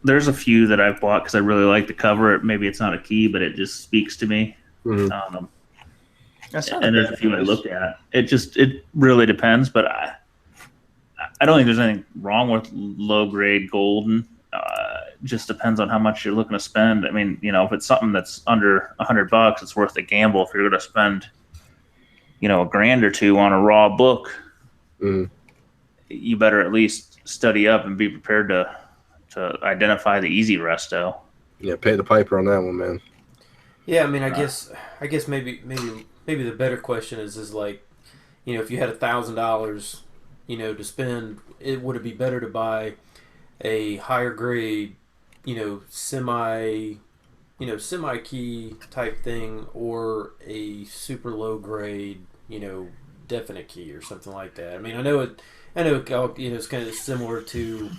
there's a few that I've bought because I really like the cover. Maybe it's not a key, but it just speaks to me. mm-hmm. And there's a few I looked at. It really depends, but I don't think there's anything wrong with low grade golden. Just depends on how much you're looking to spend. I mean, if it's something that's under $100, it's worth the gamble. If you're going to spend, $1,000 or $2,000 on a raw book, you better at least study up and be prepared to identify the easy resto. Yeah, pay the piper on that one, man. Yeah, I mean, I guess maybe the better question is like, if you had $1,000, to spend, would it be better to buy a higher grade, semi key type thing, or a super low grade, definite key or something like that? I mean, I know it's kind of similar to,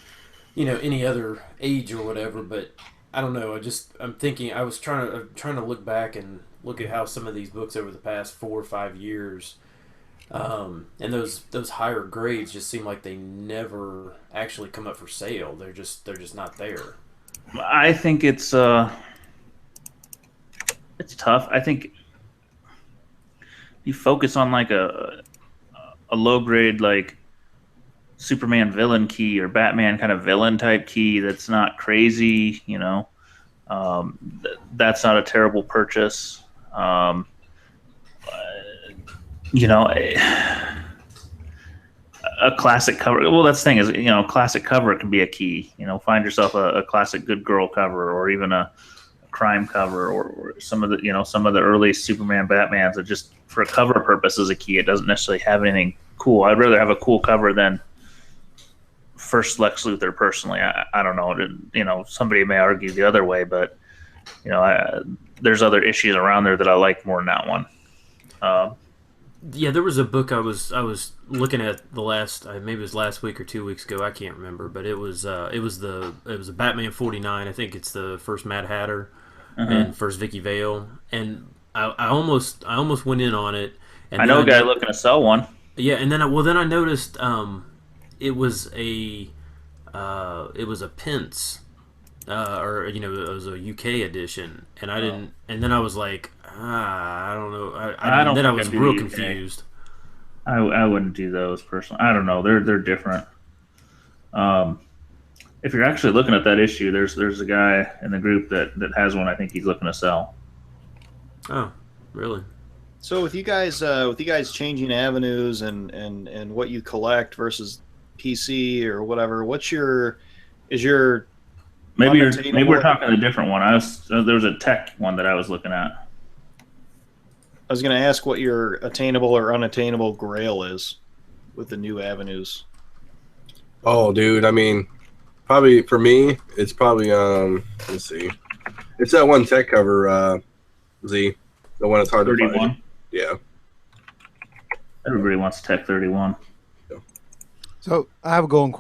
any other age or whatever, but I don't know. I'm thinking, I was trying to look back and look at how some of these books over the past 4 or 5 years, and those higher grades just seem like they never actually come up for sale. They're just not there. I think it's tough. I think you focus on like a low grade, like Superman villain key or Batman kind of villain type key that's not crazy, that's not a terrible purchase. A classic cover. Well, that's the thing is, classic cover can be a key. Find yourself a classic good girl cover, or even a crime cover, or some of the early Superman Batmans that just for a cover purpose is a key. It doesn't necessarily have anything cool. I'd rather have a cool cover than first Lex Luthor. Personally, I don't know. Somebody may argue the other way, but there's other issues around there that I like more than that one. Yeah, there was a book I was looking at the last maybe it was last week or 2 weeks ago. I can't remember, but it was a Batman 49. I think it's the first Mad Hatter and first Vicky Vale, and I almost went in on it. And I know a guy looking to sell one. Yeah, and then I noticed it was a Pence. Or it was a UK edition, and I didn't. And then I was like, I don't know. Then I was real confused. I wouldn't do those personally. I don't know. They're different. If you're actually looking at that issue, there's a guy in the group that has one. I think he's looking to sell. Oh, really? So with you guys changing avenues and what you collect versus PC or whatever, maybe we're talking a different one. There was a tech one that I was looking at. I was going to ask what your attainable or unattainable grail is with the new avenues. Oh, dude, I mean, probably for me, it's probably let's see, it's that one tech cover, Z, the one that's hard 31. to find. Yeah. Everybody wants Tech 31. Yeah. So I have a golden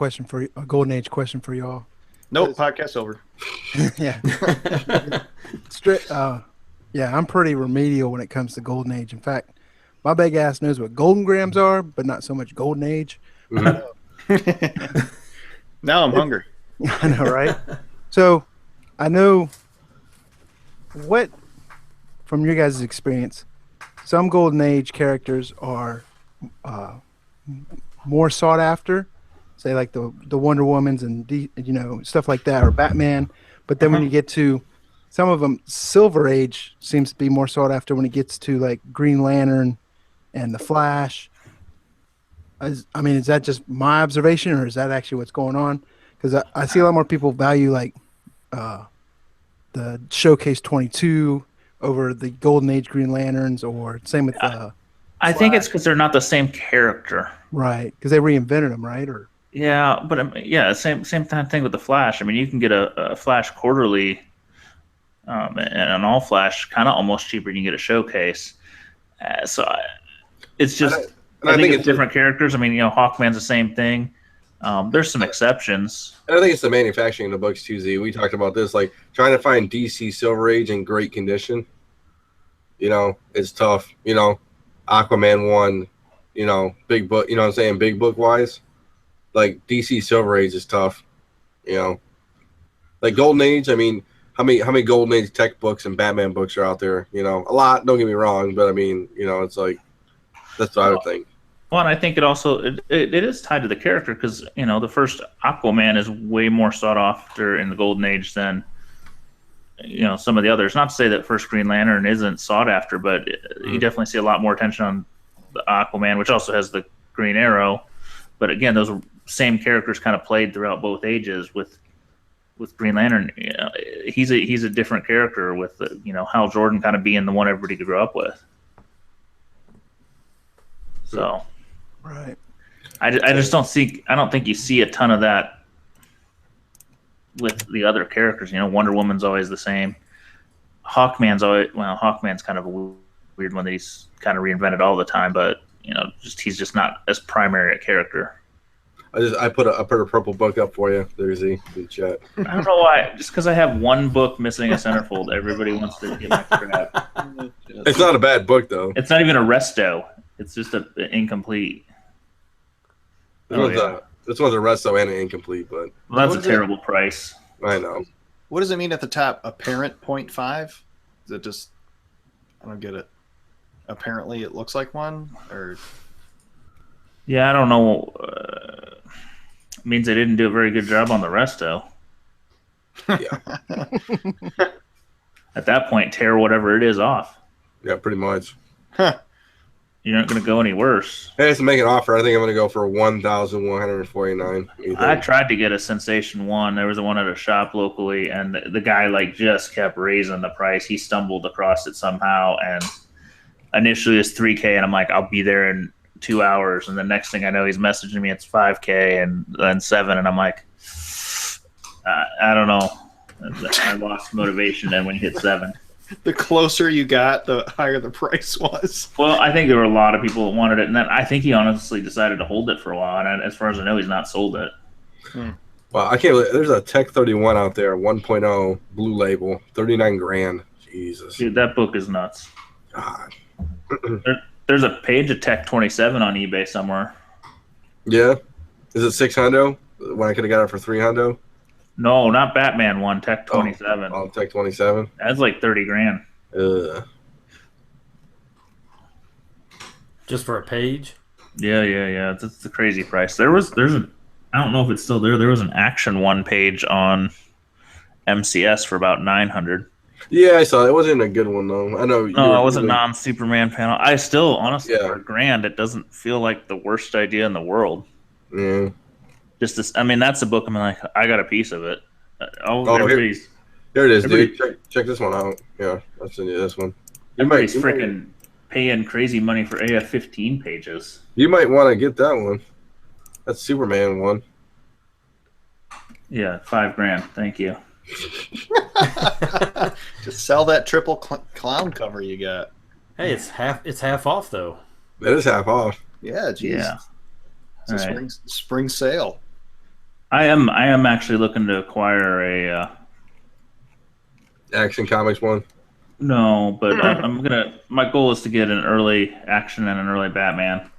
age question for y'all. Nope, podcast over. Yeah. Yeah, I'm pretty remedial when it comes to golden age. In fact, my big ass knows what golden grams are, but not so much golden age. Mm-hmm. Now I'm hungry. I know, right? So I know what, from your guys' experience, some golden age characters are more sought after, say like the Wonder Womans and stuff like that, or Batman. But then when you get to some of them, Silver Age seems to be more sought after when it gets to like Green Lantern and the Flash. Is that just my observation, or is that actually what's going on? Because I see a lot more people value like the Showcase 22 over the Golden Age Green Lanterns, or same with I think it's because they're not the same character. Right, because they reinvented them, right? Or yeah, but same kind of thing with the Flash. I mean, you can get a Flash quarterly and an all Flash kind of almost cheaper than you get a Showcase. It's just I think it's different characters. I mean, Hawkman's the same thing. There's some exceptions. And I think it's the manufacturing of the books too, Z. We talked about this, like trying to find DC Silver Age in great condition. It's tough. Aquaman 1, big book, what I'm saying, big book wise. Like DC Silver Age is tough. Like Golden Age, I mean, how many Golden Age tech books and Batman books are out there? A lot, don't get me wrong, but I mean, it's like that's what I would think. Well, and I think it also it is tied to the character because the first Aquaman is way more sought after in the Golden Age than some of the others. Not to say that first Green Lantern isn't sought after, but you definitely see a lot more attention on the Aquaman, which also has the Green Arrow. But again, those same characters kind of played throughout both ages. With Green Lantern, he's a different character with Hal Jordan kind of being the one everybody grew up with. So, right. I just don't think you see a ton of that with the other characters. Wonder Woman's always the same. Hawkman's kind of a weird one that he's kind of reinvented all the time, but he's just not as primary a character. I put a purple book up for you, there, Z, in the chat. I don't know why. Just because I have one book missing a centerfold, everybody wants to get my crap. It's not a bad book though. It's not even a resto. It's just an incomplete. This one's a resto and an incomplete, but that's a terrible price. I know. What does it mean at the top? Apparent 0.5? Is it just? I don't get it. Apparently, it looks like one, or yeah, I don't know. It means they didn't do a very good job on the resto. Yeah. At that point, tear whatever it is off. Yeah, pretty much. You're not going to go any worse. Hey, to make an offer, I think I'm going to go for $1,149. I tried to get a Sensation 1. There was one at a shop locally, and the guy just kept raising the price. He stumbled across it somehow, and initially it was $3K, and I'm like, I'll be there in 2 hours. And the next thing I know, he's messaging me, it's $5K, and then $7, and I'm like, I don't know. I lost motivation then when he hit $7. The closer you got, the higher the price was. Well, I think there were a lot of people that wanted it, and then I think he honestly decided to hold it for a while. And as far as I know, he's not sold it. Wow, I can't believe there's a Tech 31 out there, 1.0 blue label, 39 grand. Jesus. Dude, that book is nuts. God. There's a page of Tech 27 on eBay somewhere. Yeah? Is it 600 when I could have got it for 300? No, not Batman one, Tech 27. Oh, Tech 27? That's like 30 grand. Just for a page? Yeah. That's a crazy price. There's an, I don't know if it's still there. There was an Action One page on MCS for about 900. Yeah, I saw it. It wasn't a good one though. I know. No, it was a non-Superman panel. I still, honestly, Yeah. for $1,000, it doesn't feel like the worst idea in the world. Yeah. Just this, I mean, that's a book. I'm like, I got a piece of it. Here it is, dude. Check this one out. Yeah, I'll send you this one. Everybody's freaking paying crazy money for AF-15 pages. You might want to get that one. That's Superman one. Yeah, $5,000. Thank you. Just sell that triple clown cover you got. Hey, it's half off though. That is half off. Yeah, geez. Yeah. It's a spring sale. I am actually looking to acquire a Action Comics one. no, but my goal is to get an early Action and an early Batman.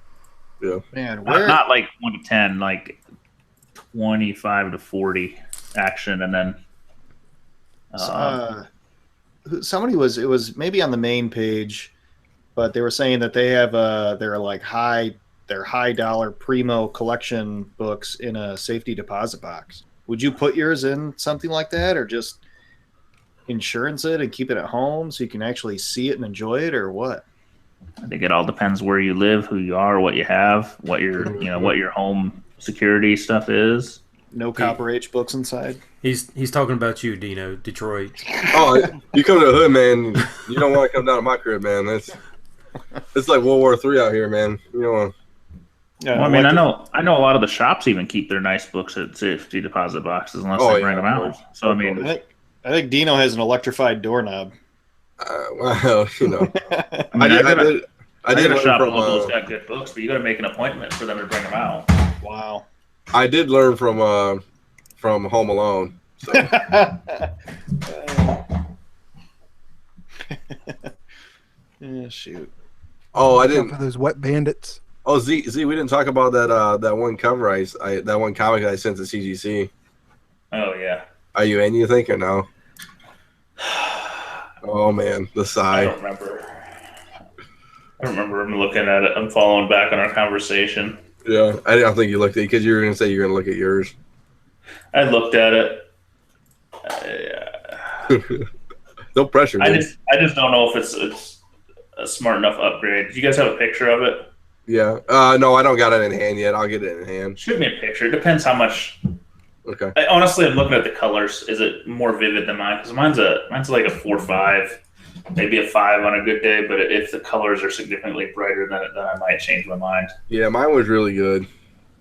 Yeah. Man, where Not like 1 to 10, like 25 to 40 Action, and then somebody it was maybe on the main page, but they were saying that they have their high dollar primo collection books in a safety deposit box. Would you put yours in something like that, or just insurance it and keep it at home so you can actually see it and enjoy it, or what? I think it all depends where you live, who you are, what you have, what your what your home security stuff is. No Copper H books inside. He's talking about you, Dino, Detroit. Oh, you come to the hood, man. You don't want to come down to my crib, man. It's like World War III out here, man. You know. Well, I mean, I know a lot of the shops even keep their nice books at safety deposit boxes unless they bring them out. So I mean, I think Dino has an electrified doorknob. Well, you know, I did a shop learn that's from got good books, but you got to make an appointment for them to bring them out. Wow. I did learn from Home Alone. So. Yeah, shoot. Oh, I didn't. For those wet bandits. Oh, Z, we didn't talk about that one cover that one comic I sent to CGC. Oh yeah. Are you in? You think or no? Oh man, the I sigh. don't remember. I remember him looking at it. I'm following back on our conversation. Yeah, I don't think you looked at it because you were gonna say you're gonna look at yours. I looked at it. No pressure. I Dude. just don't know if it's a smart enough upgrade. Do you guys have a picture of it? Yeah. No, I don't got it in hand yet. I'll get it in hand. Shoot me a picture. It depends how much. Okay. Honestly, I'm looking at the colors. Is it more vivid than mine? Because mine's like a 4.5, maybe a 5 on a good day. But if the colors are significantly brighter than it, then I might change my mind. Yeah, mine was really good.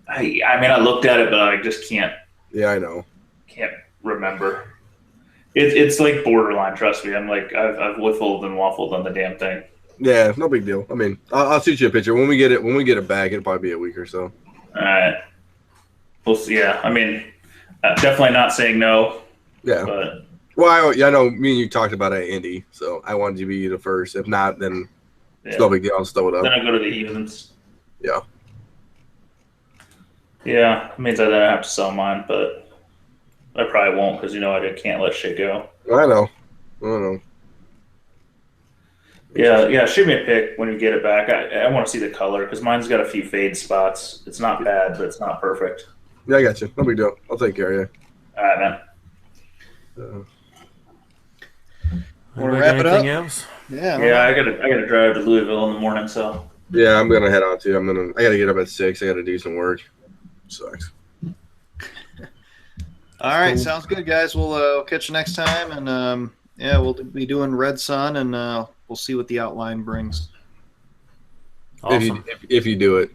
I mean, I looked at it, but I just can't remember. It's like borderline. Trust me. I'm like I've whiffled and waffled on the damn thing. Yeah, no big deal. I mean, I'll shoot you a picture when we get it back. It'll probably be a week or so. All right. We'll see. Yeah, I mean, definitely not saying no. Yeah. But well, I know me and you talked about it at Indy, so I wanted you to be the first. If not, then it's no big deal. I'll stow it up. Then I go to the heathens. Yeah. Yeah, it means I then have to sell mine, but I probably won't because I can't let shit go. I know. Yeah. Shoot me a pic when you get it back. I want to see the color because mine's got a few fade spots. It's not bad, but it's not perfect. Yeah, I got you. No big deal. I'll take care of you. All right, man. Want to wrap it up? Else? Yeah. Yeah, I gotta drive to Louisville in the morning, so. Yeah, I'm gonna head out too. I gotta get up at 6. I gotta do some work. Sucks. All right, sounds good, guys. We'll catch you next time, and we'll be doing Red Sun, and we'll see what the outline brings. Awesome. If you do it.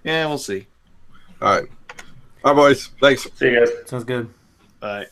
Yeah, we'll see. All right. All right, boys. Thanks. See you guys. Sounds good. Bye.